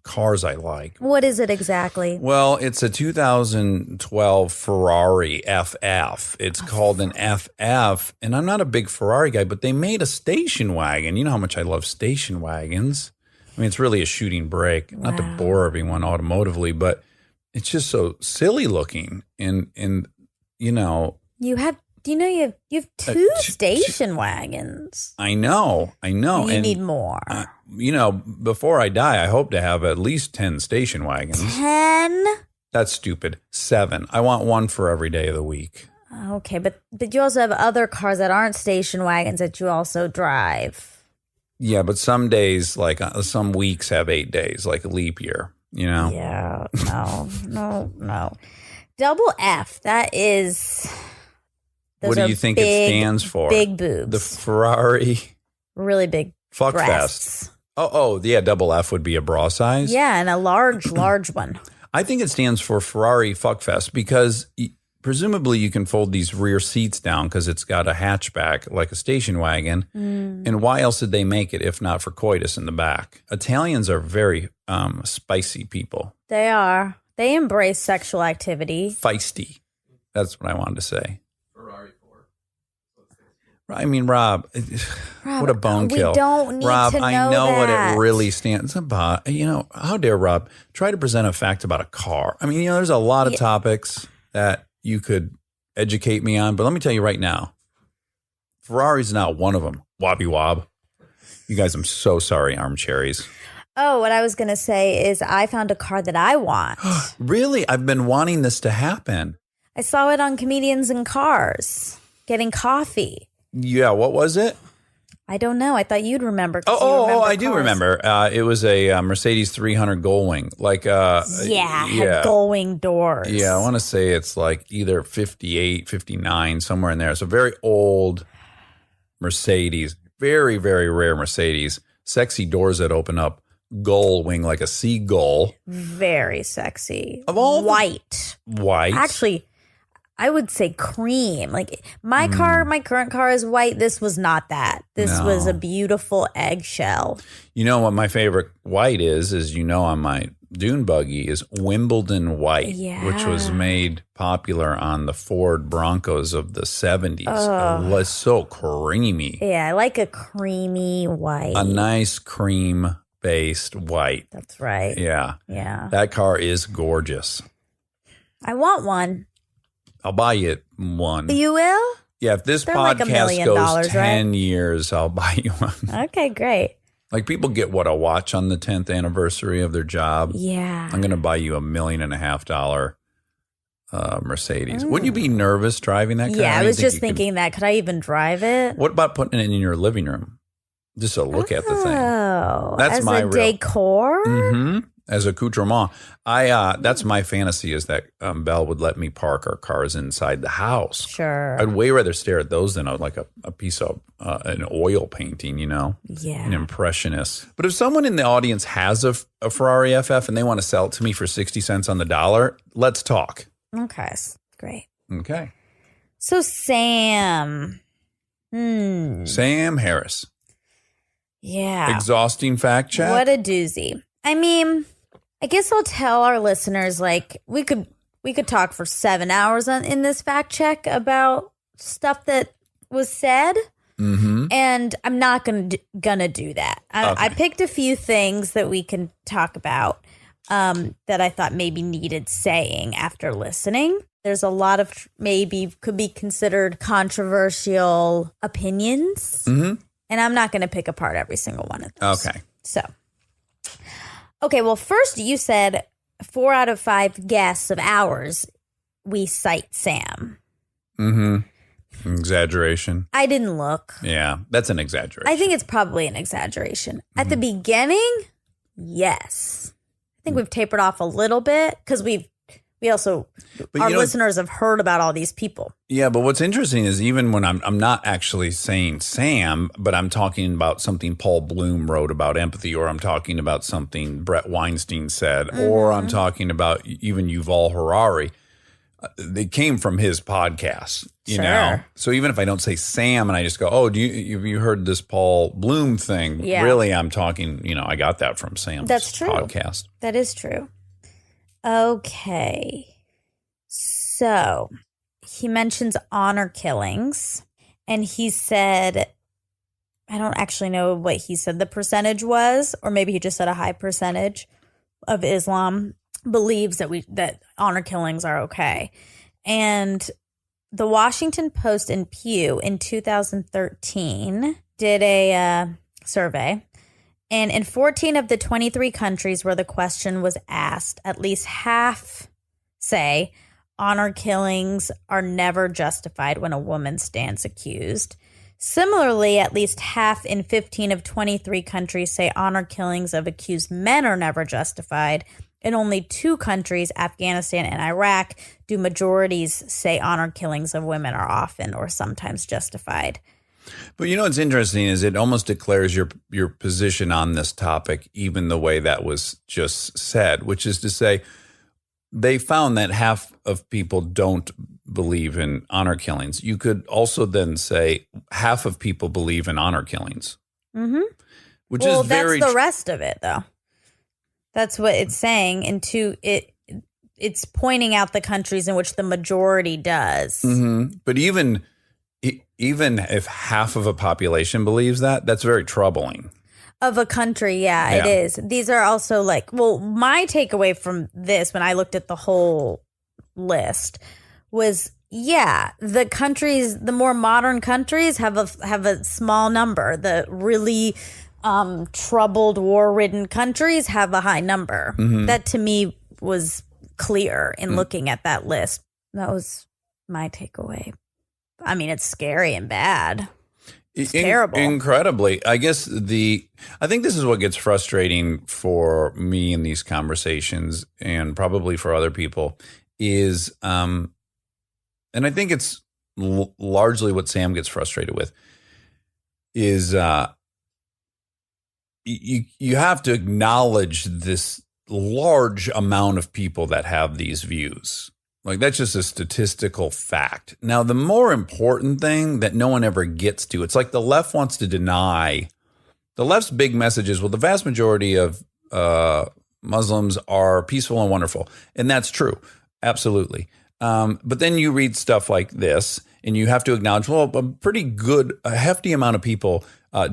[SPEAKER 1] cars I like.
[SPEAKER 2] What is it exactly?
[SPEAKER 1] Well, it's a 2012 Ferrari FF. It's called an FF, and I'm not a big Ferrari guy, but they made a station wagon. You know how much I love station wagons. I mean, it's really a shooting break. Not to bore everyone automotively, but it's just so silly looking. And you know,
[SPEAKER 2] you have two station wagons.
[SPEAKER 1] I know.
[SPEAKER 2] You need more.
[SPEAKER 1] Before I die, I hope to have at least 10 station wagons.
[SPEAKER 2] 10?
[SPEAKER 1] That's stupid. 7. I want one for every day of the week.
[SPEAKER 2] Okay, but you also have other cars that aren't station wagons that you also drive.
[SPEAKER 1] Yeah, but some days, like some weeks have 8 days, like a leap year, you know?
[SPEAKER 2] Yeah, no. Double F, that is...
[SPEAKER 1] What do you think it stands for?
[SPEAKER 2] Big boobs.
[SPEAKER 1] The Ferrari.
[SPEAKER 2] Really big
[SPEAKER 1] Fuck
[SPEAKER 2] breasts.
[SPEAKER 1] Fest. Oh, yeah, double F would be a bra size.
[SPEAKER 2] Yeah, and a large one.
[SPEAKER 1] I think it stands for Ferrari Fuck Fest because presumably you can fold these rear seats down because it's got a hatchback like a station wagon. And why else did they make it if not for coitus in the back? Italians are very spicy people.
[SPEAKER 2] They are. They embrace sexual activity.
[SPEAKER 1] Feisty. That's what I wanted to say. I mean, Rob, what a bone kill.
[SPEAKER 2] We don't need
[SPEAKER 1] Rob,
[SPEAKER 2] to know
[SPEAKER 1] I know
[SPEAKER 2] that.
[SPEAKER 1] what it really stands about. How dare Rob try to present a fact about a car? I mean, there's a lot of topics that you could educate me on, but let me tell you right now, Ferrari's not one of them. Wobby wob. You guys, I'm so sorry, armchairies.
[SPEAKER 2] Oh, what I was going to say is I found a car that I want.
[SPEAKER 1] Really? I've been wanting this to happen.
[SPEAKER 2] I saw it on Comedians in Cars getting coffee.
[SPEAKER 1] Yeah, what was it?
[SPEAKER 2] I don't know. I thought you'd remember.
[SPEAKER 1] I do remember. It was a Mercedes 300 Gullwing.
[SPEAKER 2] Had gullwing doors.
[SPEAKER 1] Yeah, I want to say it's like either 58, 59, somewhere in there. It's a very old Mercedes. Very, very rare Mercedes. Sexy doors that open up. Gullwing like a seagull.
[SPEAKER 2] Very sexy.
[SPEAKER 1] Of all
[SPEAKER 2] white.
[SPEAKER 1] White.
[SPEAKER 2] Actually, I would say cream. Like my current car is white. This was not that. This was a beautiful eggshell.
[SPEAKER 1] You know what my favorite white is on my dune buggy is Wimbledon white, which was made popular on the Ford Broncos of the 70s. It was so creamy.
[SPEAKER 2] Yeah, I like a creamy white.
[SPEAKER 1] A nice cream-based white.
[SPEAKER 2] That's right.
[SPEAKER 1] Yeah.
[SPEAKER 2] Yeah.
[SPEAKER 1] That car is gorgeous.
[SPEAKER 2] I want one.
[SPEAKER 1] I'll buy you one.
[SPEAKER 2] You will?
[SPEAKER 1] Yeah, if this
[SPEAKER 2] They're like $1
[SPEAKER 1] podcast
[SPEAKER 2] million,
[SPEAKER 1] goes 10
[SPEAKER 2] right?
[SPEAKER 1] years, I'll buy you one.
[SPEAKER 2] Okay, great.
[SPEAKER 1] Like people get a watch on the 10th anniversary of their job.
[SPEAKER 2] Yeah.
[SPEAKER 1] I'm going to buy you $1.5 million Mercedes. Wouldn't you be nervous driving that car?
[SPEAKER 2] Yeah, I was just
[SPEAKER 1] you could-
[SPEAKER 2] thinking that. Could I even drive it?
[SPEAKER 1] What about putting it in your living room? Just to look at the thing.
[SPEAKER 2] Oh,
[SPEAKER 1] That's
[SPEAKER 2] as
[SPEAKER 1] my
[SPEAKER 2] a
[SPEAKER 1] real-
[SPEAKER 2] decor?
[SPEAKER 1] Mm-hmm. As accoutrement. That's my fantasy is that Belle would let me park our cars inside the house.
[SPEAKER 2] Sure.
[SPEAKER 1] I'd way rather stare at those than like a piece of an oil painting, an
[SPEAKER 2] Yeah.
[SPEAKER 1] impressionist. But if someone in the audience has a Ferrari FF and they want to sell it to me for 60 cents on the dollar, let's talk.
[SPEAKER 2] Okay, great.
[SPEAKER 1] Okay.
[SPEAKER 2] So Sam.
[SPEAKER 1] Sam Harris.
[SPEAKER 2] Yeah.
[SPEAKER 1] Exhausting fact check.
[SPEAKER 2] What a doozy. I mean, I guess I'll tell our listeners, like, we could talk for 7 hours in this fact check about stuff that was said.
[SPEAKER 1] Mm-hmm.
[SPEAKER 2] And I'm not gonna do that. I picked a few things that we can talk about that I thought maybe needed saying after listening. There's a lot of maybe could be considered controversial opinions.
[SPEAKER 1] Mm-hmm.
[SPEAKER 2] And I'm not going to pick apart every single one of those.
[SPEAKER 1] Okay.
[SPEAKER 2] So, okay, well, first you said 4 out of 5 guests of ours, we cite Sam.
[SPEAKER 1] Mm-hmm. Exaggeration.
[SPEAKER 2] I didn't look.
[SPEAKER 1] Yeah, that's an exaggeration.
[SPEAKER 2] I think it's probably an exaggeration. At the beginning, yes. I think we've tapered off a little bit because we also,
[SPEAKER 1] But
[SPEAKER 2] our listeners have heard about all these people.
[SPEAKER 1] Yeah, but what's interesting is even when I'm not actually saying Sam, but I'm talking about something Paul Bloom wrote about empathy, or I'm talking about something Brett Weinstein said, or I'm talking about even Yuval Harari. They came from his podcast, you know? So even if I don't say Sam and I just go, oh, have you heard this Paul Bloom thing?
[SPEAKER 2] Yeah.
[SPEAKER 1] Really, I'm talking, I got that from Sam's
[SPEAKER 2] That's true.
[SPEAKER 1] podcast.
[SPEAKER 2] That is true. Okay. So he mentions honor killings, and he said, I don't actually know what he said the percentage was, or maybe he just said a high percentage of Islam believes that honor killings are okay. And the Washington Post and Pew in 2013 did a survey. And in 14 of the 23 countries where the question was asked, at least half say honor killings are never justified when a woman stands accused. Similarly, at least half in 15 of 23 countries say honor killings of accused men are never justified. In only 2 countries, Afghanistan and Iraq, do majorities say honor killings of women are often or sometimes justified.
[SPEAKER 1] But what's interesting is it almost declares your position on this topic, even the way that was just said, which is to say they found that half of people don't believe in honor killings. You could also then say half of people believe in honor killings.
[SPEAKER 2] Mm-hmm.
[SPEAKER 1] Which is very...
[SPEAKER 2] that's the rest of it, though. That's what it's saying. And it's pointing out the countries in which the majority does.
[SPEAKER 1] Mm-hmm. But even if half of a population believes that, that's very troubling.
[SPEAKER 2] Of a country, yeah, it is. These are also my takeaway from this when I looked at the whole list was, the countries, the more modern countries have a small number. The really troubled, war-ridden countries have a high number. That to me was clear in looking at that list. That was my takeaway. I mean, it's scary and bad. It's terrible.
[SPEAKER 1] Incredibly. I think this is what gets frustrating for me in these conversations, and probably for other people, is, and I think it's largely what Sam gets frustrated with, is you have to acknowledge this large amount of people that have these views. Like, that's just a statistical fact. Now, the more important thing that no one ever gets to, it's like the left wants to deny. The left's big message is, well, the vast majority of Muslims are peaceful and wonderful. And that's true. Absolutely. But then you read stuff like this, and you have to acknowledge, well, a hefty amount of people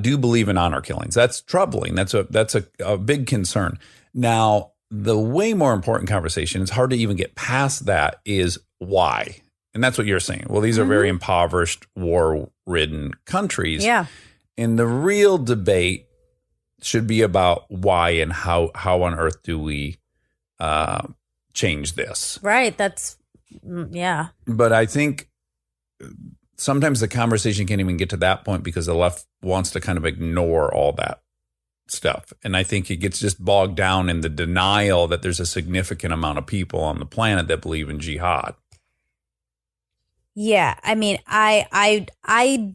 [SPEAKER 1] do believe in honor killings. That's troubling. That's a big concern. Now, the way more important conversation, it's hard to even get past that, is why. And that's what you're saying. Well, these are very impoverished, war-ridden countries.
[SPEAKER 2] Yeah.
[SPEAKER 1] And the real debate should be about why and how on earth do we change this.
[SPEAKER 2] Right. Yeah.
[SPEAKER 1] But I think sometimes the conversation can't even get to that point because the left wants to kind of ignore all that stuff. And I think it gets just bogged down in the denial that there's a significant amount of people on the planet that believe in jihad.
[SPEAKER 2] Yeah. I mean, I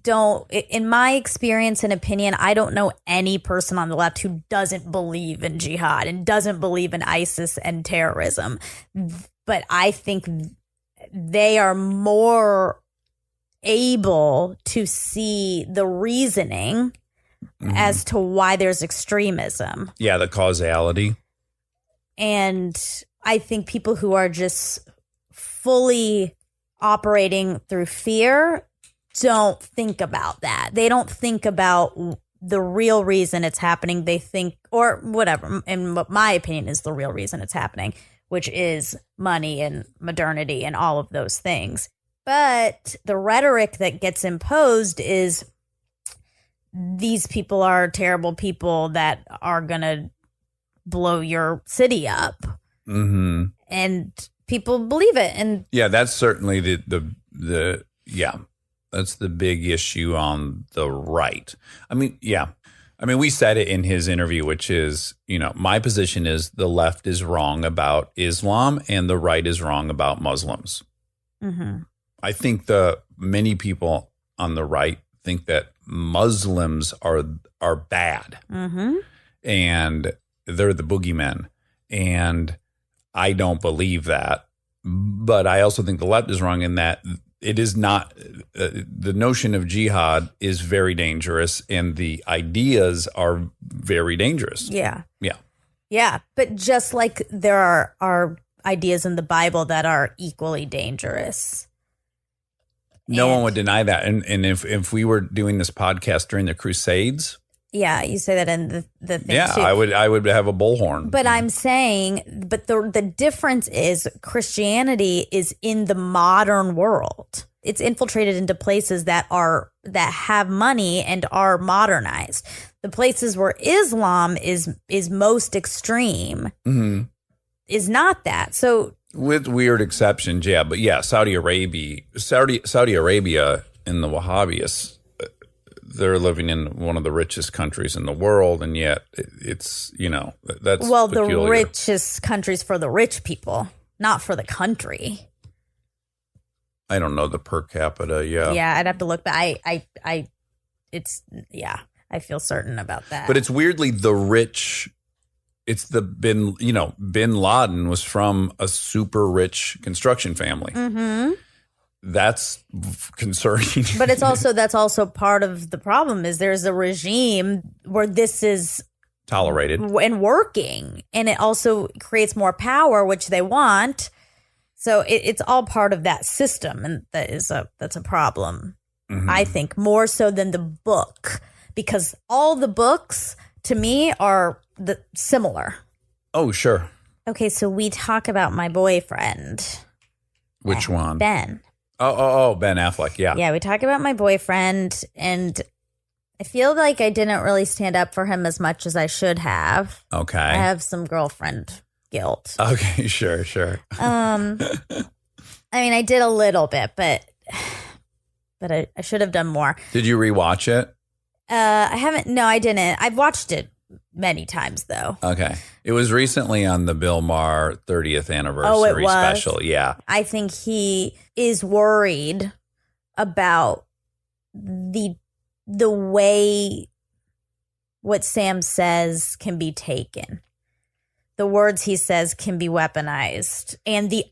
[SPEAKER 2] don't, in my experience and opinion, I don't know any person on the left who doesn't believe in jihad and doesn't believe in ISIS and terrorism. But I think they are more able to see the reasoning as to why there's extremism.
[SPEAKER 1] Yeah, the causality.
[SPEAKER 2] And I think people who are just fully operating through fear don't think about that. They don't think about the real reason it's happening. They think, or whatever, and what my opinion is the real reason it's happening, which is money and modernity and all of those things. But the rhetoric that gets imposed is these people are terrible people that are going to blow your city up. Mm-hmm. And people believe it. And
[SPEAKER 1] yeah, that's certainly that's the big issue on the right. I mean, we said it in his interview, which is, my position is the left is wrong about Islam and the right is wrong about Muslims. Mm-hmm. I think many people on the right think that Muslims are bad, and they're the boogeymen. And I don't believe that. But I also think the left is wrong in that it is not the notion of jihad is very dangerous, and the ideas are very dangerous.
[SPEAKER 2] Yeah.
[SPEAKER 1] Yeah.
[SPEAKER 2] Yeah. But just like there are ideas in the Bible that are equally dangerous.
[SPEAKER 1] No one would deny that. And if we were doing this podcast during the Crusades.
[SPEAKER 2] Yeah, you say that in the thing
[SPEAKER 1] yeah,
[SPEAKER 2] too.
[SPEAKER 1] I would have a bullhorn.
[SPEAKER 2] But I'm saying, the difference is Christianity is in the modern world. It's infiltrated into places that have money and are modernized. The places where Islam is most extreme is not that. So
[SPEAKER 1] with weird exceptions, yeah. But yeah, Saudi Arabia and the Wahhabis, they're living in one of the richest countries in the world, and yet it's, that's peculiar.
[SPEAKER 2] The richest countries for the rich people, not for the country.
[SPEAKER 1] I don't know the per capita,
[SPEAKER 2] Yeah, I'd have to look, but I feel certain about that.
[SPEAKER 1] But it's weirdly the rich. It's the Bin Laden was from a super rich construction family. Mm-hmm. That's concerning.
[SPEAKER 2] But that's also part of the problem is there's a regime where this is
[SPEAKER 1] tolerated
[SPEAKER 2] and working, and it also creates more power, which they want. So it's all part of that system, and that's a problem. Mm-hmm. I think more so than the book, because all the books to me are similar.
[SPEAKER 1] Oh, sure.
[SPEAKER 2] Okay, so we talk about my boyfriend.
[SPEAKER 1] Which one?
[SPEAKER 2] Ben.
[SPEAKER 1] Oh, Ben Affleck, yeah.
[SPEAKER 2] Yeah, we talk about my boyfriend, and I feel like I didn't really stand up for him as much as I should have.
[SPEAKER 1] Okay.
[SPEAKER 2] I have some girlfriend guilt.
[SPEAKER 1] Okay, sure.
[SPEAKER 2] I mean, I did a little bit, but I should have done more.
[SPEAKER 1] Did you rewatch it?
[SPEAKER 2] I haven't. No, I didn't. I've watched it many times, though.
[SPEAKER 1] Okay. It was recently on the Bill Maher 30th anniversary special. Yeah.
[SPEAKER 2] I think he is worried about the way what Sam says can be taken. The words he says can be weaponized. And the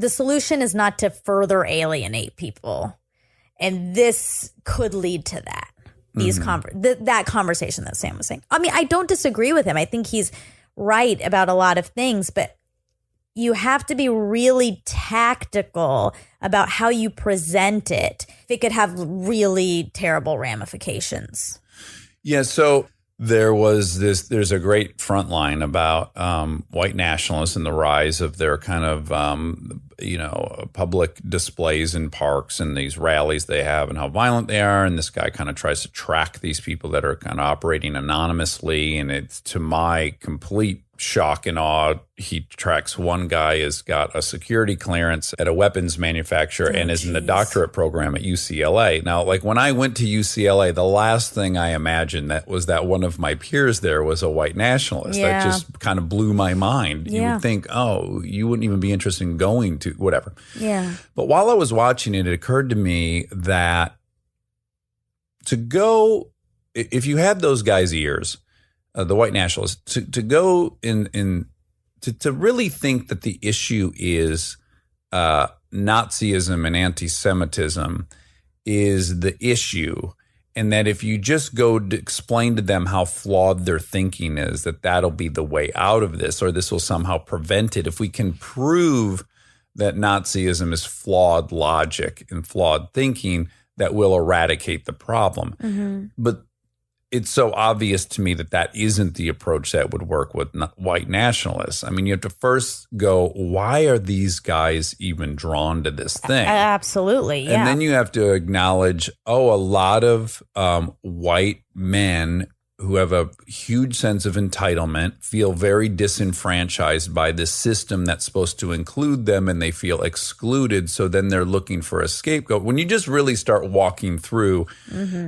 [SPEAKER 2] solution is not to further alienate people. And this could lead to that. That conversation that Sam was saying. I mean, I don't disagree with him. I think he's right about a lot of things, but you have to be really tactical about how you present it. It could have really terrible ramifications.
[SPEAKER 1] Yeah, so there's a great front line about white nationalists and the rise of their kind of, public displays in parks and these rallies they have and how violent they are. And this guy kind of tries to track these people that are kind of operating anonymously. And it's, to my complete shock and awe, he tracks one guy has got a security clearance at a weapons manufacturer and is in the doctorate program at UCLA. Now, like when I went to UCLA, the last thing I imagined that one of my peers there was a white nationalist.
[SPEAKER 2] Yeah.
[SPEAKER 1] That just kind of blew my mind. You would think, oh, you wouldn't even be interested in going to whatever.
[SPEAKER 2] Yeah.
[SPEAKER 1] But while I was watching it, it occurred to me that to go, if you had those guys' ears, the white nationalists, to go to really think that the issue is Nazism and anti-Semitism is the issue, and that if you just go to explain to them how flawed their thinking is, that'll be the way out of this, or this will somehow prevent it. If we can prove that Nazism is flawed logic and flawed thinking, that will eradicate the problem. Mm-hmm. But it's so obvious to me that isn't the approach that would work with white nationalists. I mean, you have to first go, why are these guys even drawn to this thing?
[SPEAKER 2] Absolutely, yeah.
[SPEAKER 1] And then you have to acknowledge, a lot of white men who have a huge sense of entitlement feel very disenfranchised by this system that's supposed to include them, and they feel excluded. So then they're looking for a scapegoat. When you just really start walking through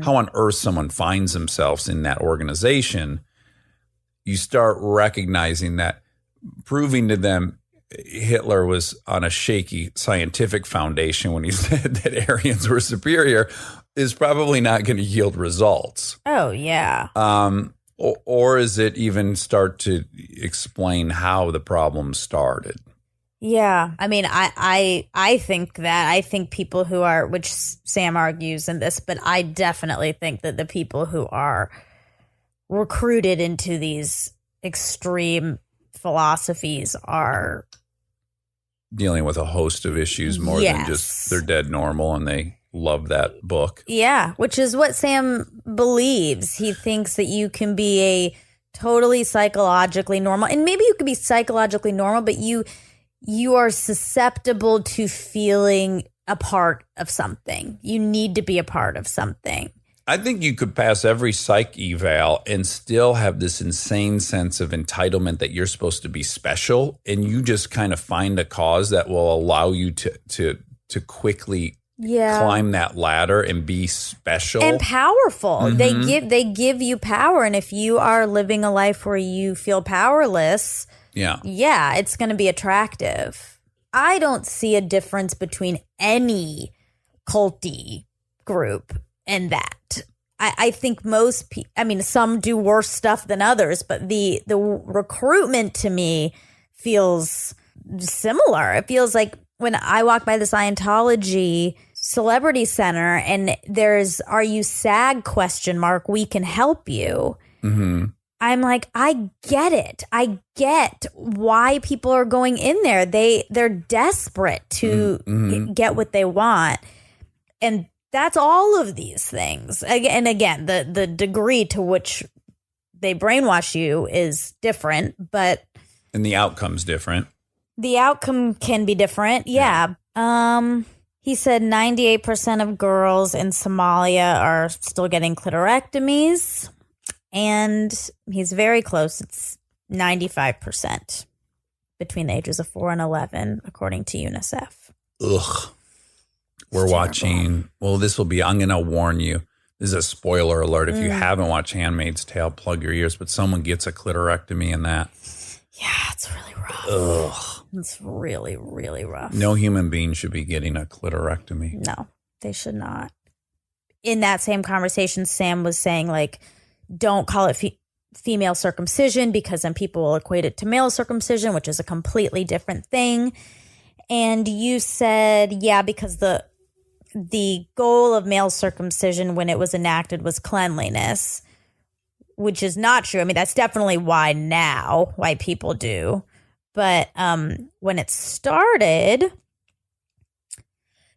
[SPEAKER 1] how on earth someone finds themselves in that organization, you start recognizing that proving to them Hitler was on a shaky scientific foundation when he said that Aryans were superior is probably not going to yield results.
[SPEAKER 2] Oh, yeah.
[SPEAKER 1] Or is it even start to explain how the problem started?
[SPEAKER 2] Yeah. I mean, I think people who are, which Sam argues in this, but I definitely think that the people who are recruited into these extreme philosophies are
[SPEAKER 1] dealing with a host of issues more than just they're dead normal and they love that book.
[SPEAKER 2] Yeah, which is what Sam believes. He thinks that you can be a totally psychologically normal, and maybe you could be psychologically normal, but you are susceptible to feeling a part of something. You need to be a part of something.
[SPEAKER 1] I think you could pass every psych eval and still have this insane sense of entitlement that you're supposed to be special, and you just kind of find a cause that will allow you to quickly climb that ladder and be special
[SPEAKER 2] and powerful. Mm-hmm. They give you power, and if you are living a life where you feel powerless, it's going to be attractive. I don't see a difference between any culty group and that. I think most people, I mean, some do worse stuff than others, but the recruitment to me feels similar. It feels like when I walk by the Scientology Celebrity Center and there's, "Are you SAG?" ? We can help you. Mm-hmm. I'm like, I get it. I get why people are going in there. They're desperate to get what they want. And that's all of these things. And again, the degree to which they brainwash you is different, but
[SPEAKER 1] and the outcome's different.
[SPEAKER 2] The outcome can be different. Yeah. He said 98% of girls in Somalia are still getting clitorectomies. And he's very close. It's 95% between the ages of 4 and 11, according to UNICEF.
[SPEAKER 1] Ugh. We're watching. Well, this will be, I'm going to warn you. This is a spoiler alert. If you haven't watched Handmaid's Tale, plug your ears. But someone gets a clitorectomy in that.
[SPEAKER 2] Yeah, it's really rough.
[SPEAKER 1] Ugh.
[SPEAKER 2] It's really, really rough.
[SPEAKER 1] No human being should be getting a clitorectomy.
[SPEAKER 2] No, they should not. In that same conversation, Sam was saying, like, don't call it female circumcision because then people will equate it to male circumcision, which is a completely different thing. And you said, yeah, because the goal of male circumcision when it was enacted was cleanliness, which is not true. I mean, that's definitely why people do. But when it started,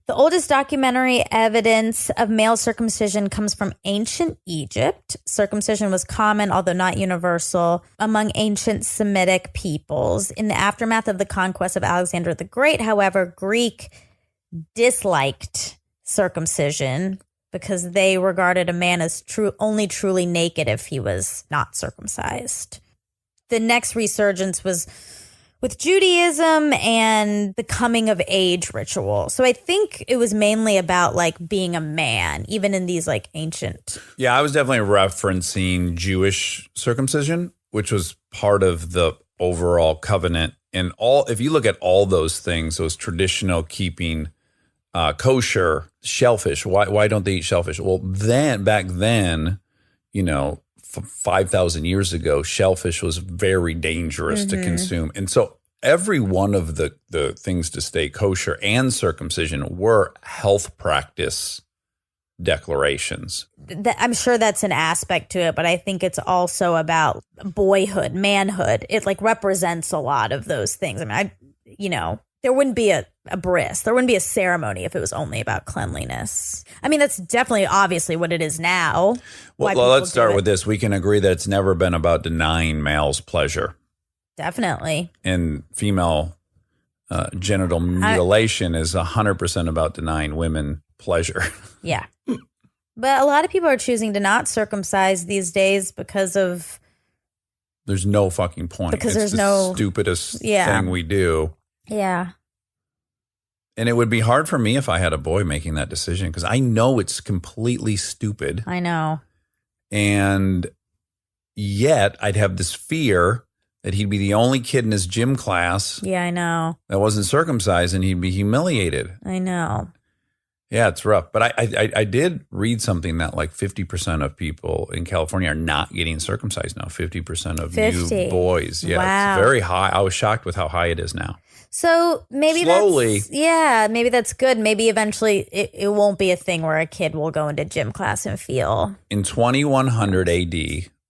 [SPEAKER 2] the oldest documentary evidence of male circumcision comes from ancient Egypt. Circumcision was common, although not universal, among ancient Semitic peoples. In the aftermath of the conquest of Alexander the Great, however, Greek disliked circumcision because they regarded a man as only truly naked if he was not circumcised. The next resurgence was with Judaism and the coming of age ritual. So I think it was mainly about like being a man, even in these like ancient.
[SPEAKER 1] Yeah, I was definitely referencing Jewish circumcision, which was part of the overall covenant. And if you look at all those things, those traditional keeping kosher, shellfish, why don't they eat shellfish? Well, back then, 5,000 years ago, shellfish was very dangerous to consume. And so every one of the things to stay kosher and circumcision were health practice declarations.
[SPEAKER 2] I'm sure that's an aspect to it, but I think it's also about boyhood, manhood. It like represents a lot of those things. I mean, there wouldn't be a bris. There wouldn't be a ceremony if it was only about cleanliness. I mean, that's definitely obviously what it is now.
[SPEAKER 1] Well, let's start with this. We can agree that it's never been about denying males pleasure.
[SPEAKER 2] Definitely.
[SPEAKER 1] And female genital mutilation is 100% about denying women pleasure.
[SPEAKER 2] Yeah. But a lot of people are choosing to not circumcise these days because of...
[SPEAKER 1] There's no fucking point.
[SPEAKER 2] Because
[SPEAKER 1] it's
[SPEAKER 2] there's no...
[SPEAKER 1] stupidest thing we do.
[SPEAKER 2] Yeah.
[SPEAKER 1] And it would be hard for me if I had a boy making that decision because I know it's completely stupid.
[SPEAKER 2] I know.
[SPEAKER 1] And yet I'd have this fear that he'd be the only kid in his gym class.
[SPEAKER 2] Yeah, I know.
[SPEAKER 1] That wasn't circumcised and he'd be humiliated.
[SPEAKER 2] I know.
[SPEAKER 1] Yeah, it's rough. But I did read something that like 50% of people in California are not getting circumcised now. 50% of new boys. Yeah,
[SPEAKER 2] wow.
[SPEAKER 1] It's very high. I was shocked with how high it is now.
[SPEAKER 2] So maybe
[SPEAKER 1] slowly.
[SPEAKER 2] Maybe that's good. Maybe eventually it won't be a thing where a kid will go into gym class and feel.
[SPEAKER 1] In 2100 AD,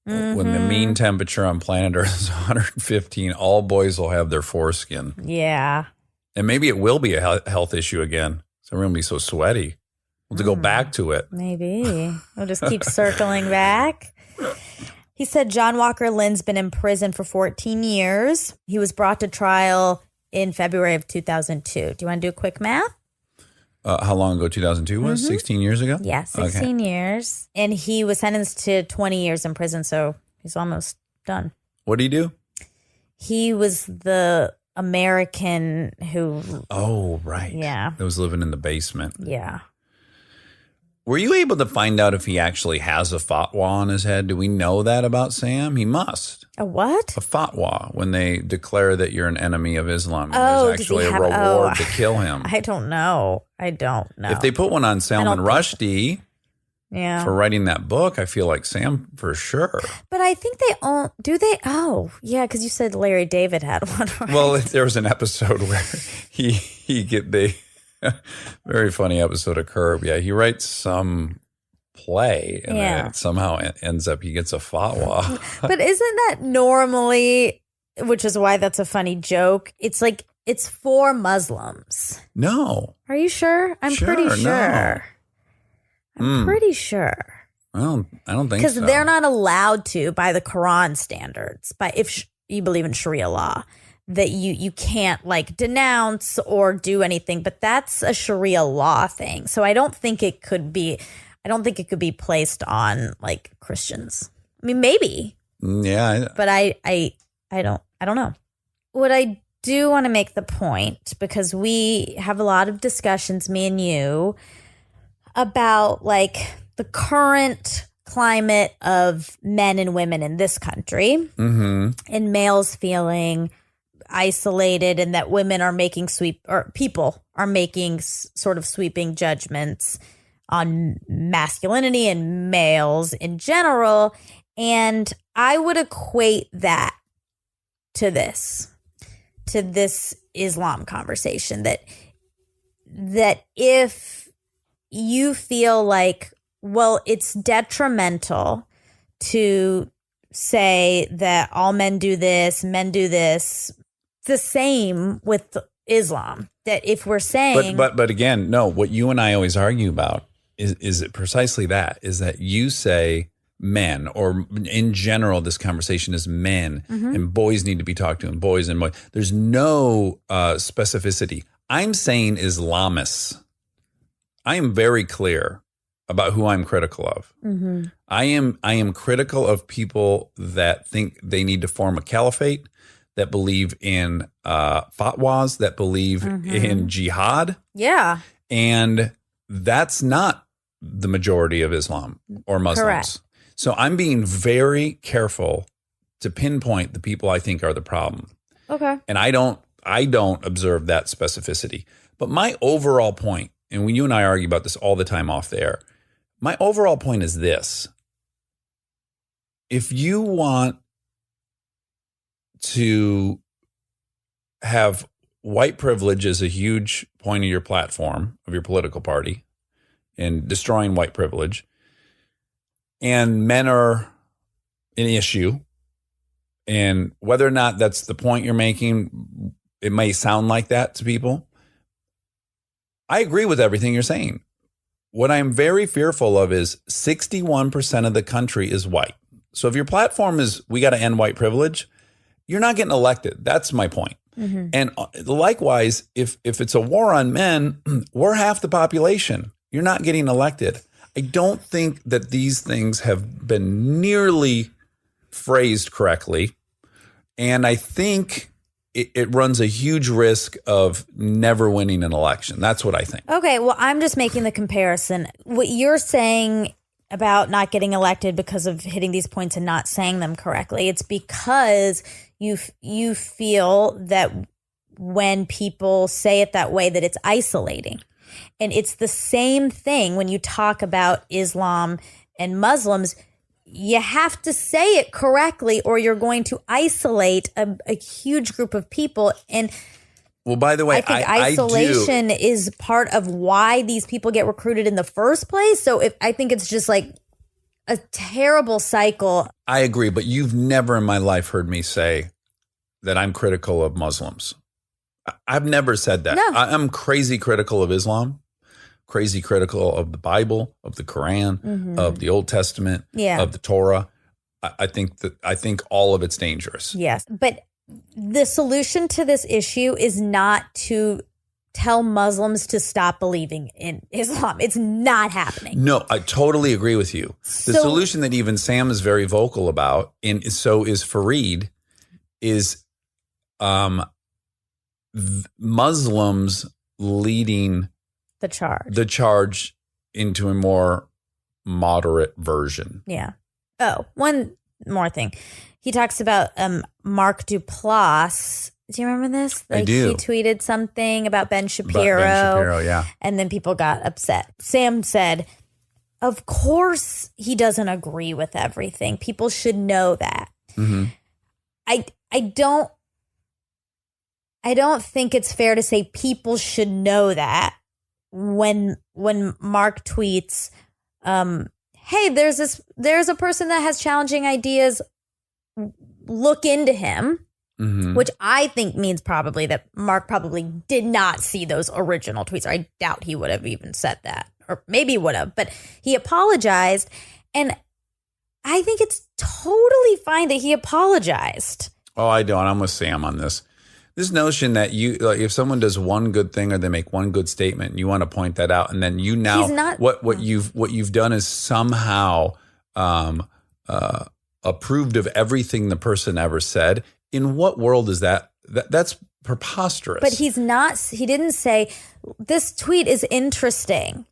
[SPEAKER 1] when the mean temperature on planet Earth is 115, all boys will have their foreskin.
[SPEAKER 2] Yeah.
[SPEAKER 1] And maybe it will be a health issue again. So we're going to be so sweaty. We'll have to go back to it.
[SPEAKER 2] Maybe. We'll just keep circling back. He said John Walker Lynn's been in prison for 14 years. He was brought to trial in February of 2002. Do you want to do a quick math?
[SPEAKER 1] How long ago 2002 was? 16 years ago?
[SPEAKER 2] Yeah, 16 years. And he was sentenced to 20 years in prison, so he's almost done.
[SPEAKER 1] What did he do?
[SPEAKER 2] He was the American who...
[SPEAKER 1] Oh, right.
[SPEAKER 2] Yeah.
[SPEAKER 1] That was living in the basement.
[SPEAKER 2] Yeah.
[SPEAKER 1] Were you able to find out if he actually has a fatwa on his head? Do we know that about Sam? He must.
[SPEAKER 2] A what?
[SPEAKER 1] A fatwa, when they declare that you're an enemy of Islam. There's actually a reward to kill him.
[SPEAKER 2] I don't know.
[SPEAKER 1] If they put one on Salman Rushdie for writing that book, I feel like Sam for sure.
[SPEAKER 2] But I think they all, do they? Oh, yeah, because you said Larry David had one. Right?
[SPEAKER 1] Well, there was an episode where they very funny episode of Curb. Yeah, he writes some play and then it somehow ends up he gets a fatwa.
[SPEAKER 2] But isn't that normally, which is why that's a funny joke, it's like it's for Muslims.
[SPEAKER 1] No.
[SPEAKER 2] Are you sure? I'm pretty sure.
[SPEAKER 1] No.
[SPEAKER 2] I'm pretty sure.
[SPEAKER 1] I don't think so.
[SPEAKER 2] Because they're not allowed to by the Quran standards, if you believe in Sharia law. that you can't like denounce or do anything, but that's a Sharia law thing. So I don't think it could be placed on like Christians. I mean, maybe.
[SPEAKER 1] Yeah.
[SPEAKER 2] But I don't know. What I do want to make the point, because we have a lot of discussions, me and you, about like the current climate of men and women in this country, and males feeling isolated, and that women are making people are making sort of sweeping judgments on masculinity and males in general. And I would equate that to this Islam conversation, that if you feel like, well, it's detrimental to say that all men do this, the same with Islam, that if we're saying,
[SPEAKER 1] but again, no, what you and I always argue about is precisely that, is that you say men, or in general, this conversation is men, and boys need to be talked to, and boys and boys. There's no specificity. I'm saying Islamists. I am very clear about who I'm critical of. I am critical of people that think they need to form a caliphate, that believe in fatwas, that believe in jihad.
[SPEAKER 2] yeah,
[SPEAKER 1] And that's not the majority of Islam or Muslims.
[SPEAKER 2] Correct.
[SPEAKER 1] So I'm being very careful to pinpoint the people I think are the problem.
[SPEAKER 2] okay,
[SPEAKER 1] And I don't observe that specificity. But my overall point, and when you and I argue about this all the time off the air, my overall point is this. If you want to have white privilege as a huge point of your platform, of your political party, and destroying white privilege, and men are an issue, and whether or not that's the point you're making, it may sound like that to people. I agree with everything you're saying. What I'm very fearful of is 61% of the country is white. So if your platform is, we got to end white privilege, you're not getting elected. That's my point. And likewise, if it's a war on men, we're half the population. You're not getting elected. I don't think that these things have been nearly phrased correctly. And I think it runs a huge risk of never winning an election. That's what I think.
[SPEAKER 2] Okay, well, I'm just making the comparison. What you're saying about not getting elected because of hitting these points and not saying them correctly, it's because you feel that when people say it that way, that it's isolating. And it's the same thing when you talk about Islam and Muslims. You have to say it correctly, or you're going to isolate a huge group of people. And
[SPEAKER 1] well, by the way,
[SPEAKER 2] I think isolation is part of why these people get recruited in the first place. So I think it's just like a terrible cycle.
[SPEAKER 1] I agree, but you've never in my life heard me say that I'm critical of Muslims. I've never said that.
[SPEAKER 2] No.
[SPEAKER 1] I'm crazy critical of Islam, crazy critical of the Bible, of the Quran, of the Old Testament, of the Torah. I think all of it's dangerous.
[SPEAKER 2] Yes, but the solution to this issue is not to tell Muslims to stop believing in Islam. It's not happening.
[SPEAKER 1] No, I totally agree with you. The solution that even Sam is very vocal about, and so is Fareed, is Muslims leading the charge into a more moderate version.
[SPEAKER 2] Yeah. Oh, one more thing. He talks about Mark Duplass. Do you remember this?
[SPEAKER 1] I do.
[SPEAKER 2] He tweeted something about Ben Shapiro.
[SPEAKER 1] Ben Shapiro, yeah.
[SPEAKER 2] And then people got upset. Sam said, of course he doesn't agree with everything. People should know that. I don't think it's fair to say people should know that when Mark tweets, hey, there's a person that has challenging ideas, look into him, which I think means probably that Mark probably did not see those original tweets. Or I doubt he would have even said that, or maybe would have, but he apologized. And I think it's totally fine that he apologized.
[SPEAKER 1] Oh, I don't. I'm with Sam on this. This notion that you like, if someone does one good thing or they make one good statement, and you want to point that out, and then you now
[SPEAKER 2] He's not-
[SPEAKER 1] what you've done is somehow approved of everything the person ever said. In what world is that? That's preposterous.
[SPEAKER 2] But he didn't say, this tweet is interesting.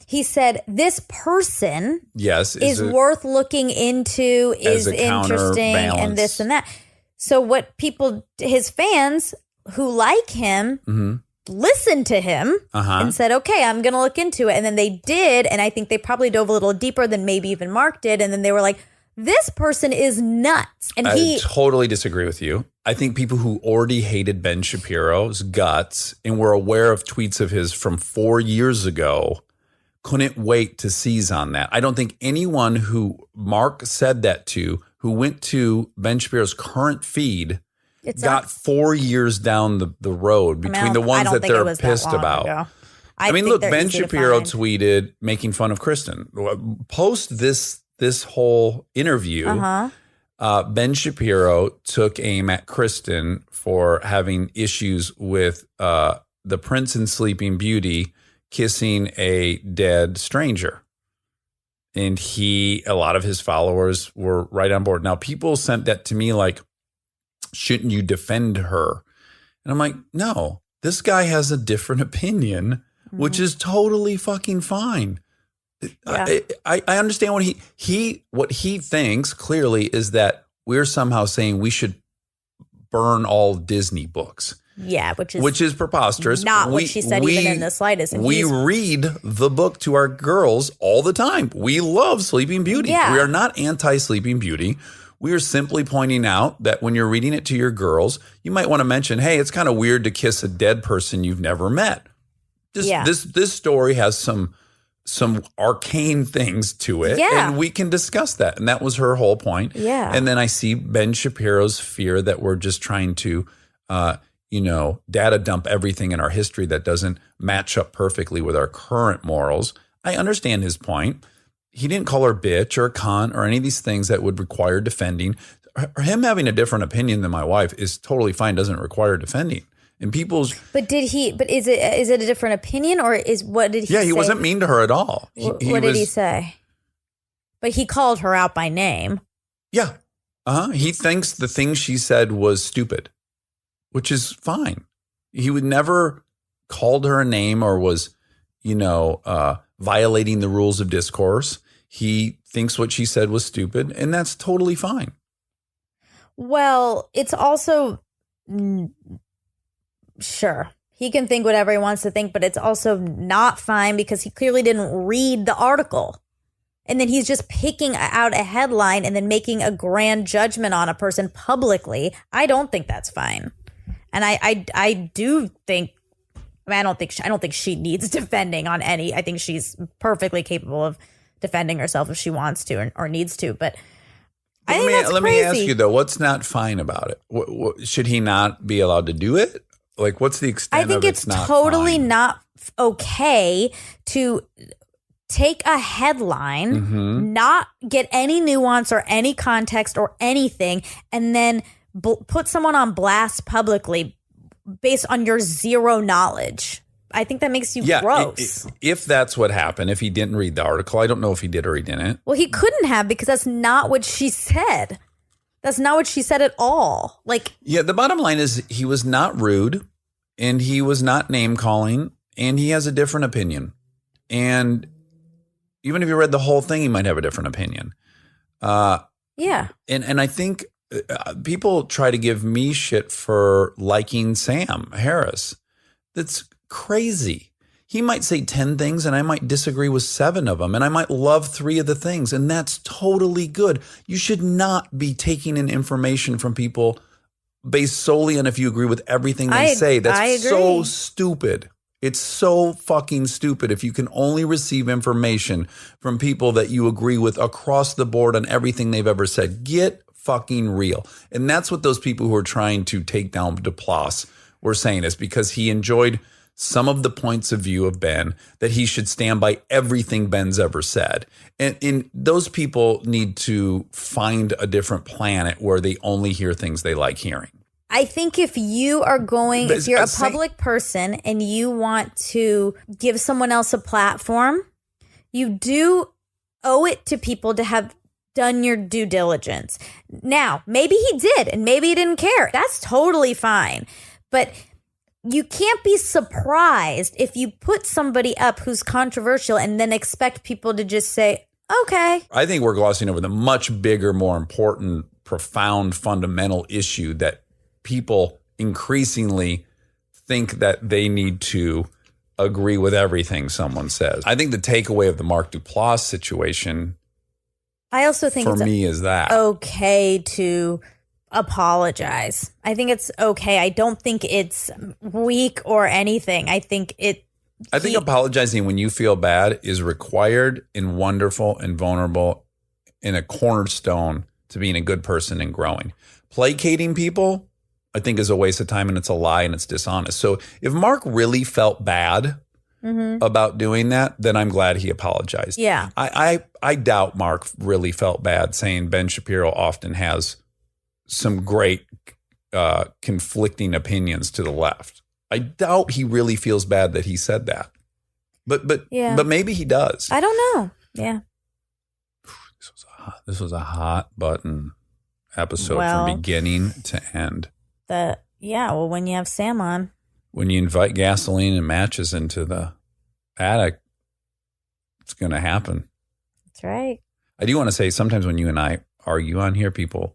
[SPEAKER 2] He said, this person is worth looking into, is interesting, and this and that. So what his fans who like him, listened to him and said, okay, I'm going to look into it. And then they did. And I think they probably dove a little deeper than maybe even Mark did. And then they were like, this person is nuts. And
[SPEAKER 1] I totally disagree with you. I think people who already hated Ben Shapiro's guts and were aware of tweets of his from 4 years ago couldn't wait to seize on that. I don't think anyone who Mark said that to, who went to Ben Shapiro's current feed, got 4 years down the road between the ones that they're pissed about. I mean, look, Ben Shapiro tweeted making fun of Kristen. Post this whole interview, Ben Shapiro took aim at Kristen for having issues with the prince in Sleeping Beauty kissing a dead stranger. And a lot of his followers were right on board. Now, people sent that to me like, shouldn't you defend her? And I'm like, no, this guy has a different opinion, which is totally fucking fine. Yeah. I understand what he thinks clearly is that we're somehow saying we should burn all Disney books.
[SPEAKER 2] Yeah, which is
[SPEAKER 1] preposterous.
[SPEAKER 2] Not what she said even in the slightest. And
[SPEAKER 1] we read the book to our girls all the time. We love Sleeping Beauty.
[SPEAKER 2] Yeah.
[SPEAKER 1] We are not anti-Sleeping Beauty. We are simply pointing out that when you're reading it to your girls, you might want to mention, hey, it's kind of weird to kiss a dead person you've never met. This story has some arcane things to it, and we can discuss that. And that was her whole point.
[SPEAKER 2] Yeah.
[SPEAKER 1] And then I see Ben Shapiro's fear that we're just trying to, data dump everything in our history that doesn't match up perfectly with our current morals. I understand his point. He didn't call her bitch or a cunt or any of these things that would require defending. Him having a different opinion than my wife is totally fine. Doesn't require defending. And
[SPEAKER 2] But is it a different opinion or what did he say?
[SPEAKER 1] Yeah, he wasn't mean to her at all.
[SPEAKER 2] What did he say? But he called her out by name.
[SPEAKER 1] Yeah. He thinks the thing she said was stupid, which is fine. He would never called her a name or was, violating the rules of discourse. He thinks what she said was stupid, and that's totally fine.
[SPEAKER 2] Well, it's also sure. He can think whatever he wants to think, but it's also not fine because he clearly didn't read the article. And then he's just picking out a headline and then making a grand judgment on a person publicly. I don't think that's fine. And I do think, I don't think she needs defending on any. I think she's perfectly capable of defending herself if she wants to or needs to. But I think that's crazy.
[SPEAKER 1] Let me ask you though, what's not fine about it? What, should he not be allowed to do it? Like, what's the extent of it's not fine? I think it's totally
[SPEAKER 2] not okay to take a headline, not get any nuance or any context or anything, and then put someone on blast publicly based on your zero knowledge. I think that makes you gross.
[SPEAKER 1] If that's what happened, if he didn't read the article, I don't know if he did or he didn't.
[SPEAKER 2] Well, he couldn't have because that's not what she said. That's not what she said at all.
[SPEAKER 1] The bottom line is he was not rude and he was not name calling and he has a different opinion. And even if you read the whole thing, he might have a different opinion. And I think people try to give me shit for liking Sam Harris. That's crazy. He might say 10 things and I might disagree with 7 of them and I might love 3 of the things, and that's totally good. You should not be taking in information from people based solely on if you agree with everything they say. That's so stupid. It's so fucking stupid if you can only receive information from people that you agree with across the board on everything they've ever said. Get fucking real. And that's what those people who are trying to take down Duplass were saying, is because he enjoyed some of the points of view of Ben, that he should stand by everything Ben's ever said. And those people need to find a different planet where they only hear things they like hearing.
[SPEAKER 2] I think if you are going,
[SPEAKER 1] But
[SPEAKER 2] if you're a
[SPEAKER 1] saying-
[SPEAKER 2] public person and you want to give someone else a platform, you do owe it to people to have done your due diligence. Now, maybe he did and maybe he didn't care. That's totally fine. But you can't be surprised if you put somebody up who's controversial and then expect people to just say, okay.
[SPEAKER 1] I think we're glossing over the much bigger, more important, profound, fundamental issue that people increasingly think that they need to agree with everything someone says. I think the takeaway of the Mark Duplass situation
[SPEAKER 2] I also think
[SPEAKER 1] for
[SPEAKER 2] it's
[SPEAKER 1] me is that.
[SPEAKER 2] okay to apologize. I think it's okay. I don't think it's weak or anything. I think
[SPEAKER 1] apologizing when you feel bad is required and wonderful and vulnerable and a cornerstone to being a good person and growing. Placating people, I think, is a waste of time and it's a lie and it's dishonest. So if Mark really felt bad about doing that, then I'm glad he apologized.
[SPEAKER 2] Yeah.
[SPEAKER 1] I doubt Mark really felt bad saying Ben Shapiro often has some great conflicting opinions to the left. I doubt he really feels bad that he said that. But maybe he does.
[SPEAKER 2] I don't know. Yeah.
[SPEAKER 1] This was a hot button episode
[SPEAKER 2] Well,
[SPEAKER 1] from beginning to end.
[SPEAKER 2] Well, when you have Sam on.
[SPEAKER 1] When you invite gasoline and matches into the attic, it's going to happen.
[SPEAKER 2] That's right.
[SPEAKER 1] I do want to say sometimes when you and I argue on here, people,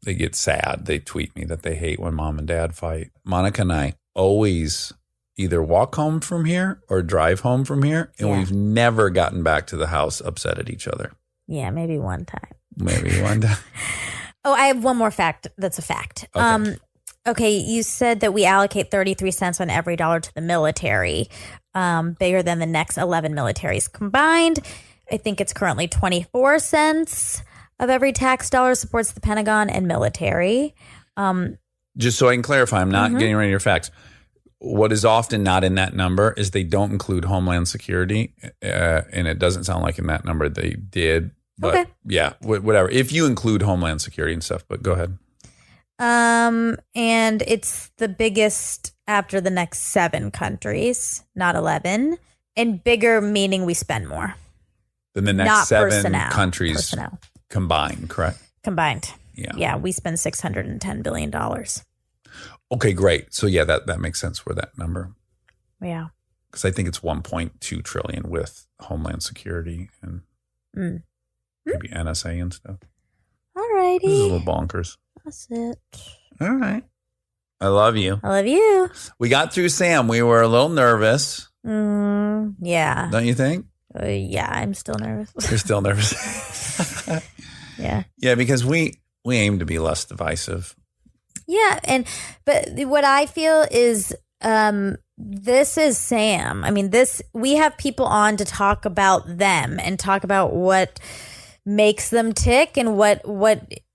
[SPEAKER 1] they get sad. They tweet me that they hate when mom and dad fight. Monica and I always either walk home from here or drive home from here, and
[SPEAKER 2] Yeah.
[SPEAKER 1] we've never gotten back to the house upset at each other.
[SPEAKER 2] Yeah, maybe one time.
[SPEAKER 1] Maybe one time.
[SPEAKER 2] Oh, I have one more fact. That's a fact.
[SPEAKER 1] Okay.
[SPEAKER 2] Okay, you said that we allocate 33 cents on every dollar to the military, bigger than the next 11 militaries combined. I think it's currently 24 cents of every tax dollar supports the Pentagon and military.
[SPEAKER 1] Just so I can clarify, I'm not getting rid of your facts. What is often not in that number is they don't include Homeland Security, and it doesn't sound like in that number they did. But
[SPEAKER 2] Okay.
[SPEAKER 1] yeah, whatever. If you include Homeland Security and stuff, but go ahead.
[SPEAKER 2] And it's the biggest after the next 7 countries, not 11. And bigger meaning we spend more.
[SPEAKER 1] Then the next
[SPEAKER 2] Not
[SPEAKER 1] 7
[SPEAKER 2] personnel.
[SPEAKER 1] countries
[SPEAKER 2] Personnel.
[SPEAKER 1] combined, correct?
[SPEAKER 2] Combined.
[SPEAKER 1] Yeah.
[SPEAKER 2] Yeah, we spend $610 billion.
[SPEAKER 1] Okay, great. So yeah, that makes sense for that number.
[SPEAKER 2] Yeah.
[SPEAKER 1] Because I think it's 1.2 trillion with Homeland Security and maybe NSA and stuff. This is a
[SPEAKER 2] Alrighty.
[SPEAKER 1] little bonkers.
[SPEAKER 2] That's it.
[SPEAKER 1] All right. I love you.
[SPEAKER 2] I love you.
[SPEAKER 1] We got through Sam. We were a little nervous,
[SPEAKER 2] Yeah.
[SPEAKER 1] don't you think?
[SPEAKER 2] Yeah, I'm still nervous.
[SPEAKER 1] You're still nervous.
[SPEAKER 2] Yeah.
[SPEAKER 1] Yeah, because we aim to be less divisive.
[SPEAKER 2] Yeah, but what I feel is this is Sam. I mean, we have people on to talk about them and talk about what makes them tick and what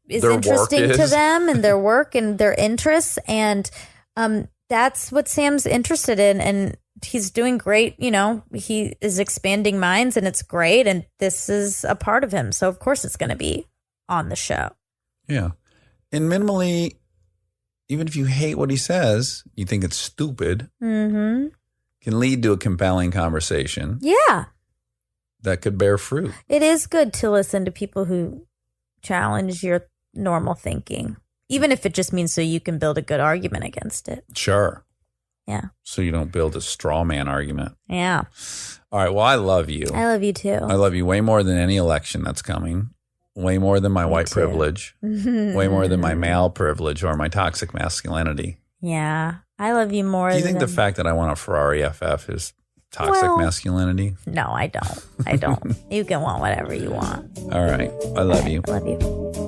[SPEAKER 2] is
[SPEAKER 1] Their work
[SPEAKER 2] interesting to
[SPEAKER 1] is.
[SPEAKER 2] them and their work and their interests, and that's what Sam's interested in, and he's doing great. You know, he is expanding minds, and it's great, and this is a part of him, so of course it's going to be on the show.
[SPEAKER 1] Yeah. And minimally, even if you hate what he says, you think it's stupid, can lead to a compelling conversation
[SPEAKER 2] Yeah.
[SPEAKER 1] that could bear fruit.
[SPEAKER 2] It is good to listen to people who challenge your normal thinking, even if it just means so you can build a good argument against it.
[SPEAKER 1] Sure.
[SPEAKER 2] Yeah.
[SPEAKER 1] So you don't build a straw man argument.
[SPEAKER 2] Yeah.
[SPEAKER 1] All right. Well, I love you.
[SPEAKER 2] I love you too.
[SPEAKER 1] I love you way more than any election that's coming. Way more than my white
[SPEAKER 2] too.
[SPEAKER 1] privilege. Way more than my male privilege or my toxic masculinity.
[SPEAKER 2] Yeah. I love you more
[SPEAKER 1] Do you think the
[SPEAKER 2] than-
[SPEAKER 1] fact that I want a Ferrari FF is toxic
[SPEAKER 2] Well-
[SPEAKER 1] masculinity?
[SPEAKER 2] No, I don't. I don't. You can want whatever you want.
[SPEAKER 1] All right. I love you.
[SPEAKER 2] I love you.